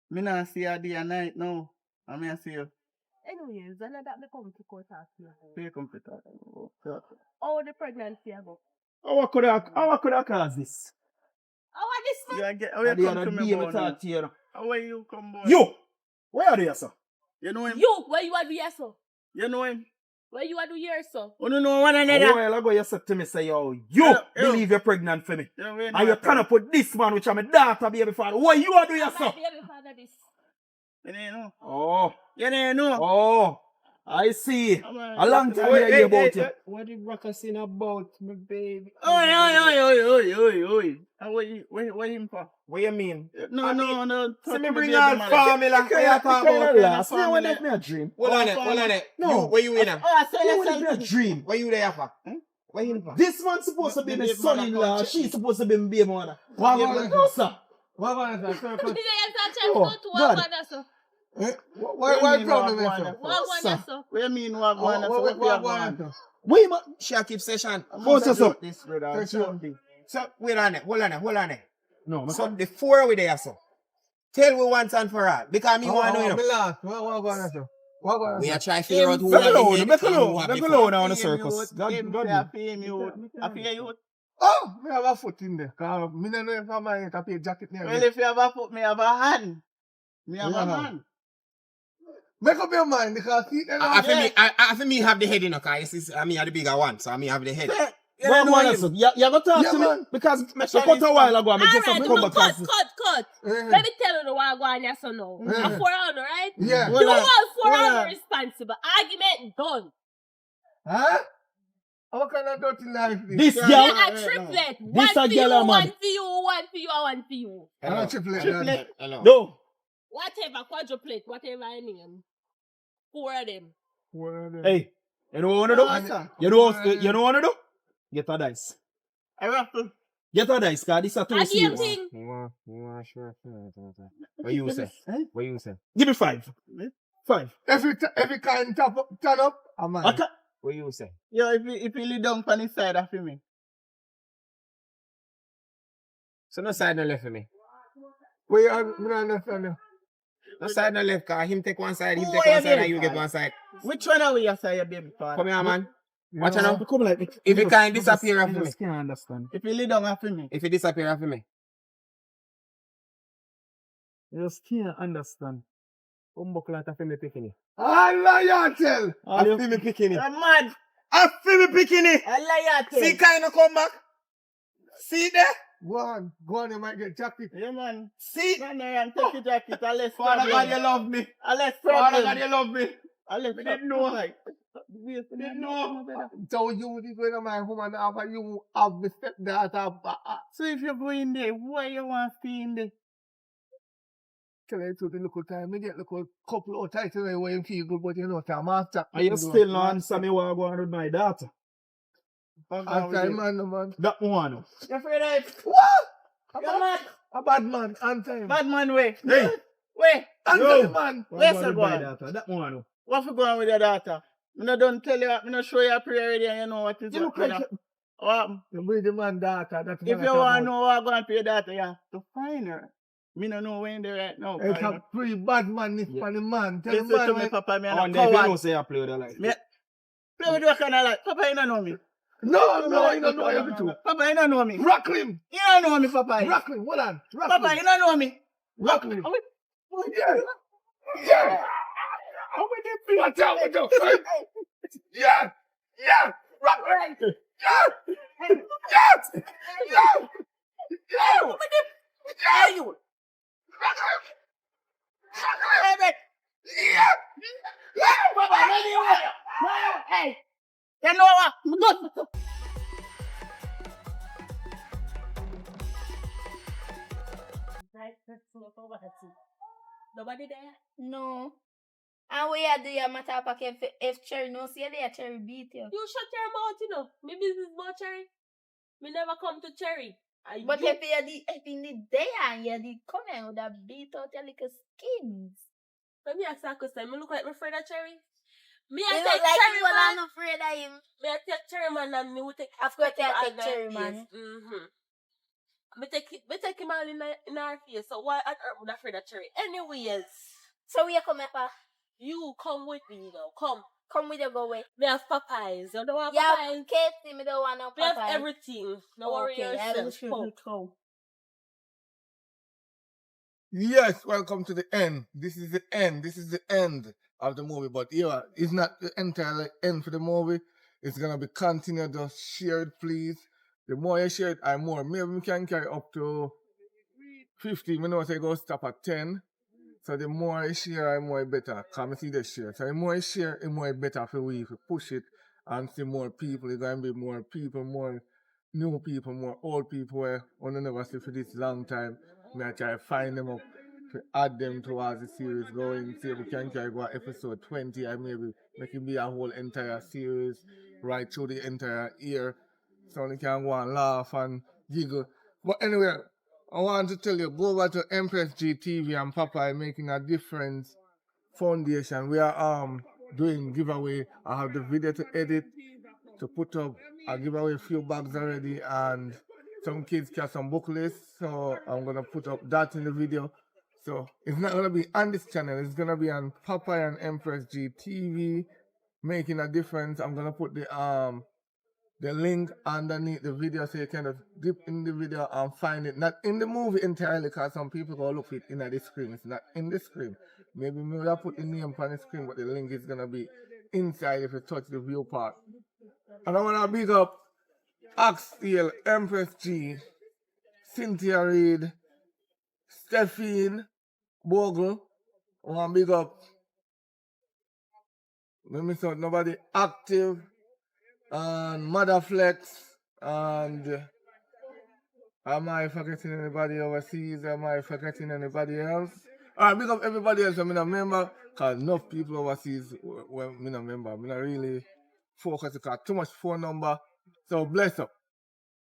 Me not see you day and night now. I mean I see you. Anyways, I know that me come to court after you. Pay computer. Oh, the pregnancy I go. How could I cause this? How are this man? You get how you The come other to me day me about talk now? to you. How are you come boy? You! Where are you, sir? You know him? You, where you are do here, so? You know him? Where you are do here, so? You don't know one A another. while ago you said to me, say, yo, you Yo. believe you're pregnant for me. You wait And you turn up with this man, which I'm a daughter, baby father. What you are doing, My yourself? baby father this. You don't know. Oh, You don't know. oh, I see. Come on. A long time Wait, I hear about you. What did Rocker saying about my baby? Oi. How are you? Where him for? What you mean? No. See me touch bring baby all man. formula. What you talk about? last. See, when let me a dream. Hold on it. No. You, where you in now? Oh, I saw You let me a dream. Where you there for? Where you for? This man's supposed to be The my baby mother son-in-law. can't check She's supposed to be my baby mother. What Yeah, about No, sir. What about that? You say Oh, to God. what so? What mean problem what is one it? What so? What you mean what one? What? Wait, man. She keep session. What's this up? This brother. That's right. So, wait on it. Hold on it. No, man. So, the four we there, so. Tell me once and for all. Because me want to know, you know. What about that? What about We that? are trying to figure out who Make have the alone, head make and who alone, have make the alone foot. on the circus. I God. pay him you. I pay you. Oh, me have a foot in there. Cause me no know if I might pay jacket near Well, me. if you have a foot, me have a hand. Me have a Yeah. hand. Make up your mind because see, I think me have the head, you know, because I mean, are the bigger one, so I mean, have the head. You What don't know one him. is it? You go talk Yeah, to me man. because My I son cut is a while ago. I just have Alright, to come no, back. cut. Eh. Let me tell you the what I go on here, so now. Yeah. I'm 400, right? Yeah. You on. all Hold 400 on. responsible. Argument done. Huh? What kind of dirty life This Yeah, girl, Yeah, a no. triplet. This One a for girl you, a one man. for you, one for you, and one for you. I'm a triplet. Triplet. Hello. no. Whatever, quadruplet, whatever I name. 4 of them. Hey, you know what I No, want to do? sir. You know what you want to do? Get a dice. I raffle. Get a dice, because this is too A game serious. thing. Sure. What you say? Eh? What you say? Give me 5. 5. Every kind turn up, I'm mine. Okay. What you say? Yo, if you lay down on the side of me. So no side no left for me. We are not understand. No side no left, because him take one side, him Who take are one you side, and being you get called? one side. Which one are we you say your baby father? Come here, man. Watch out now. Come like If you can't disappear I after me. just can't understand. If you lay down after me. If you disappear after me. I just can't understand. Umbuckle out of me picking it. Allah ya tell. I feel me picking it. You're mad. I feel me picking it. I lie you See kind of come back. See there? Go on, you might get jacket. Yeah, man. See? Man, I take your jacket. I less Father problem. God, you love me. I less Father God, problem. you love me. I less We didn't know. Like, Didn't know. So you this way my woman after you have the stepdaughter. So if you go in there, why you want to stay in there? Tell you to the local time, me get local couple of titles where you feel good, but you know, time after. Are you still not answer me what I go on with my daughter? After man. That one. You're afraid of it? What? You're mad. A bad man, answer him. Bad man, way. Hey. Wait. Answer the man. Where's What the with my boy? daughter? That one. What for going with your daughter? Me no don't tell you, me no show you a prayer already and you know what is You up look with like her. What? You bring the man daughter. That's If you want to know what going to your daughter, you have to find her. Me no know when they right now. It's a pretty bad man, this funny man. Tell the Listen to man. me, Papa, me Oh, and and a if you coward. don't say I play with the light. Me play with what kind of life? Papa, you don't know me. No, you don't know everything. Papa, you don't know me. Rock him. You don't know me, Papa. Rock him. Hold on. Rock Papa, him. you don't know me. Rock him. Oh, Yeah. Yeah. How many people tell me to fight? Yeah. Yeah. Rock him. Yeah. Yeah. Yeah. Yeah. Yeah. you. Rock him. Hey, man. Yeah. Yeah. Papa, let me away. No, hey. You know what? Good. Nobody there? No. And we are the matter of fact if Cherry no see there, Cherry beat you. You shut your mouth, you know. Me business about Cherry. Me never come to Cherry. But if you did there and you did come here with a beat out your little skins. Let me ask you a question. Me look like my friend Cherry. Me You I look take like Cherry you man. are afraid of him. Me I take Cherry man and me will take. Of course, you him all take in our Cherry face. man. Me take him all in our face. So why on earth would I afraid of Cherry? Anyways. So where you come here for? You come with me now. Come. Come with you go away. We have Popeyes. You don't want Yeah, Popeyes? KFC, me don't want no Popeyes. We have everything. No worry yourself. Come. Yes, welcome to the end. This is the end. This is the end of the movie. But yeah, it's not the entire end for the movie. It's gonna be continued. Just share it, please. The more you share it, I more. Maybe we can carry up to 50. We know say go stop at 10. So the more I share, the more better. Come see the share. So the more I share, the more better for we if we push it and see more people. It's gonna be more people, more new people, more old people where we never see for this long time. Me I try to find them up to add them towards the series going. See if we can carry go episode 20 and maybe make it be a whole entire series right through the entire year. So we can go and laugh and giggle. But anyway, I want to tell you, go over to Empress GTV and Popeye Making a Difference Foundation. We are doing giveaway. I have the video to edit, to put up. I give away a few bags already and some kids get some booklets. So I'm gonna put up that in the video. So it's not gonna be on this channel, it's gonna be on Popeye and Empress GTV Making a Difference. I'm gonna put the link underneath the video so you kind of dip in the video and find it. Not in the movie entirely because some people go look it in the screen. It's not in the screen. Maybe we will put the name on the screen, but the link is going to be inside if you touch the view part. And I want to big up Axel, Empress G, Cynthia Reed, Stephine, Bogle. I want to big up, let me say nobody, Active, and Motherflex, and am I forgetting anybody overseas? Am I forgetting anybody else? Alright, big up everybody else. I'm not a member because enough people overseas when I'm not a member. I'm not really focused because too much phone number. So bless up.